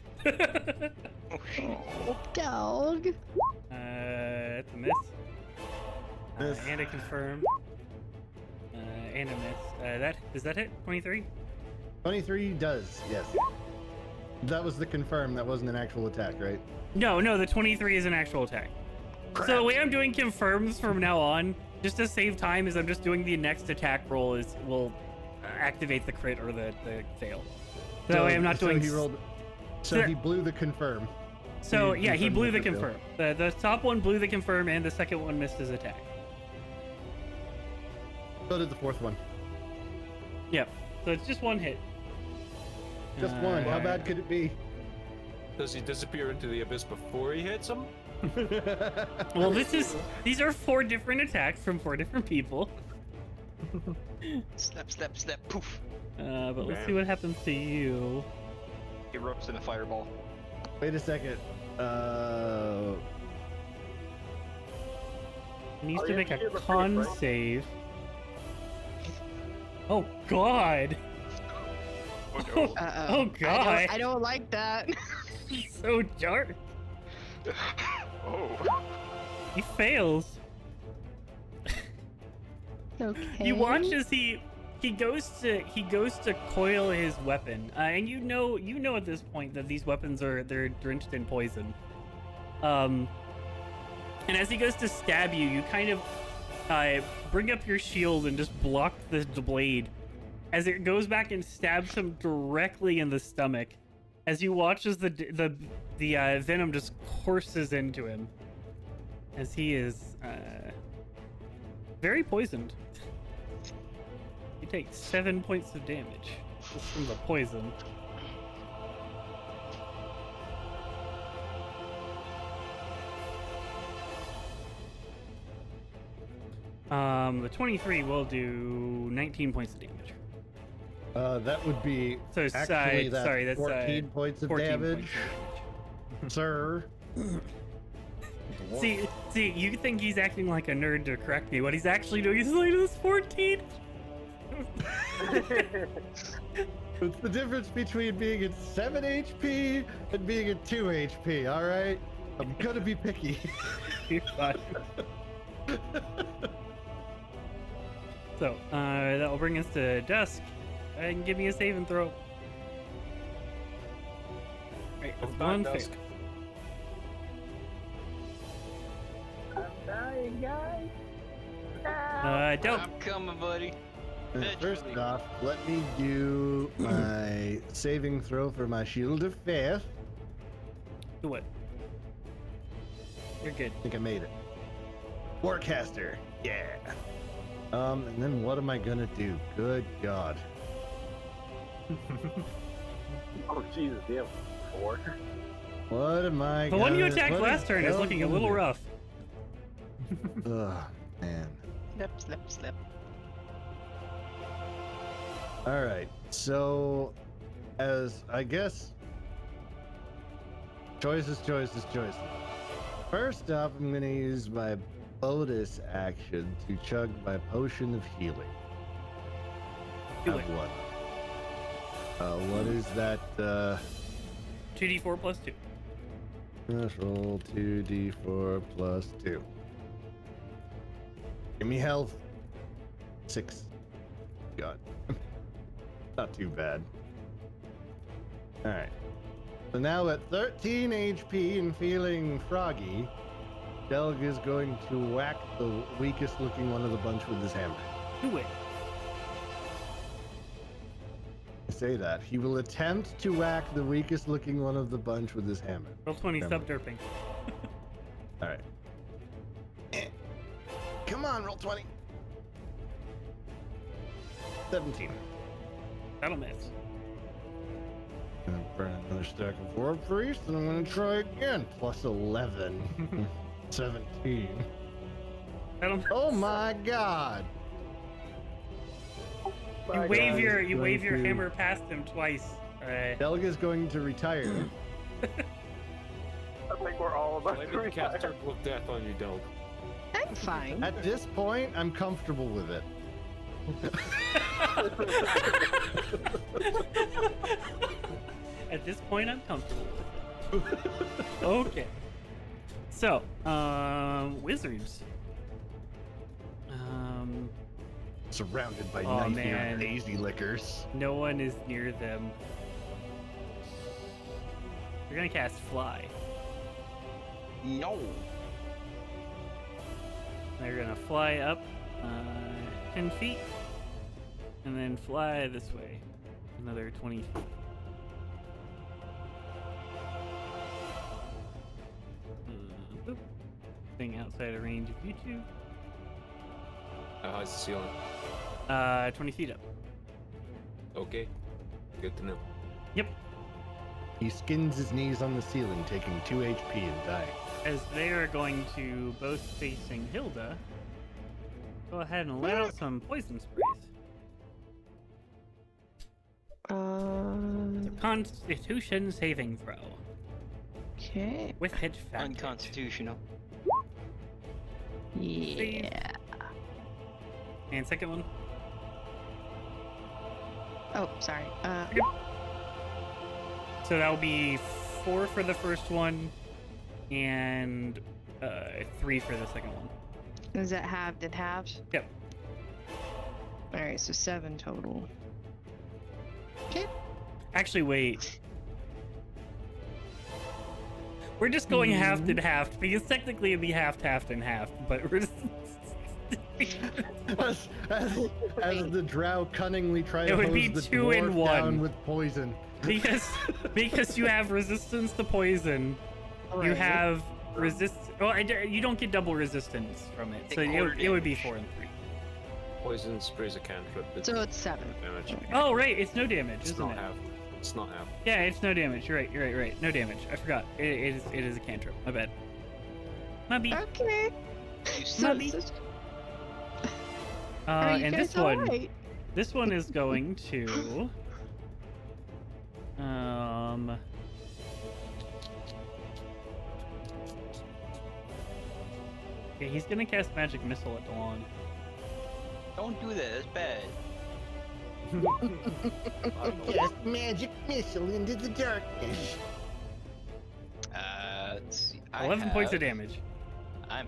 Oh shit. Oh, dog. That's a miss. Miss. And a confirm. And a miss. Does that hit? 23? 23 does, yes. That was the confirm. That wasn't an actual attack, right? No, the 23 is an actual attack. So the way I'm doing confirms from now on, just to save time, as I'm just doing the next attack roll, will activate the crit or the fail. So I am not doing. He rolled. So he blew the confirm. So yeah, he blew the confirm. confirm. The top one blew the confirm, and the second one missed his attack. So did the fourth one. Yep. So it's just one hit. Just one. How bad could it be? Does he disappear into the abyss before he hits him? Well, these are 4 different attacks from 4 different people. Snap, snap, snap, poof. But let's see what happens to you. Erupts in a fireball. Wait a second. He needs Oh, to yeah, make you a did the con first, right? save. Oh God! Oh, Oh God! I don't like that. So dark. Oh. He fails. Okay. You watch as he goes to coil his weapon, and you know at this point that these weapons they're drenched in poison. And as he goes to stab you, you kind of bring up your shield and just block the blade as it goes back and stabs him directly in the stomach. As you watch as the venom just courses into him, as he is very poisoned. You take 7 points of damage just from the poison. The 23 will do 19 points of damage. That would be So it's, actually that's sorry, that's 14 points of 14 damage, points of damage. sir. See, you think he's acting like a nerd to correct me. What he's actually doing is like this 14. It's the difference between being at 7 HP and being at 2 HP, alright? I'm gonna be picky. You're fine. So, that will bring us to dusk. And give me a save and throw. Right, It's that's not one dusk. fail. I'm dying, guys. Don't. I'm coming, buddy. First Eventually. off, let me do my saving throw for my Shield of Faith. Do it. You're good. I think I made it. Warcaster, yeah. And then what am I gonna do? Good God. Oh Jesus, you have 4. What am I The one you gonna- attacked what last turn is hell looking a gonna little do? rough. Ugh, man. Snap, snap, snap. Alright, so as I guess choices. First off, I'm gonna use my bonus action to chug my potion of healing. Do Have it. one. What is that? 2d4 plus 2. Let's roll 2d4 plus 2. Give me health. 6. God. Not too bad. Alright. So now at 13 HP and feeling froggy, Delg is going to whack the weakest looking one of the bunch with his hammer. Do it. I say that. He will attempt to whack the weakest looking one of the bunch with his hammer. Roll 20, Hammer. stop derping. Alright. Come on, roll 20. 17. That'll miss. I'm gonna burn another stack of War Priest, and I'm gonna try again. Plus 11. 17. That'll miss. Oh my god! You wave God, your it's you wave going your to- hammer past him twice. Delga's going to retire. I think we're all about Let to me cast retire. Circle of Death on you, Delg. I'm fine. At this point, I'm comfortable with it. At this point, I'm comfortable with it. Okay. So, wizards. Surrounded by Oh, knifey man. and daisy lickers. No one is near them. You're gonna cast fly. No. They're gonna fly up 10 feet, and then fly this way, another 20 feet. Boop. Thing outside of range of you two. How high's the ceiling? 20 feet up. Okay. Good to know. Yep. He skins his knees on the ceiling, taking 2 HP and dying. As they are going to both facing Hilda, go ahead and let out some poison sprays. It's a Constitution saving throw Okay. with hit factor. Unconstitutional. Yeah. And second one. Oh, sorry. So that'll be 4 for the first one, and 3 for the second one. Is that halved and halves? Yep. Alright, so 7 total. Okay. Actually, wait. We're just going halved and halved because technically it'd be halved and half, but we're just. as the drow cunningly try to It would hose be the 2 in dwarf 1. down with poison. because you have resistance to poison, you Right. have resist. Well, you don't get double resistance from it, so Take quarter it would be damage. 4 and 3. Poison sprays a cantrip. So it's 7. Damage. Oh right, it's no damage, It's isn't not it? half. It's not half. Yeah, it's no damage. You're right. No damage. I forgot. It is a cantrip. My bad. Mubby. Okay. Mubby. Are you And guys this one, alright? this one is going to. Okay, he's gonna cast magic missile at Delon. Don't do that. That's bad. Cast magic missile into the darkness. Let's see. 11 points of damage. I'm.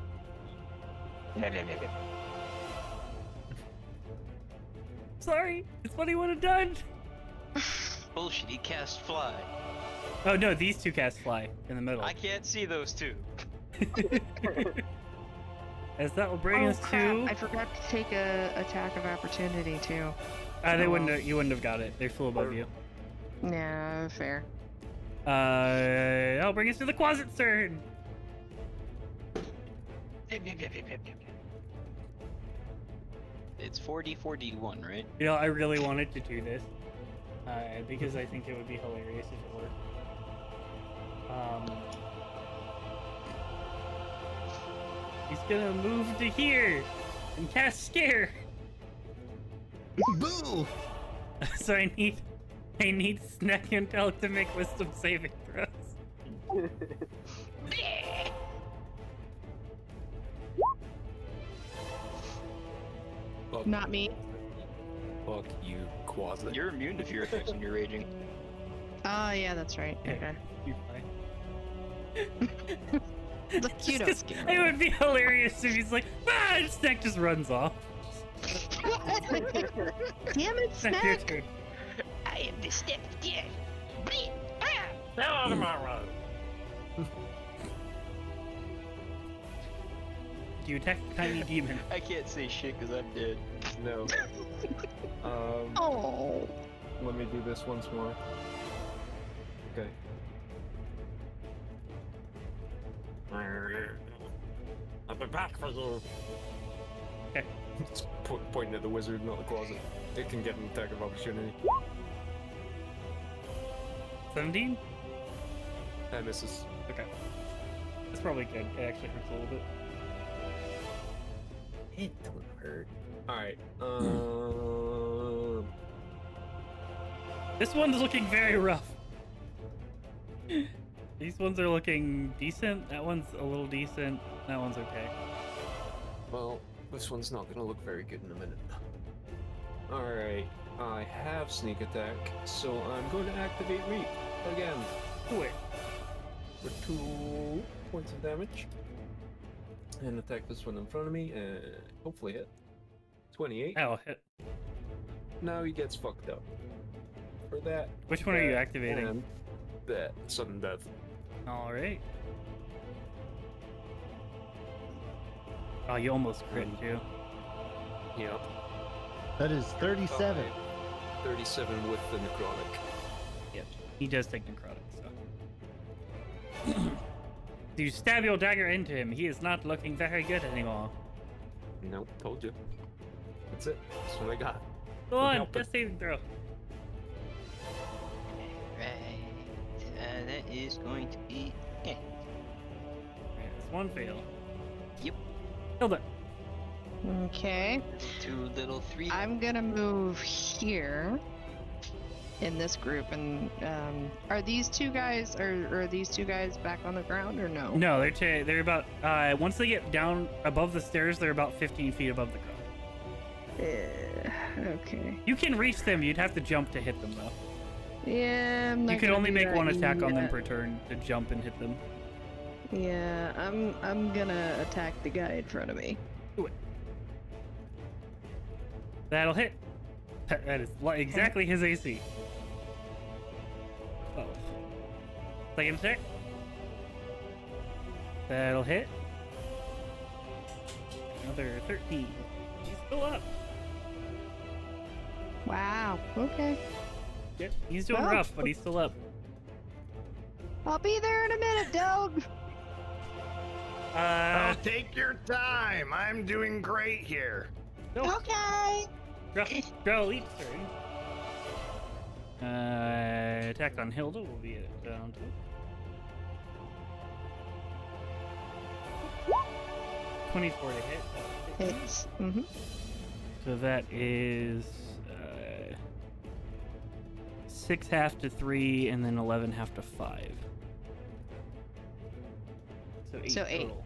Sorry, it's what he would have done. Bullshit. He cast fly. Oh no, these two cast fly in the middle. I can't see those two. As that will bring Oh, us crap. to. I forgot to take a attack of opportunity too. They wouldn't. You wouldn't have got it. They flew above you. Yeah, fair. That'll bring us to the Quasit's turn. It's 4d4d1, right? You know, I really wanted to do this because I think it would be hilarious if it worked. He's gonna move to here and cast Scare. Boo! So I need Snack and Tel to make wisdom saving throws. Fuck, Not me. fuck you, Quasit. You're immune to fear effects when you're raging. Oh, yeah, that's right. Yeah. Okay. You're fine. Look, you don't Just 'cause scare it me. would be hilarious if he's like, and Snack just runs off. Damn it, Snack, your Snack! turn. I am the step of death. Get out of my road. Do you attack the tiny demon? I can't say shit because I'm dead. No. Oh. Let me do this once more. Okay. I'll be back for you. It's pointing at the wizard, not the closet. It can get an attack of opportunity. 17? That misses. Okay. That's probably good. It actually hurts a little bit. It don't hurt. Alright, This one's looking very rough. These ones are looking decent. That one's a little decent. That one's okay. well, this one's not gonna look very good in a minute. Alright, I have sneak attack, so I'm going to activate Reap again. Do it. For 2 points of damage. And attack this one in front of me, and hopefully hit. 28. That'll hit. Now he gets fucked up. For that. Which one are you that, activating? and that. Sudden death. Alright. Oh, you almost crit too. Yep. That is 37. 37 with the necrotic. Yep. He does take necrotic, so. You stab your dagger into him. He is not looking very good anymore. Nope, told you. That's it. That's what I got. Go I'm on, helping. death saving throw. Right. That is going to be. Yeah. Right, it's one fail. Yep. Killed it. Okay. Two little three. I'm gonna move here in this group, and are these two guys back on the ground or no? No, they're about once they get down above the stairs, they're about 15 feet above the ground. Okay. You can reach them. You'd have to jump to hit them though. Yeah, I'm not You can gonna only do make that one attack on them yet. per turn to jump and hit them. Yeah, I'm gonna attack the guy in front of me. That'll hit. That is exactly his AC. Oh. Second attack. That'll hit. Another 13. He's still up. Wow. Okay. Yep. He's doing Well, rough, but he's still up. I'll be there in a minute, Doug. Oh, take your time. I'm doing great here. Okay. Draw Elite's turn. Attack on Hilda will be down to 24 to hit. Hits. Mm-hmm. So that is 6 half to 3, and then 11 half to 5. So 8 8. total.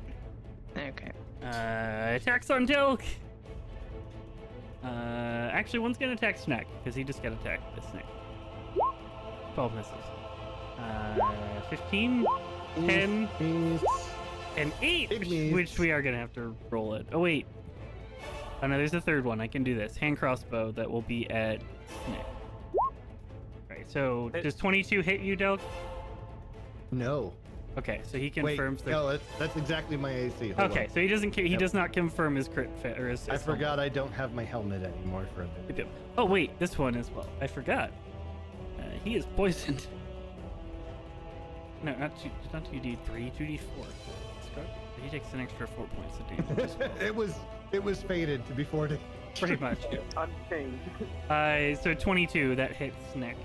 Okay. Attacks on Tilk. Actually, one's gonna attack Snack because he just got attacked by Snack. 12 misses. 15, 10, and 8, Pygmies. which we are gonna have to roll it. Oh wait. Oh no, there's a third one. I can do this. Hand crossbow that will be at Snack. Right. So does 22 hit you, Delk? No. Okay, so he Wait, confirms that. no, that's exactly my AC. Hold Okay, on. so he doesn't. He Yep. does not confirm his crit or his. I his forgot I don't have my helmet anymore for a minute. Yep. Oh wait, this one as well. I forgot. He is poisoned. No, not 2d3, 2d4. He takes an extra 4 points of damage as well. it was fated to be 40. Pretty much. Unchanged. So 22, that hits Nick.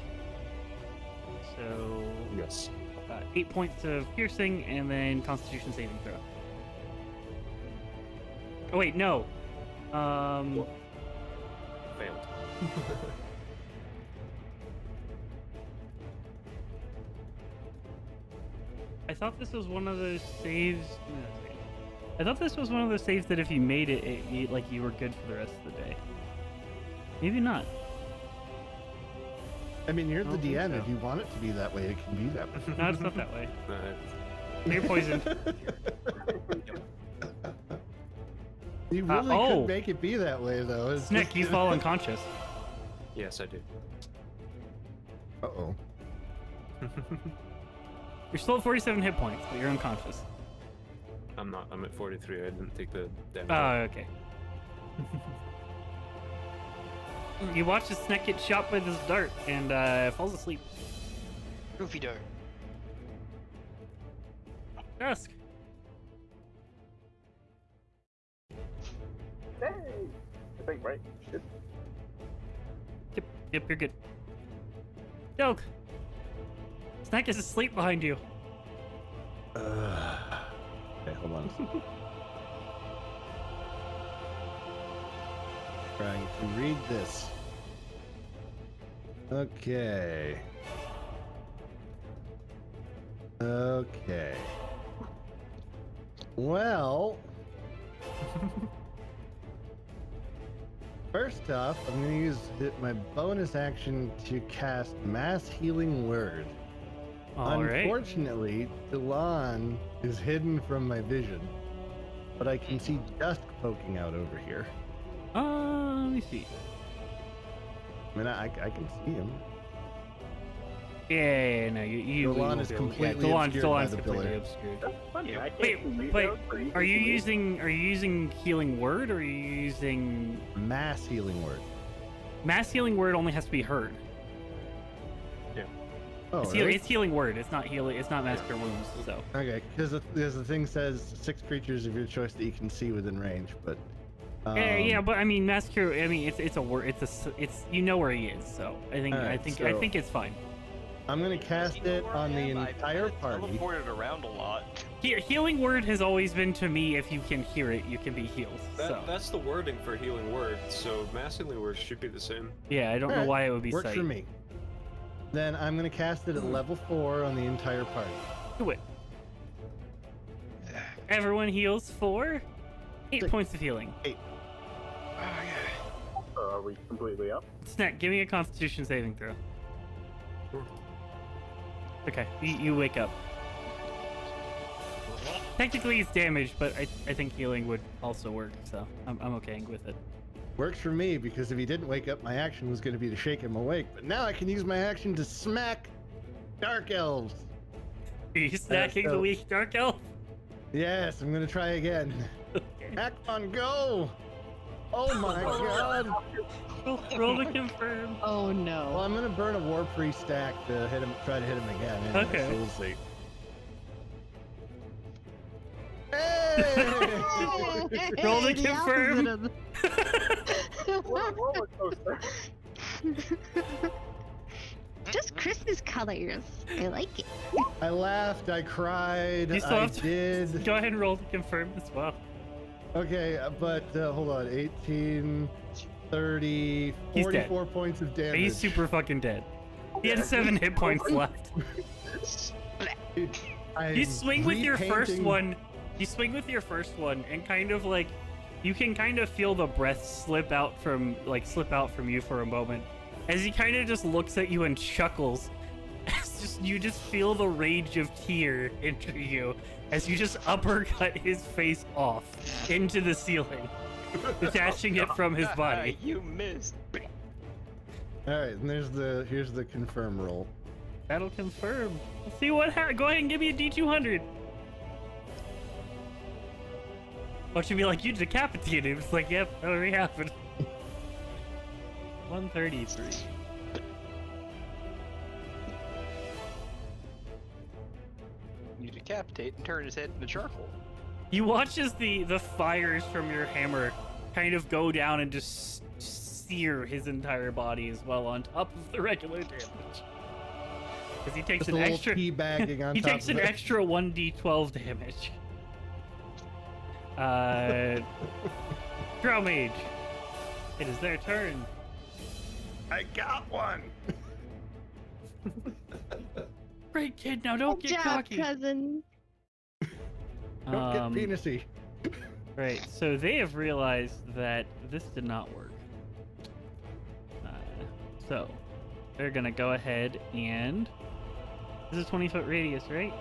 So Yes. 8 points of piercing, and then Constitution saving throw. Oh wait, no. Failed. I thought this was one of those saves. I thought this was one of those saves that if you made it, like you were good for the rest of the day. Maybe not. I mean, you're I the don't think DM. so. If you want it to be that way, it can be that way. No, it's not that way. Uh, You're poisoned. You really oh. could make it be that way, though. It's Nick, just- you fall unconscious. yes, I do. Uh-oh. You're still at 47 hit points, but you're unconscious. I'm not. I'm at 43. I didn't take the damage. Oh, okay. You watch the snake get shot by this dart and falls asleep. Goofy dart. Dusk. Hey! I think, right? Shit. Yep, you're good. Joke. Snack is asleep behind you. Okay, hold on. Trying to read this. Okay. Okay. Well. First off, I'm going to use my bonus action to cast Mass Healing Word. All right. Unfortunately, Delon is hidden from my vision, but I can see Dusk poking out over here. Let me see. I mean, I can see him. Yeah, no, you Dolan won't is be able- completely Dolan's obscured by the completely pillar. obscured. That's funny. I can't Wait, see wait, those, but you are can you see me. using healing word, or are you using Mass healing word. mass healing word? Only has to be heard. Oh, It's, really? it's healing word. It's not healing. It's not mass cure wounds. So Okay, because the thing says 6 creatures of your choice that you can see within range, but. yeah, but I mean, mass cure. I mean, it's a word. It's you know where he is. So I think Alright, I think it's fine. I'm gonna cast it on the entire party. Teleported around a lot. Healing word has always been to me. If you can hear it, you can be healed. So That's the wording for healing word, so mass healing word should be the same. yeah, I don't know Alright, why it would be Works sight. for me. Then I'm gonna cast it at level 4 on the entire party. Do it. Everyone heals for 8 Six. points of healing. Are we completely up? Snack, give me a Constitution saving throw. Okay, you wake up. Technically, it's damaged, but I think healing would also work, so I'm okay with it. Works for me because if he didn't wake up, my action was gonna be to shake him awake. But now I can use my action to smack dark elves. Are you snacking the so- weak dark elf? Yes, I'm gonna try again. Akon, go! Oh my god! Roll to confirm. Oh Well, no. I'm gonna burn a war priest stack to hit him, try to hit him again. Anyway, Okay. So we'll see. Hey! Roll to The confirm. opposite Roller coaster. of- Just Christmas colors. I like it. I laughed, I cried, You still I have to- did. Go ahead and roll to confirm as well. Okay, but hold on. 18, 30, He's dead. 44 points of damage. He's super fucking dead. He had 7 hit points left. Dude, You I'm swing with your first repainting- one. You swing with your first one, and kind of like, you can kind of feel the breath slip out from you for a moment, as he kind of just looks at you and chuckles. You just feel the rage of Tyr enter you, as you just uppercut his face off into the ceiling, detaching it from his body. You missed. All right, and here's the confirm roll. That'll confirm. Let's see what happens. Go ahead and give me a D200. Or should be like, you decapitated him. It's like, yep, that already happened. 133. You decapitate and turn his head into charcoal. You watch as the fires from your hammer kind of go down and just sear his entire body as well on top of the regular damage. Because he takes Just a an little extra teabagging on he top takes of an it. extra 1d12 damage. Drow Mage. It is their turn. I got one. Great kid, now don't Good get job, cocky. cousin. Don't get penisy. Right, so they have realized that this did not work. So they're gonna go ahead and this is a 20-foot radius, right?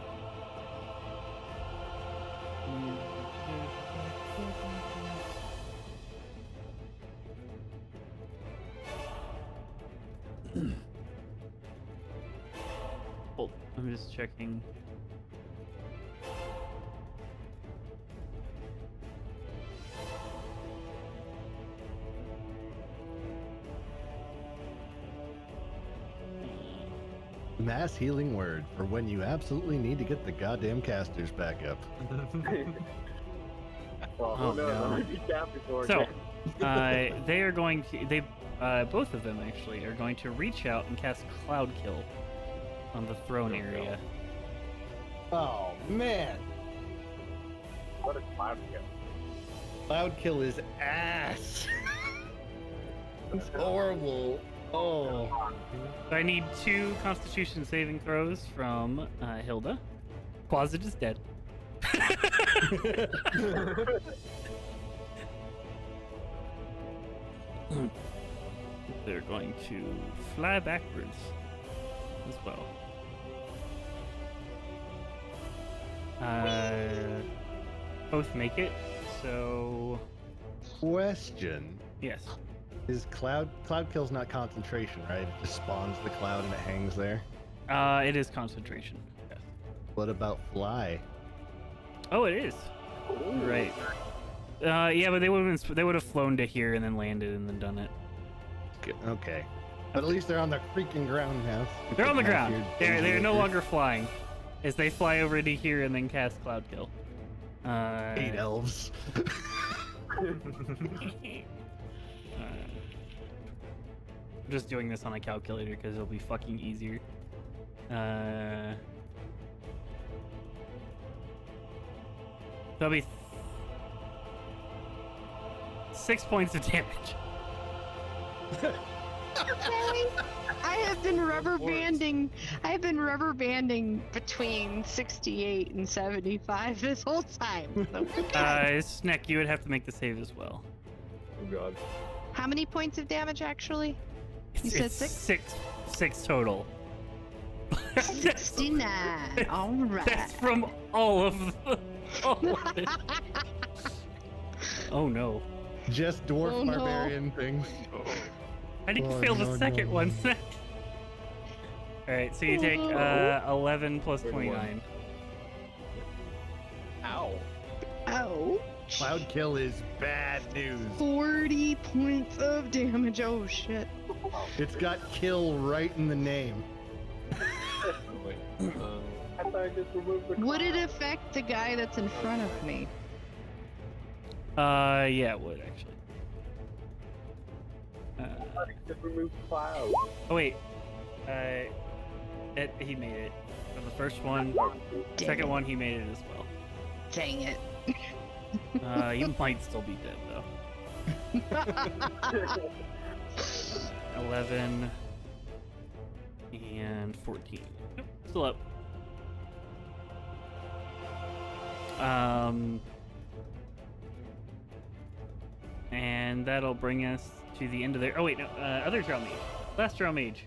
Hold, I'm just checking. Mass healing word for when you absolutely need to get the goddamn casters back up. Well, Oh, who knows? no. I might be down before So, again. they are going to, both of them actually, are going to reach out and cast Cloud Kill on the throne area. Oh man, What a cloud kill. cloud kill is ass. It's horrible. Oh, So I need 2 Constitution saving throws from Hilda. Quasit is dead. They're going to fly backwards as well. Both make it, so question. yes. Is cloud kill's not concentration, right? It just spawns the cloud and it hangs there. It is concentration. Yes. What about fly? Oh, it is. Right. Yeah, but they would have flown to here and then landed and then done it. Okay. But at least they're on the freaking ground now. They're on the Get ground. your They're no danger. longer flying, as they fly over to here and then cast Cloud Kill. 8 elves. I'm just doing this on a calculator because it'll be fucking easier. That'll be 6 points of damage. I have been rubber banding. I've been rubber banding between 68 and 75 this whole time. So we're good. Sneck, you would have to make the save as well. Oh god. How many points of damage actually? You said It's six? Six total. 69. All right. That's from all of it. Oh no. Just dwarf Oh, no. barbarian things. I didn't Oh, fail the no, second no. one. Alright, so you take 11 plus 29. Ow. Oh. Cloud kill is bad news. 40 points of damage. Oh shit. It's got kill right in the name. Wait. I thought I just removed the Would it cloud. affect the guy that's in front of me? Yeah, it would actually. I thought I just removed cloud. Oh wait. He made it. For the first one, Dang second it. one he made it as well. Dang it. You might still be dead though. 11 and 14. Nope, still up. And that'll bring us to the end of their. Oh wait, no. Other Drow Mage. Last Drow Mage.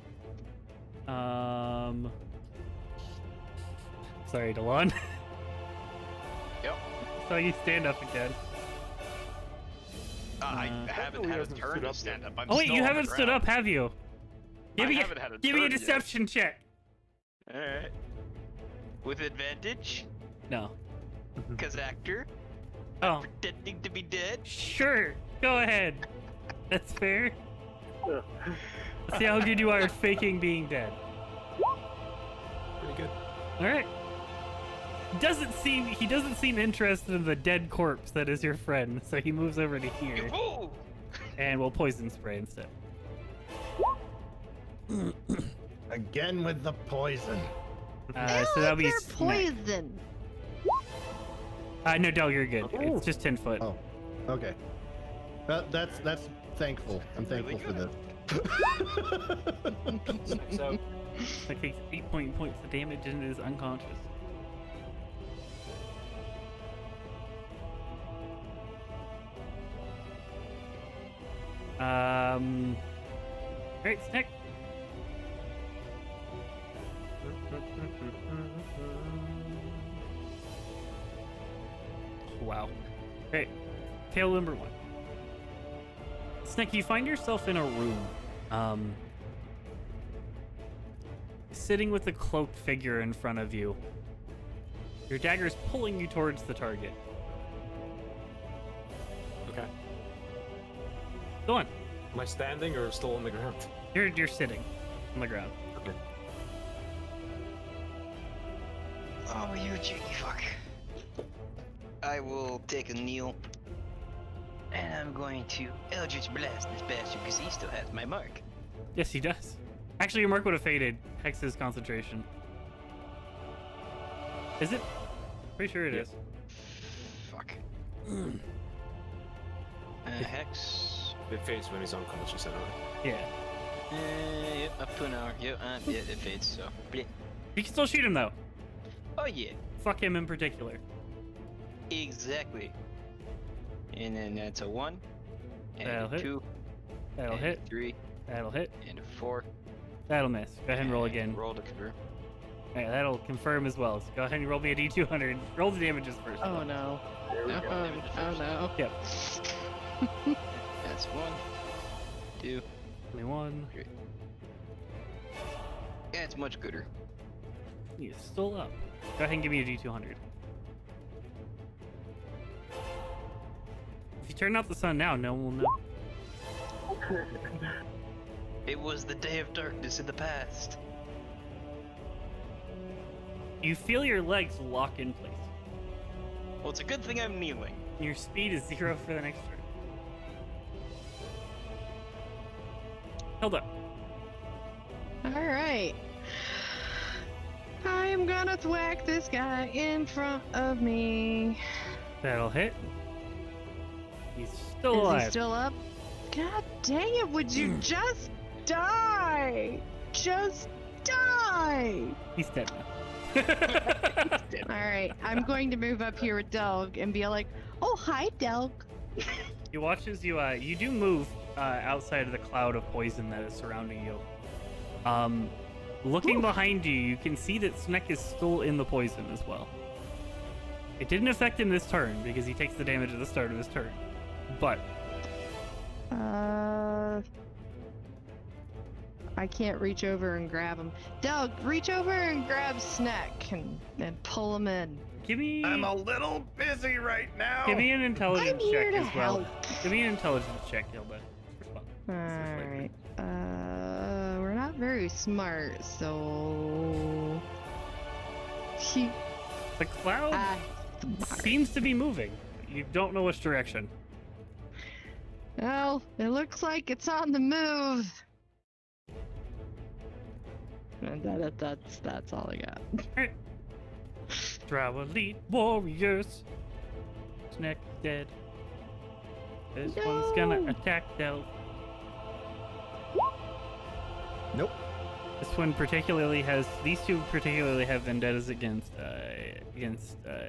Sorry, Delon. Yep. Saw you stand up again. I Uh, haven't had a turn to stand up. I'm Oh wait, still you on the haven't stood ground. up, have you? Give I me, haven't had a give me a turn yet. deception check. Alright. With advantage, No. because actor, Oh, pretending to be dead. sure. Go ahead. That's fair. See how good you are at faking being dead. Pretty good. All right. He doesn't seem interested in the dead corpse that is your friend, so he moves over to here, You fool! and we'll poison spray instead. Again with the poison. So that'll be They're Snack. poison. No, Del, you're good. It's just 10 foot. Oh, okay. That's thankful. I'm thankful for this. So, That takes 8 points of damage and is unconscious. Alright, Snack. Wow. Okay, tail number 1. Snack, you find yourself in a room. Sitting with a cloaked figure in front of you. Your dagger is pulling you towards the target. okay. Go on. Am I standing or still on the ground? You're sitting on the ground. Okay. Oh, you cheeky fuck. I will take a kneel. And I'm going to Eldritch Blast this bastard because he still has my mark. Yes, he does. Actually, your mark would have faded. Hex's concentration. Is it? Pretty sure it Yeah. is. Fuck. Hex. It fades when he's unconscious anyway. Yeah. Yep, up to an hour. Yep, yeah, it fades, so. Bleh. You can still shoot him though. Oh, yeah. Fuck him in particular. Exactly. And then that's a 1. And That'll a hit. 2. That'll and hit. A 3. That'll hit. And a 4. That'll miss. Go ahead and roll again. Roll to confirm. Alright, that'll confirm as well. So go ahead and roll me a d200. Roll the damages first. Oh no. There we Oh, go. oh no. Yep. That's 1. 2. 21. Yeah, it's much gooder. He's still up. Go ahead and give me a D200. If you turn off the sun now, no one will know. It was the day of darkness in the past. You feel your legs lock in place. Well, it's a good thing I'm kneeling. Your speed is 0 for the next turn. Hilda. Alright. I am gonna thwack this guy in front of me. That'll hit. He's still Is alive. he still up? God dang it, would you just die? Just die! He's dead now. Alright, I'm going to move up here with Delg and be like, oh, hi, Delg. He watches you. You do move outside of the cloud of poison that is surrounding you. Looking behind you, you can see that Sneck is still in the poison as well. It didn't affect him this turn because he takes the damage at the start of his turn. But I can't reach over and grab him. Delg, reach over and grab Sneck and pull him in. give me I'm a little busy right now. give me an intelligence I'm here check to as well. help. Give me an intelligence check, Hilda. For fun. Alright. We're not very smart, so... The cloud seems to be moving. You don't know which direction. Well, it looks like it's on the move. And that's all I got. Drow elite warriors. Sneck dead. This one's gonna attack Del. Nope. This one particularly has, these two particularly have vendettas against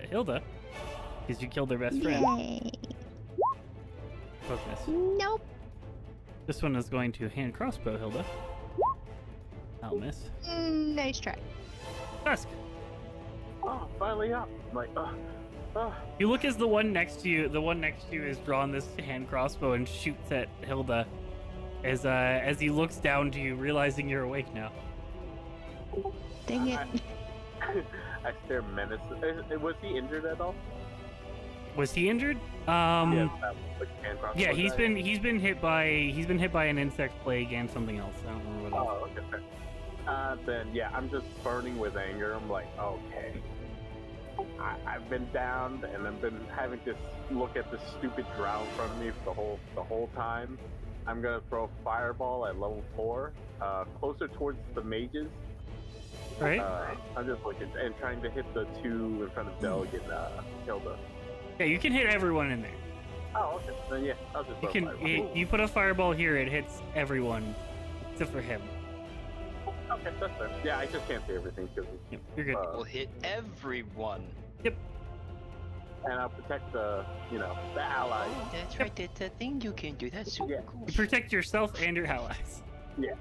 Hilda, because you killed their best friend. Yay. Both miss. Nope. This one is going to hand crossbow Hilda. I'll miss. Nice try. Dusk. Oh, finally up. I'm like, You look as the one next to you is drawn this hand crossbow and shoots at Hilda, as he looks down to you, realizing you're awake now. Dang it. I stare menacingly. Was he injured at all? Was he injured? Yeah, that, like, hand crossbow Yeah, he's guy? been hit by an insect plague and something else. I don't remember what else. Oh, okay. Fair. Then yeah, I'm just burning with anger. I'm like, okay. I've been downed and I've been having to look at this stupid drow in front of me for the whole time. I'm gonna throw a fireball at level 4, closer towards the mages. Right? I'm just looking and trying to hit the two in front of Delg and Hilda. Yeah, you can hit everyone in there. Oh, okay. Then yeah, I'll just You throw a can. fireball. You put a fireball here, it hits everyone, except for him. Okay, that's fair. Yeah, I just can't see everything because. Yep, you're good. Will hit everyone. And I'll protect the allies. That's right. That's a thing you can do. That's super Yeah. cool. You protect yourself and your allies, Yeah.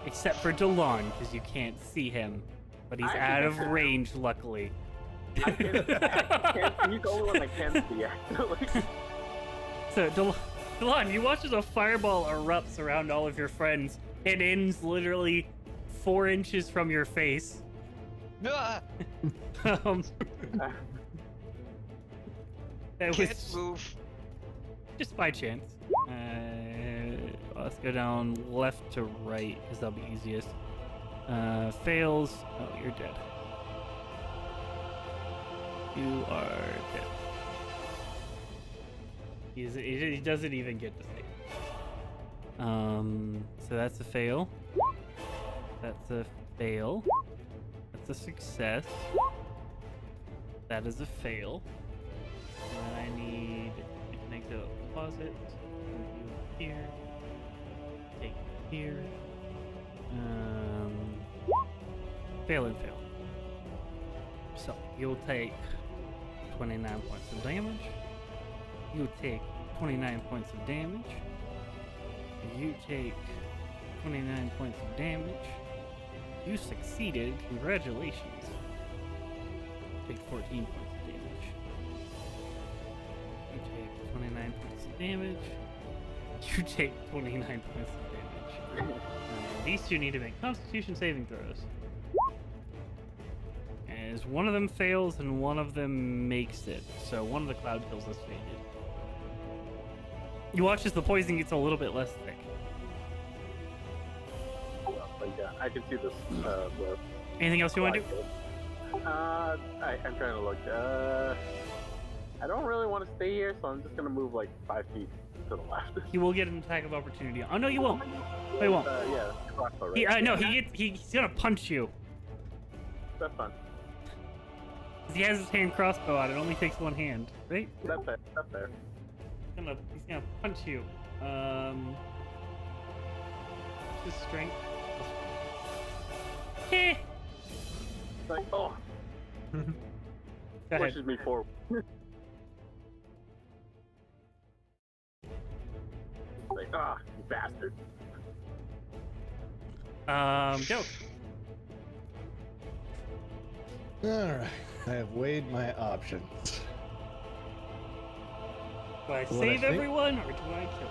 except for DeLon, because you can't see him, but he's out of range, luckily. I can't, he's the only one I can see, actually. So, DeLon, you watch as a fireball erupts around all of your friends and ends literally 4 inches from your face. Ah, That can't was move. just by chance. Let's go down left to right, because that'll be easiest. Fails. Oh, you're dead. You are dead. He doesn't even get to say. So that's a fail. That's a fail. That's a success. That is a fail. And then I need to connect to a closet. Move you here. Take you here. Fail and fail. So you'll take 29 points of damage. You take 29 points of damage. You take 29 points of damage. You succeeded. Congratulations. Take 14 points of damage. You take 29 points of damage. You take 29 points of damage. These two need to make Constitution saving throws. As one of them fails and one of them makes it. So one of the cloud kills is faded. You watch as the poison gets a little bit less thick. Like, I can see this. The Anything else you want to do? I'm trying to look. I don't really want to stay here, so I'm just gonna move like 5 feet to the left. He will get an attack of opportunity. Oh no, you won't. No, you won't. Yeah, crossbow, right? No, he's gonna punch you. That's fine. 'Cause he has his hand crossbow out. It only takes one hand, right? That's fair. That's fair. He's gonna punch you. His strength. Eh. It's like, oh, Go ahead. pushes me forward. Like, you bastard. Go. Alright, I have weighed my options. Do I What I save think- everyone or do I kill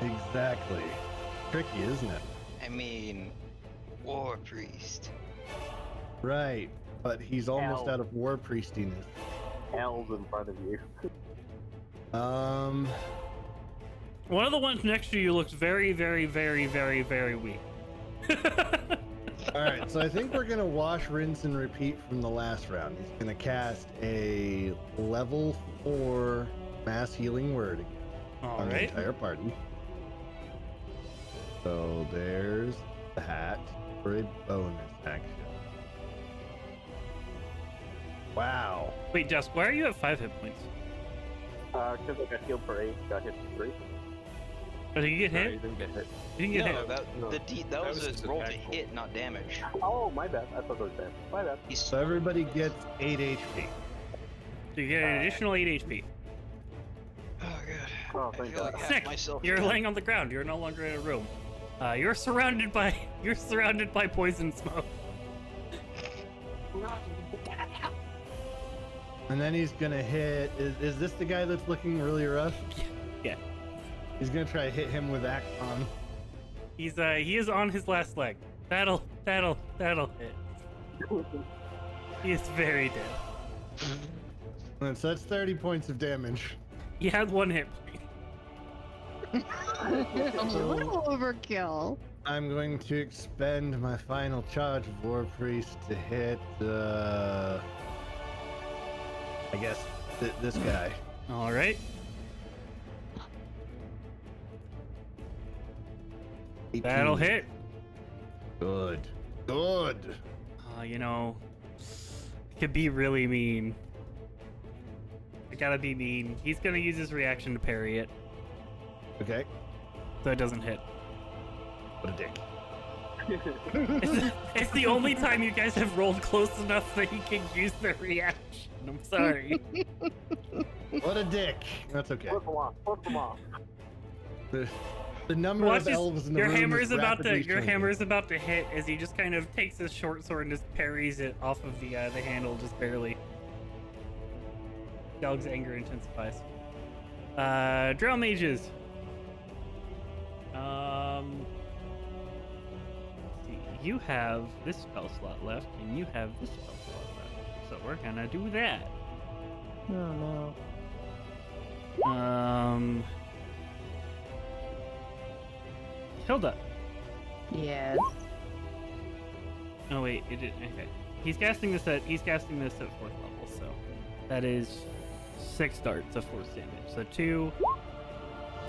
them? Exactly. Tricky, isn't it? I mean, War Priest. Right, but he's almost Hell. out of war priestiness. Hell's in front of you. One of the ones next to you looks very, very, very, very, very weak. Alright, so I think we're gonna wash, rinse, and repeat from the last round. He's gonna cast a level 4 mass healing word again on the Alright. entire party. So there's that for a bonus action. Wow. Wait, Dusk, why are you at 5 hit points? Because I got healed for 8, got hit for 3. Oh, did you get No, hit? you didn't get hit. You didn't get No, hit. that That was was a his roll to attack roll. hit, not damage. Oh, my bad. I thought it was bad. My bad. He's So everybody gets 8 HP. So you get an additional 8 HP. Oh god. Oh, I thank feel God. like half Sick. myself. You're again. laying on the ground. You're no longer in a room. You're surrounded by poison smoke. And then he's gonna hit. Is this the guy that's looking really rough? Yeah. He's gonna try to hit him with Axon. He is on his last leg. That'll hit. He is very dead. And so that's 30 points of damage. He had 1 hit point. A little overkill. I'm going to expend my final charge of War Priest to hit, I guess, this guy. All right. 18. That'll hit. Good. Good. You know, it could be really mean. I gotta be mean. He's gonna use his reaction to parry it, Okay. so it doesn't hit. What a dick. It's the only time you guys have rolled close enough that he can use the reaction. I'm sorry. What a dick. That's okay. Flip them off. Flip them off. The number Watch of this. elves in the Your room hammer is is about to rapidly your changing. hammer is about to hit as he just kind of takes his short sword and just parries it off of the handle just barely. Dog's anger intensifies. Drow mages. Let's see. You have this spell slot left, and you have this spell slot left. So we're gonna do that. Oh no. Hilda. Yes. Oh wait, it didn't. Okay. He's casting this at 4th level, so that is 6 darts of force damage. So 2,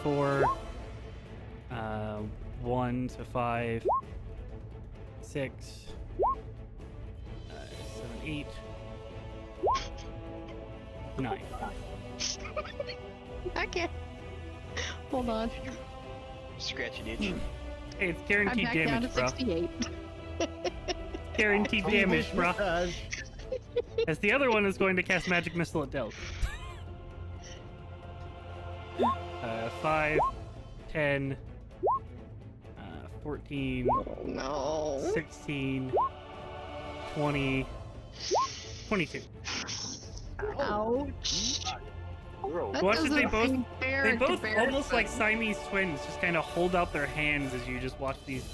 4, 1 to 5, 6, 7, 8, 9. I can't. Hold on. Scratch an itch. Hey, it's I'm guaranteed back down to damage, bro. 68. Guaranteed damage, bro. Massage. As the other one is going to cast Magic Missile at Delg. 5, 10, 14, Oh no. 16, 20, 22. Ouch. That Watch as they doesn't both- seem fair They in both, almost like comparison. Siamese twins, just kind of hold out their hands as you just watch these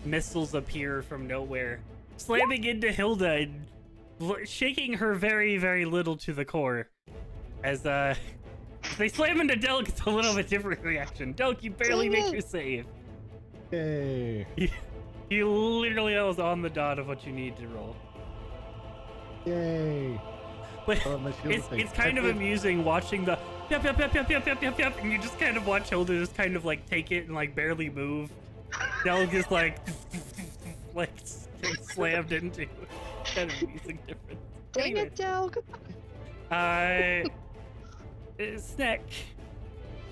missiles appear from nowhere, slamming into Hilda and shaking her very, very little to the core. As they slam into Delk, it's a little bit different reaction. Delk, you barely Dang make it. your save. Yay. You literally was on the dot of what you need to roll. Yay. But Oh, my shield thing. it's kind of amusing watching the yep, and you just kind of watch Hilda just kind of like take it and like barely move. Delk is like slammed into. Kind of amusing difference. Dang it, Delg. Snack.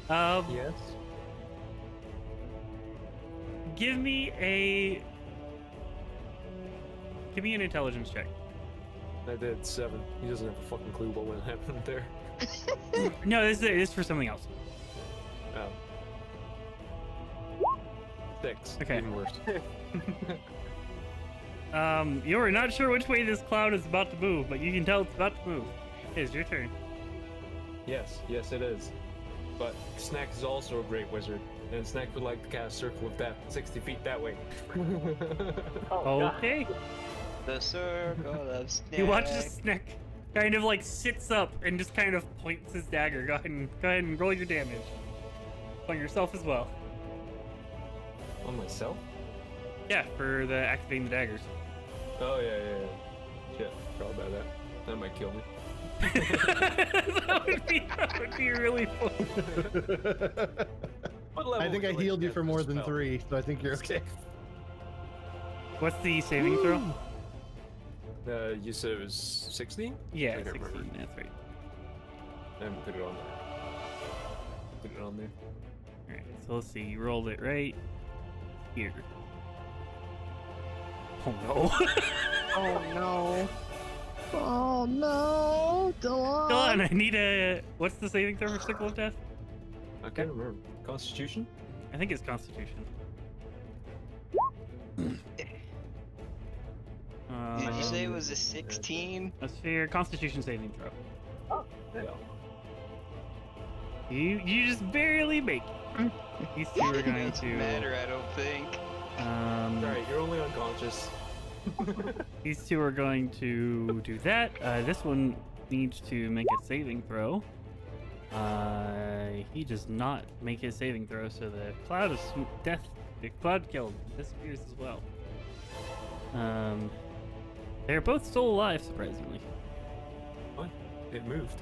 Yes. Give me an intelligence check. I did 7. He doesn't have a fucking clue what would happen there. No, this is for something else. Oh. 6. Okay. Even worse. You are not sure which way this cloud is about to move, but you can tell it's about to move. It's your turn. Yes, it is. But Snack is also a great wizard, and Snack would like to cast Circle of Death 60 feet that way. Okay. The circle of snakes. You watch the Snack kind of like sits up and just kind of points his dagger. Go ahead and roll your damage on yourself as well. On myself? Yeah, for the activating the daggers. Oh, yeah. Shit, forgot about that. That might kill me. that would be really fun. What level I think I would you healed you get for more this than spell? 3, so I think you're okay. What's the saving throw? You said it was 16? Yeah, I can't 16. remember. That's right. I haven't put it on there. Put it on there. All right. So let's see. You rolled it right here. Oh no. Oh no. Oh no. Go on. I need a. What's the saving throw for Circle of Death? I can't remember. Constitution? I think it's Constitution. Did you say it was a 16? That's for your Constitution saving throw. Yeah. You just barely make it. These two are going Doesn't to. matter, I don't think. Alright, you're only unconscious. These two are going to do that. This one needs to make a saving throw. He does not make his saving throw, so the cloud of death, the cloud killed, disappears as well. They're both still alive, surprisingly. What? It moved.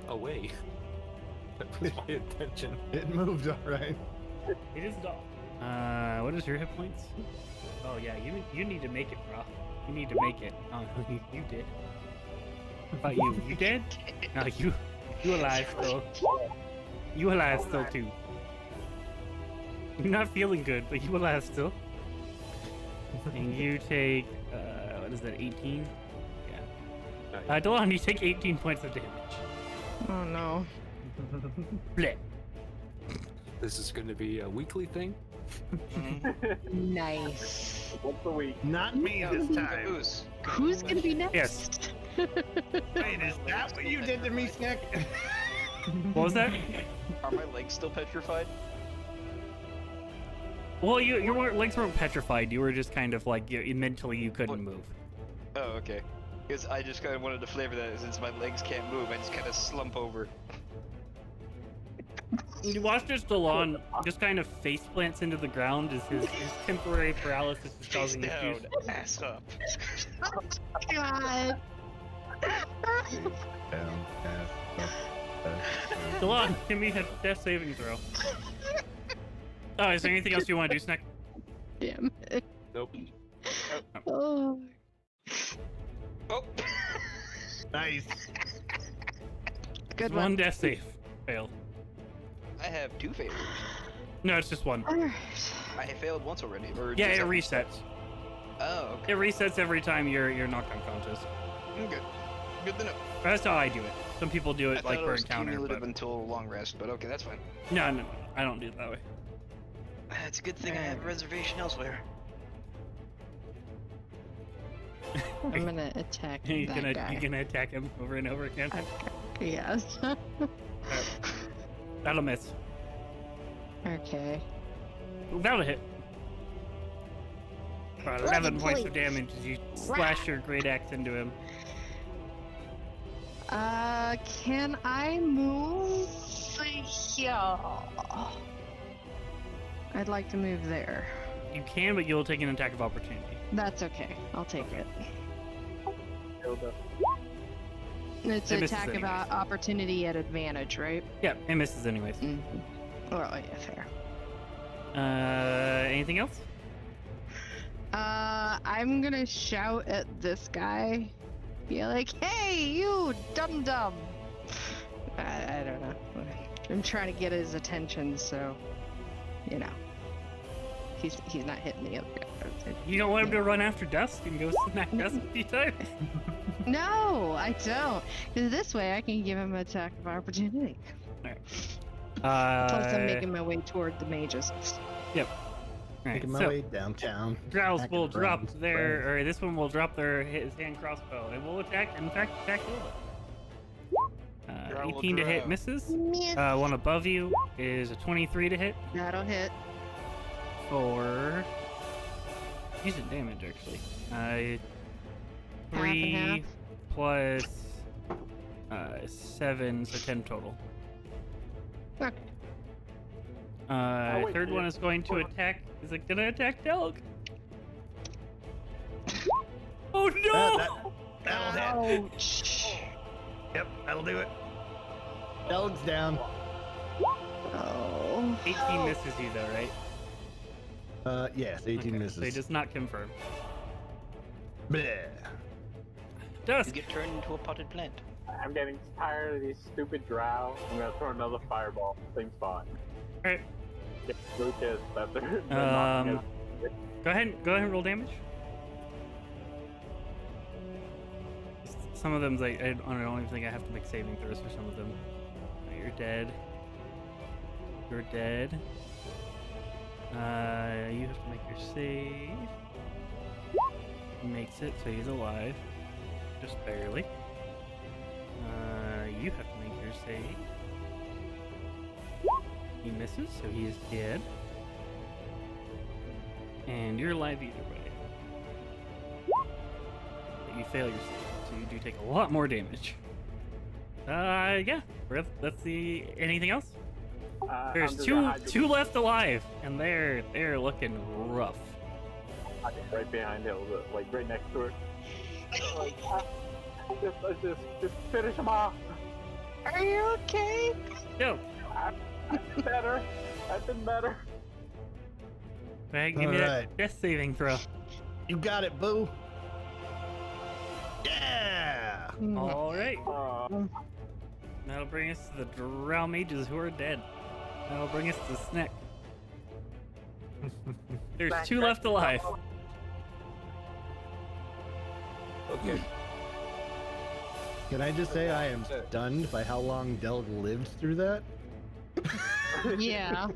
Away. That was my attention. It moved alright. It is dog. What is your hit points? Oh yeah, you need to make it, bro. You need to make it. Oh, you did. What about you? You dead? No, you alive still. You alive still too. You're not feeling good, but you alive still. And you take what is that? 18? Yeah. Delon, you take 18 points of damage. Oh no. Bleh. This is going to be a weekly thing? Nice. Once a week. Not me this time. Who's gonna be next? Yes. Wait, is that what you did to me, Snack? What was that? Are my legs still petrified? Well, your legs weren't petrified. You were just kind of like mentally you couldn't move. Oh, okay. Because I just kind of wanted to flavor that since my legs can't move, I just kind of slump over. You watch as Delon just kind of face plants into the ground as his temporary paralysis is Face causing down, issues. ass up. God. Down, Delon, give me a death saving throw. Oh, is there anything else you want to do, Snack? Damn it. Nope. Oh. Oh! Nice. Good One one. death save. Failed. I have 2 failures. No, it's just one. Alright. I failed once already. Or Yeah, does it that- resets. Oh, okay. It resets every time you're knocked unconscious. Good. Good to know. That's how I do it. Some people do I it like thought it per was encounter, cumulative but until long rest, but okay, that's fine. no, I don't do it that way. It's a good thing I have a reservation elsewhere. I'm gonna attack You're that guy. you're gonna attack him over and over again. Yes. That'll miss. Okay. That'll hit. For 11 points of damage as you slash your great axe into him. Can I move here? I'd like to move there. You can, but you'll take an attack of opportunity. That's okay. I'll take it. Hilda. It's It an misses attack of anyways. opportunity at advantage, right? Yeah, it misses anyways. Oh, yeah, fair. Anything else? I'm gonna shout at this guy. Be like, hey, you dum-dum! I don't know. I'm trying to get his attention, so, you know. He's not hitting the other guy. You don't want him to run after Dust and go smack Dust a few times? No, I don't. Because this way I can give him an attack of opportunity. Plus I'm making my way toward the mages. Yep. Alright, Making my so way downtown. Drows Back will and drop friends, their, or this one will drop his hand crossbow and will attack, in fact, attack Hilda. Drow will 18 to hit drow. misses. Miss. One above you is a 23 to hit That'll hit. for decent damage, actually. and 3 half. plus 7, so 10 total. Okay. wait, Third one yeah. is going to attack. Is it gonna attack Delg? Oh no! That'll hit. Ouch. Yep, that'll do it. Delg's down. Oh. 18 misses you though, right? Yes, 18 Okay, misses. So he does not confirm. Bleh. Dust. You get turned into a potted plant. I'm getting tired of these stupid drow. I'm gonna throw another fireball, same spot. Alright. Get Lucas that they're knocking us. Go ahead and roll damage. Some of them's like I don't even think I have to make saving throws for some of them. You're dead. You're dead. You have to make your save. He makes it, so he's alive. Just barely. You have to make your save. He misses, so he is dead. And you're alive either way. But you fail your save, so you do take a lot more damage. Yeah. That's the. Anything else? There's I'm just two gonna hide two left alive, and they're looking rough. right behind Hilda, like right next to her. Like, just finish him off. Are you okay? Yo, I've been better. I've been better. go ahead and give me that death saving throw. You got it, boo. Yeah. All right. Uh, That'll bring us to the drow mages who are dead. That'll bring us to Sneck. There's two left alive. Okay. Can I just say I am stunned by how long Delg lived through that? Yeah.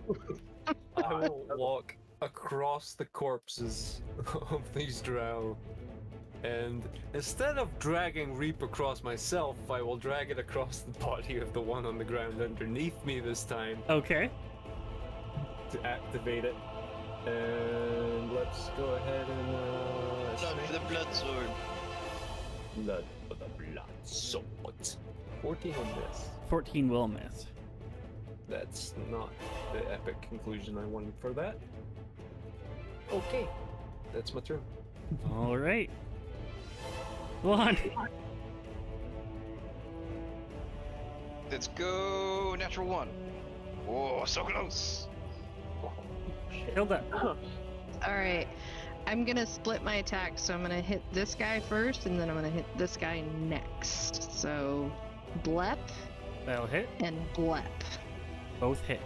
I will walk across the corpses of these drow, and instead of dragging Reap across myself, I will drag it across the body of the one on the ground underneath me this time Okay. to activate it. And let's go ahead and Blood for the blood sword. blood for the blood sword. 14 on this. 14 will miss. That's not the epic conclusion I wanted for that. Okay, that's my turn. All right. One. Let's go, natural one. Oh, so close. Hilda. All right. I'm gonna split my attack, so I'm gonna hit this guy first, and then I'm gonna hit this guy next. So, blep That'll hit. and blep. Both hit.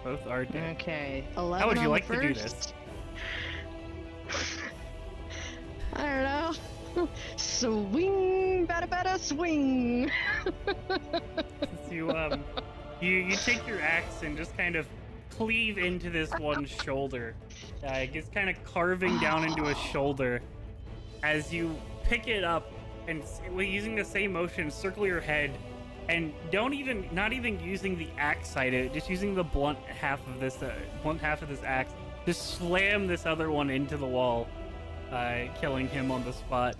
Both are dead. Okay. 11 How would you on like the to do first. I don't know. Swing, bada swing. So you take your axe and just kind of cleave into this one shoulder. It's kind of carving down into a shoulder as you pick it up and using the same motion, circle your head, and not even using the axe side of it, just using the blunt half of this axe, just slam this other one into the wall killing him on the spot.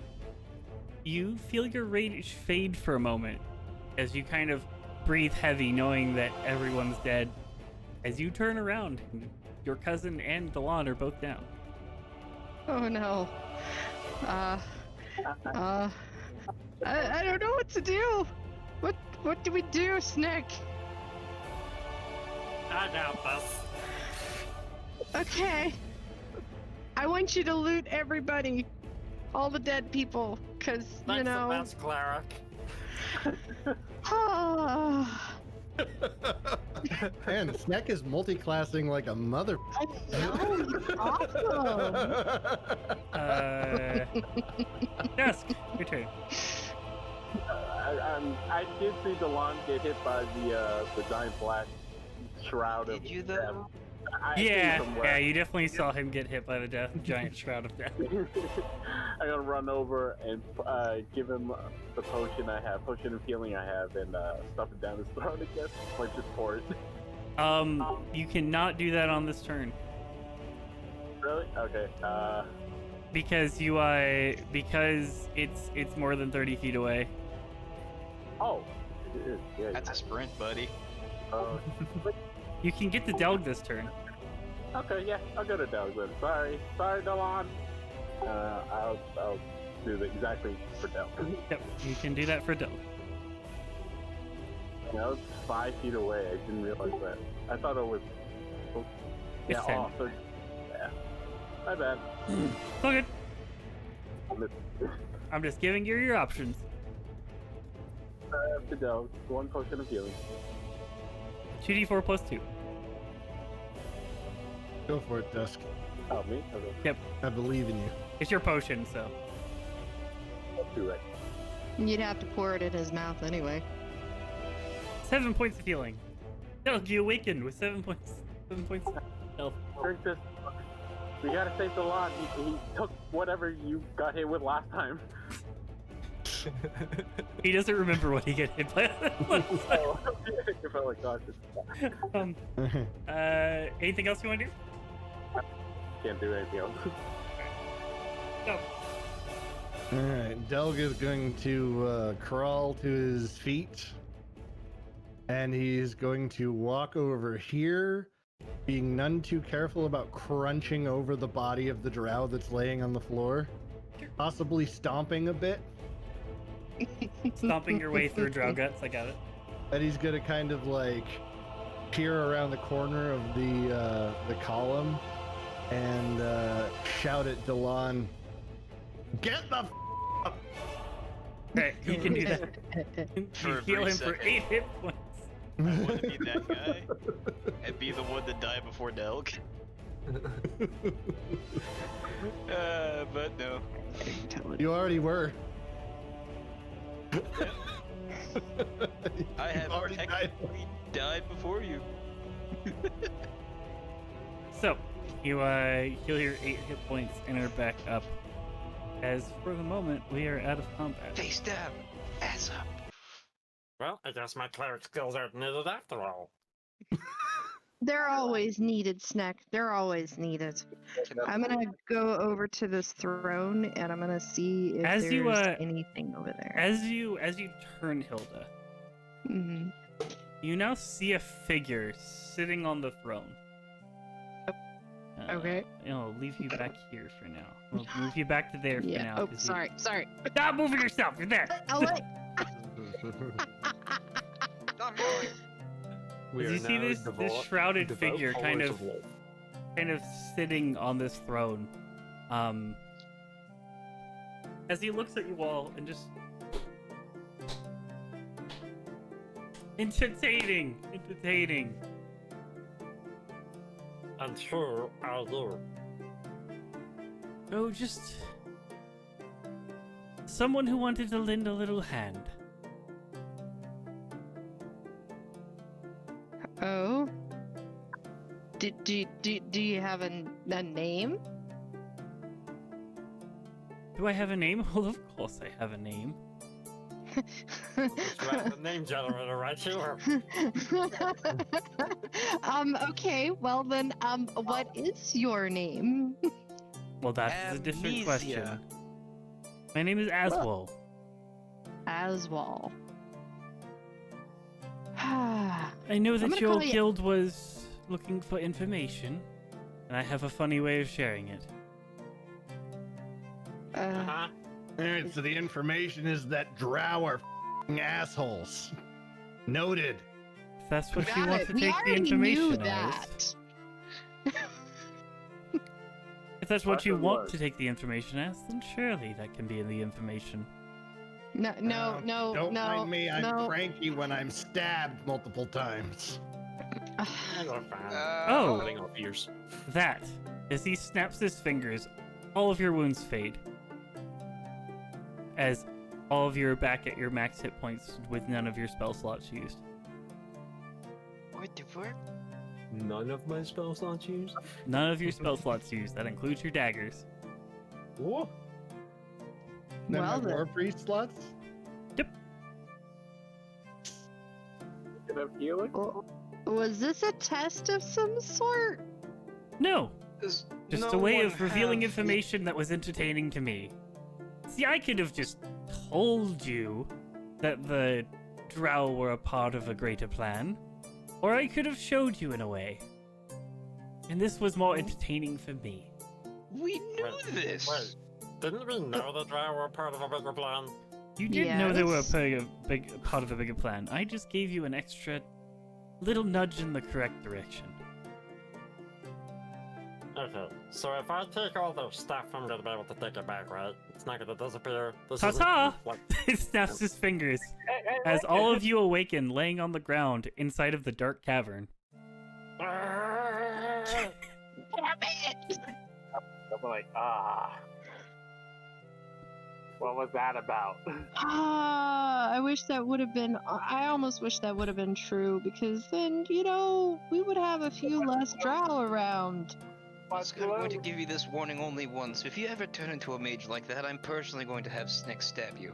You feel your rage fade for a moment as you kind of breathe heavy, knowing that everyone's dead. As you turn around, your cousin and Delon are both down. Oh no. I don't know what to do. What do we do, Snick? I doubt this. Okay. I want you to loot everybody. All the dead people. Cause, Thanks you know. the best cleric. Man, Snack is multi-classing like a mother. I know, he's awesome. Dusk, your turn. I did see Delon get hit by the giant black shroud of Did you though? death. I see Yeah, somewhere. you definitely saw him get hit by the giant shroud of death. I'm gonna run over and give him the potion of healing I have, and stuff it down his throat, I guess. Like, just pour it. You cannot do that on this turn. Really? Okay. Because because it's more than 30 feet away. Oh. It is. Yeah. That's a sprint, buddy. You can get the Delg this turn. Okay, yeah, I'll go to Delg then. Sorry, Delon. I'll do that exactly for Delg. Yep, you can do that for Delg. That was 5 feet away. I didn't realize that. I thought it was. Yeah. It's 10. Oh, so, yeah. My bad. It's all good. I'm just giving you your options. To Delg, 1 potion of healing. 2d4 plus 2. Go for it, Dusk. Oh, me? Okay. Yep, I believe in you. it's your potion, so. That's 2 right. You'd have to pour it in his mouth anyway. 7 points of healing. Delg, you awakened with 7 points. 7 points of health. Drink this. We gotta save Delon. He took whatever you got hit with last time. He doesn't remember what he got hit by. Oh, I felt like cautious. Anything else you want to do? Can't do anything else. Go. Alright, Delg is going to crawl to his feet. And he's going to walk over here, being none too careful about crunching over the body of the drow that's laying on the floor. Possibly stomping a bit. Stomping your way through drow guts, I got it. And he's gonna kind of like peer around the corner of the column and shout at Delon, "Get the f*** up!" Alright, he can do that. For You a heal brief him for second. 8 hit points. I want to be that guy and be the one that died before Delg. But no. You already were. I have You've already died. technically died before you. So, you heal your 8 hit points and are back up. As for the moment, we are out of combat. Face down, ass up. Well, I guess my cleric skills aren't needed after all. They're always needed, Snack. They're always needed. I'm gonna go over to this throne and I'm gonna see if As there's you, anything over there. As you turn, Hilda, Mhm. you now see a figure sitting on the throne. Okay. I'll leave you back here for now. We'll move you back to there for Yeah. now. Oh, 'cause sorry. Sorry. Stop moving yourself. You're there. Oh wait. I'm going. We As are you see now this shrouded devout figure kind followers of Wolf. sitting on this throne. As he looks at you all and just entertaining. And who are you? Oh, just someone who wanted to lend a little hand. Oh. Do you have a name? Do I have a name? Well, of course I have a name. It's right, the name generator right here. Okay, well then, what is your name? Well, that's a different Amnesia. question. My name is Aswell. Aswell. I know I'm that gonna your call you- guild was looking for information, and I have a funny way of sharing it. Uh-huh. Alright, so the information is that drow are f***ing assholes. Noted. If that's what you Got want it. to We take the already information knew as. that. If that's what you Lesson want learned. to take the information as, then surely that can be in the information. No, no, no, Don't no, mind me, I'm no. cranky when I'm stabbed multiple times. You're fine. Oh. Cutting off ears. That, as he snaps his fingers, all of your wounds fade. As all of you are back at your max hit points with none of your spell slots used. What the fuck? None of my spell slots used. None of your spell slots used. That includes your daggers. Whoa. Then Well my then. war priest slots? Can I heal it? Was this a test of some sort? No, Does just no a way one of revealing have- information that was entertaining to me. See, I could have just told you that the drow were a part of a greater plan, or I could have showed you in a way. And this was more entertaining for me. We knew Wait, this. Wait, didn't we know the drow were part of a bigger plan? You did know they were Yes. a part of a bigger plan. I just gave you an extra little nudge in the correct direction. Okay, so if I take all their stuff, I'm gonna be able to take it back, right? It's not gonna disappear. This isn't Ta-ta! like He snaps his fingers as all of you awaken laying on the ground inside of the dark cavern. Damn it! I'm like, what was that about? Ah, I wish that would have been. I almost wish that would have been true because then, you know, we would have a few less drow around. I'm going to give you this warning only once. If you ever turn into a mage like that, I'm personally going to have Snick stab you.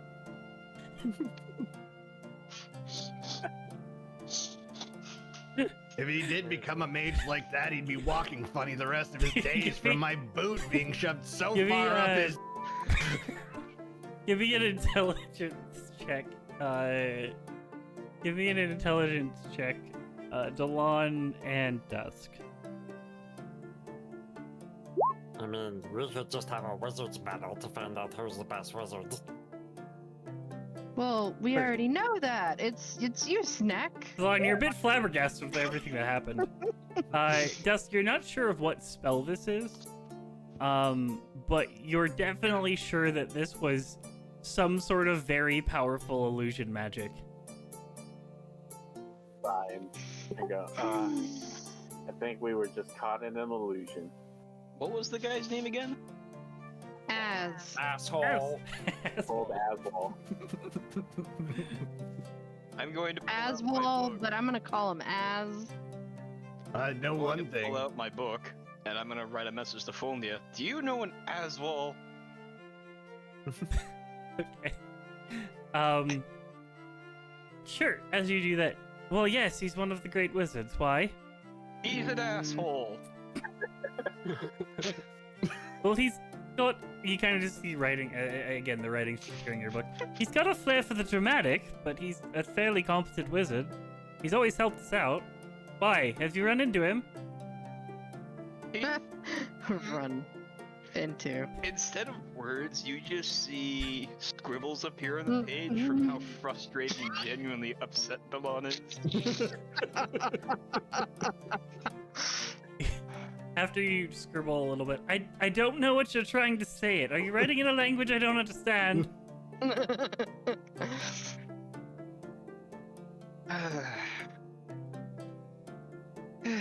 If he did become a mage like that, he'd be walking funny the rest of his days from my boot being shoved so Give me, far up his. Give me an intelligence check. Give me an intelligence check. Delon and Dusk. I mean, we could just have a wizard's battle to find out who's the best wizard. Well, we Wait. already know that. It's you, Snack. Delon, you're a bit flabbergasted with everything that happened. Dusk, you're not sure of what spell this is. But you're definitely sure that this was some sort of very powerful illusion magic. Fine. And go, I think we were just caught in an illusion. What was the guy's name again? As Asshole! Old Aswell. I'm going to pull out my Aswell, book. but I'm gonna call him As. I know I'm going one to thing. pull out my book, and I'm gonna write a message to Folnia. Do you know an Aswell? Okay. Sure, as you do that. Well, yes, he's one of the great wizards. Why? He's an asshole. Well, he's got. You kind of just see writing again. The writing structuring your book. He's got a flair for the dramatic, but he's a fairly competent wizard. He's always helped us out. Why? Have you run into him? Run into. Instead of words, you just see scribbles appear on the page from how frustrated and genuinely upset Delon is. After you scribble a little bit, I don't know what you're trying to say. It. Are you writing in a language I don't understand?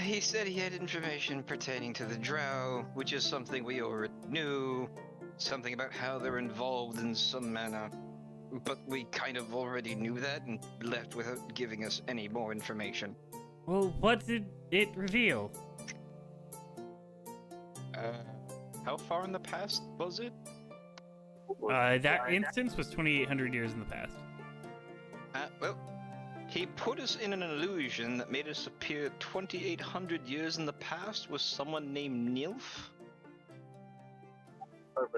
He said he had information pertaining to the Drow, which is something we already knew. Something about how they're involved in some manner. But we kind of already knew that and left without giving us any more information. Well, what did it reveal? How far in the past was it? That instance was 2,800 years in the past. Well, he put us in an illusion that made us appear 2,800 years in the past with someone named Nilf.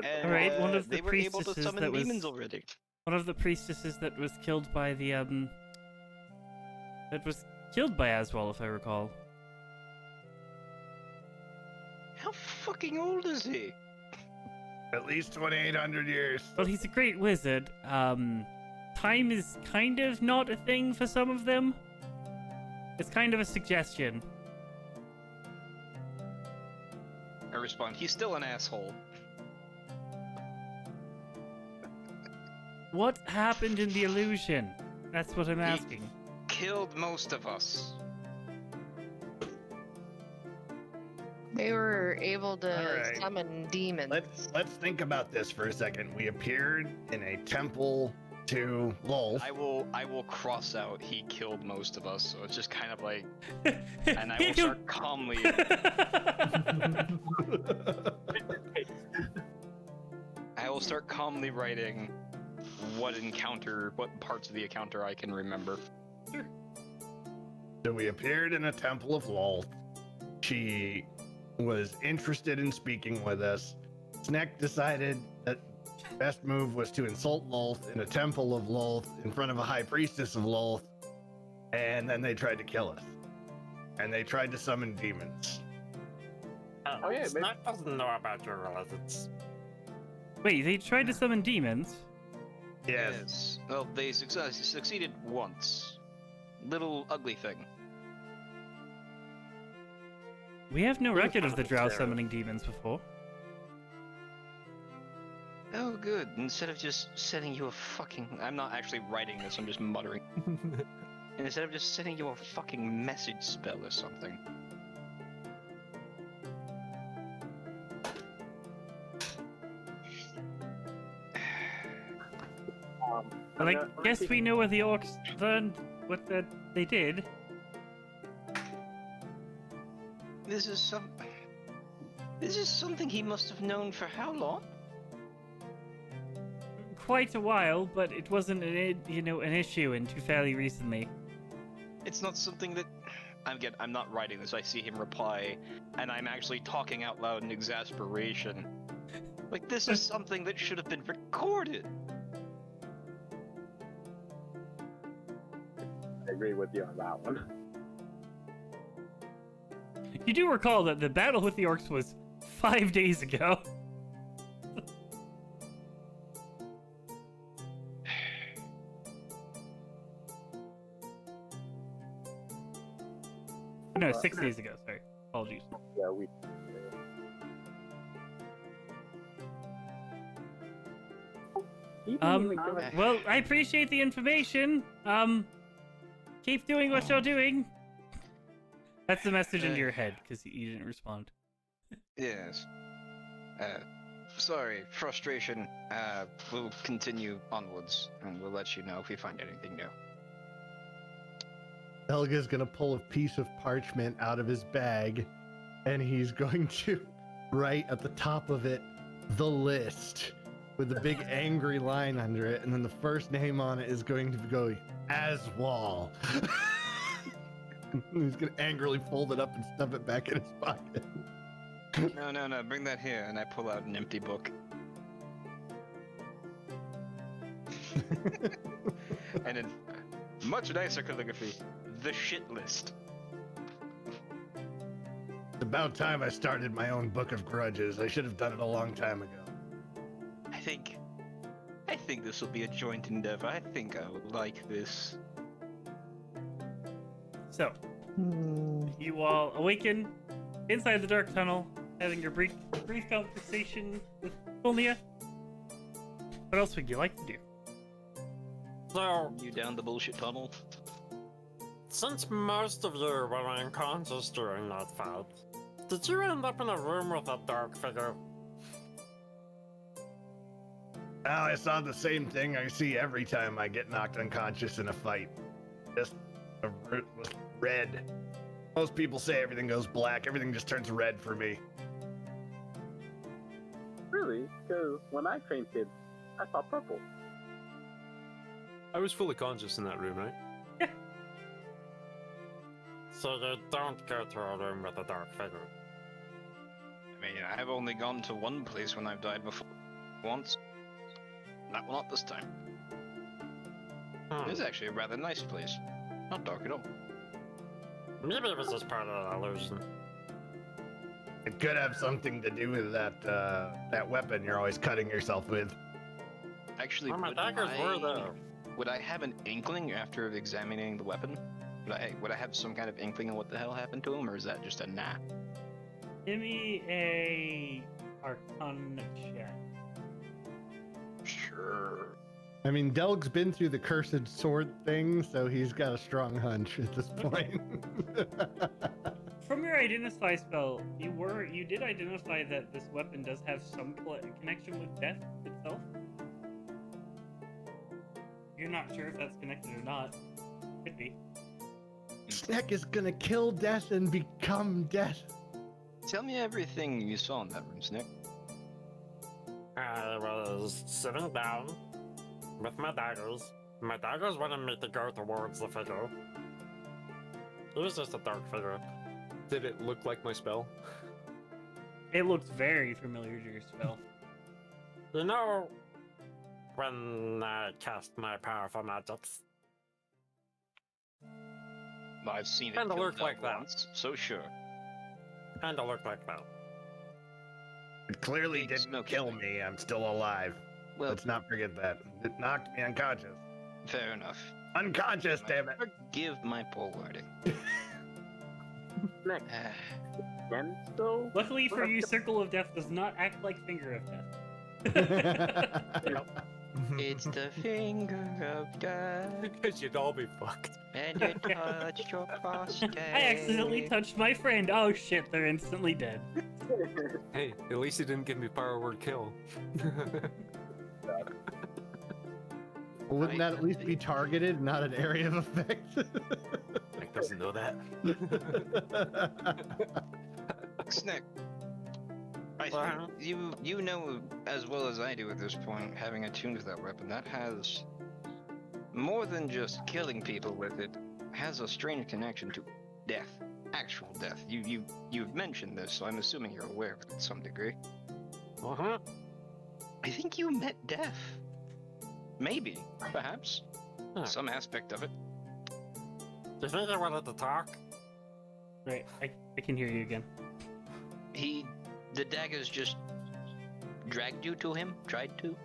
And All right, one of the they were able to priestesses summon that was- demons already. One of the priestesses that was killed by the that was killed by Aswal, if I recall. How fucking old is he? At least 2,800 years. Well, he's a great wizard. Time is kind of not a thing for some of them. It's kind of a suggestion. I respond, he's still an asshole. What happened in the illusion? That's what I'm asking. Killed most of us. They were able to Alright. summon demons. Let's think about this for a second. We appeared in a temple to Lolth. I will cross out he killed most of us, so it's just kind of like, and I will start calmly. I will start calmly writing what parts of the encounter I can remember. So we appeared in a temple of Lolth. She was interested in speaking with us. Sneck decided that best move was to insult Lolth in a temple of Lolth in front of a high priestess of Lolth, and then they tried to kill us. And they tried to summon demons. Oh, yeah, Snack doesn't know about your religions. Wait, they tried to summon demons? Yes. Well, they succeeded once. Little ugly thing. We have no record of the drow Sarah. summoning demons before. Oh, good. Instead of just sending you a fucking... I'm not actually writing this, I'm just muttering. Instead of just sending you a fucking message spell or something. Well, I guess we know where the orcs learned what they did. This is something he must have known for how long? Quite a while, but it wasn't an issue until fairly recently. It's not something that... I'm not writing this, I see him reply, and I'm actually talking out loud in exasperation. Like, this is something that should have been recorded! I agree with you on that one. You do recall that the battle with the orcs was 5 days ago. No, 6 days ago, sorry. Apologies. Yeah, we. Well, I appreciate the information. Keep doing what you're doing. That's the message into your head, because you didn't respond. Yes. Sorry, frustration. We'll continue onwards, and we'll let you know if we find anything new. Helga's gonna pull a piece of parchment out of his bag, and he's going to write at the top of it, the list, with a big angry line under it, and then the first name on it is going to go Aswal. He's gonna angrily fold it up and stuff it back in his pocket. No, bring that here, and I pull out an empty book. And in much nicer calligraphy, the shit list. It's about time I started my own book of grudges. I should have done it a long time ago. I think this will be a joint endeavor. I think I would like this. So, you all awaken inside the dark tunnel, having your brief conversation with Fulnia. What else would you like to do? So, You down the bullshit tunnel? since most of you were unconscious during that fight, did you end up in a room with a dark figure? Well, I saw the same thing I see every time I get knocked unconscious in a fight. Just a was red. Most people say everything goes black. Everything just turns red for me. Really? Because when I fainted, I saw purple. I was fully conscious in that room, right? So you don't go to a room with a dark figure. I mean, I've only gone to one place when I've died before. Once. Not this time. It's actually a rather nice place. Not dark at all. Maybe it was just part of the illusion. It could have something to do with that weapon you're always cutting yourself with. Actually, Well, my daggers were there. would I have an inkling after examining the weapon? Would I have some kind of inkling of what the hell happened to him, or is that just a nah? Give me a Arcana check. Sure. I mean, Delg's been through the cursed sword thing, so he's got a strong hunch at this point. From your identify spell, you did identify that this weapon does have some connection with death itself. You're not sure if that's connected or not. Could be. Snack is gonna kill death and become death. Tell me everything you saw in that room, Snick. I was sitting down with my daggers. My daggers wanted me to go towards the figure. It was just a dark figure. Did it look like my spell? It looks very familiar to your spell. You know, when I cast my powerful magics, I've seen it Kinda killed looked like that. once, so sure. kinda looked like that. It clearly Big didn't smoke kill stick. me. I'm still alive. Well, Let's not forget that. It knocked me unconscious. fair enough. Unconscious, damn it. Forgive my poor wording. Next, again, still. Luckily for you, Circle of Death does not act like Finger of Death. It's the finger of death, Because you'd all be fucked. and you touched your prostate. I accidentally touched my friend. Oh shit, they're instantly dead. Hey, at least you didn't give me power word kill. Wouldn't that at least be targeted, not an area of effect? Nick doesn't know that. Snick. I Uh-huh. think you know as well as I do at this point, having attuned to that weapon, that has more than just killing people with it, has a strange connection to death. Actual death. You've mentioned this, so I'm assuming you're aware of it to some degree. Uh-huh. I think you met death. Maybe, perhaps. Huh. Some aspect of it. Do you think I wanted to talk? Right, I can hear you again. The daggers just dragged you to him? Tried to?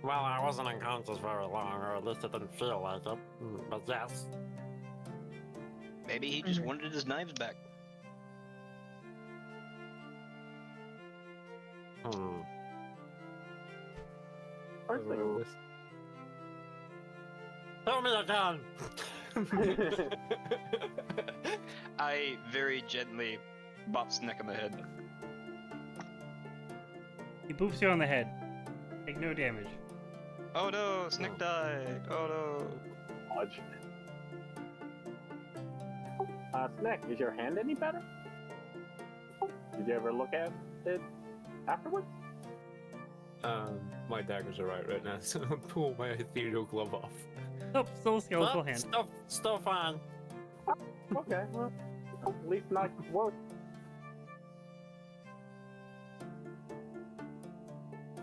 Well, I wasn't unconscious very long, or at least it didn't feel like it. But yes. Maybe he just wanted his knives back. First thing, Tell me again! I very gently bop Snick on the head. He boops you on the head. Take no damage. Oh no, Snick died. Oh no. Dodge. Snack, is your hand any better? Did you ever look at it afterwards? My daggers are right now, so I'll pull my ethereal glove off. Nope, still a skeletal But hand. Still fine. Okay, well, at least not worse.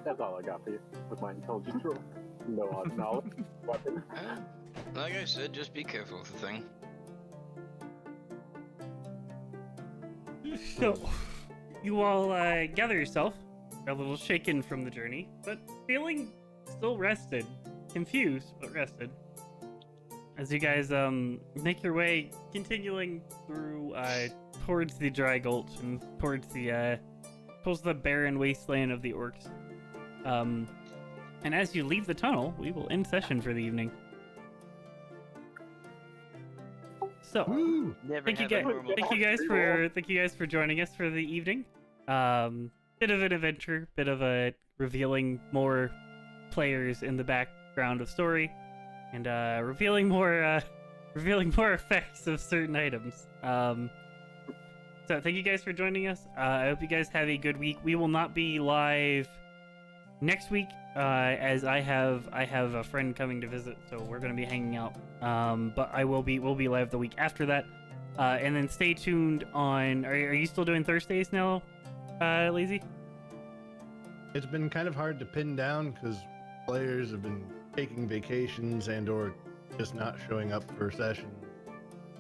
That's all I got for you with my intelligence roll. No odd knowledge. Weapon. Like I said, just be careful with the thing. So, you all gather yourself, a little shaken from the journey, but feeling still rested, confused but rested. As you guys make your way, continuing through towards the Dry Gulch and towards the barren wasteland of the orcs. And as you leave the tunnel, we will end session for the evening. So. Woo! Never Thank you have a guys. normal Thank you guys for joining us for the evening. Bit of an adventure, bit of a revealing more players in the background of story, and revealing more effects of certain items. So thank you guys for joining us. I hope you guys have a good week. We will not be live next week, as I have a friend coming to visit, so we're gonna be hanging out. But we'll be live the week after that. And then stay tuned on. Are you still doing Thursdays now, Lazy? It's been kind of hard to pin down because players have been taking vacations and or just not showing up for sessions. All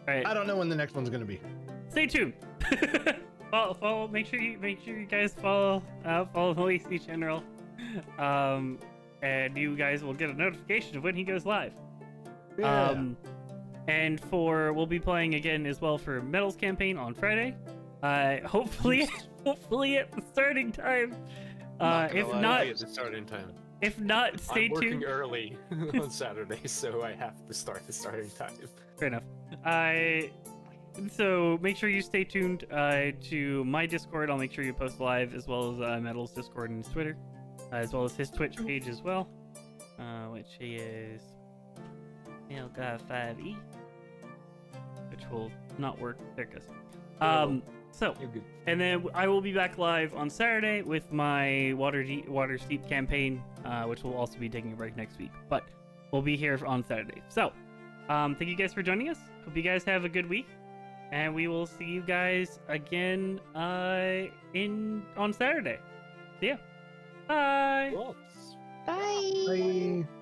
right. I don't know when the next one's gonna be. Stay tuned. follow. Make sure you guys follow the Lazy General, and you guys will get a notification of when he goes live. Yeah. And we'll be playing again as well for Metals campaign on Friday. Hopefully at the starting time. Not gonna If lie, not, At the starting time. if not, stay I'm working tuned. early on Saturday, so I have to start the starting time. Fair enough. So make sure you stay tuned to my Discord. I'll make sure you post live, as well as Metal's Discord and his Twitter, as well as his Twitch page as well, which is Melga5e, which will not work. There it goes. So, You're good. and then I will be back live on Saturday with my Water Steep campaign, which will also be taking a break next week. But we'll be here on Saturday. So, thank you guys for joining us. Hope you guys have a good week, and we will see you guys again on Saturday. See ya. Bye. Whoops. Bye. Bye.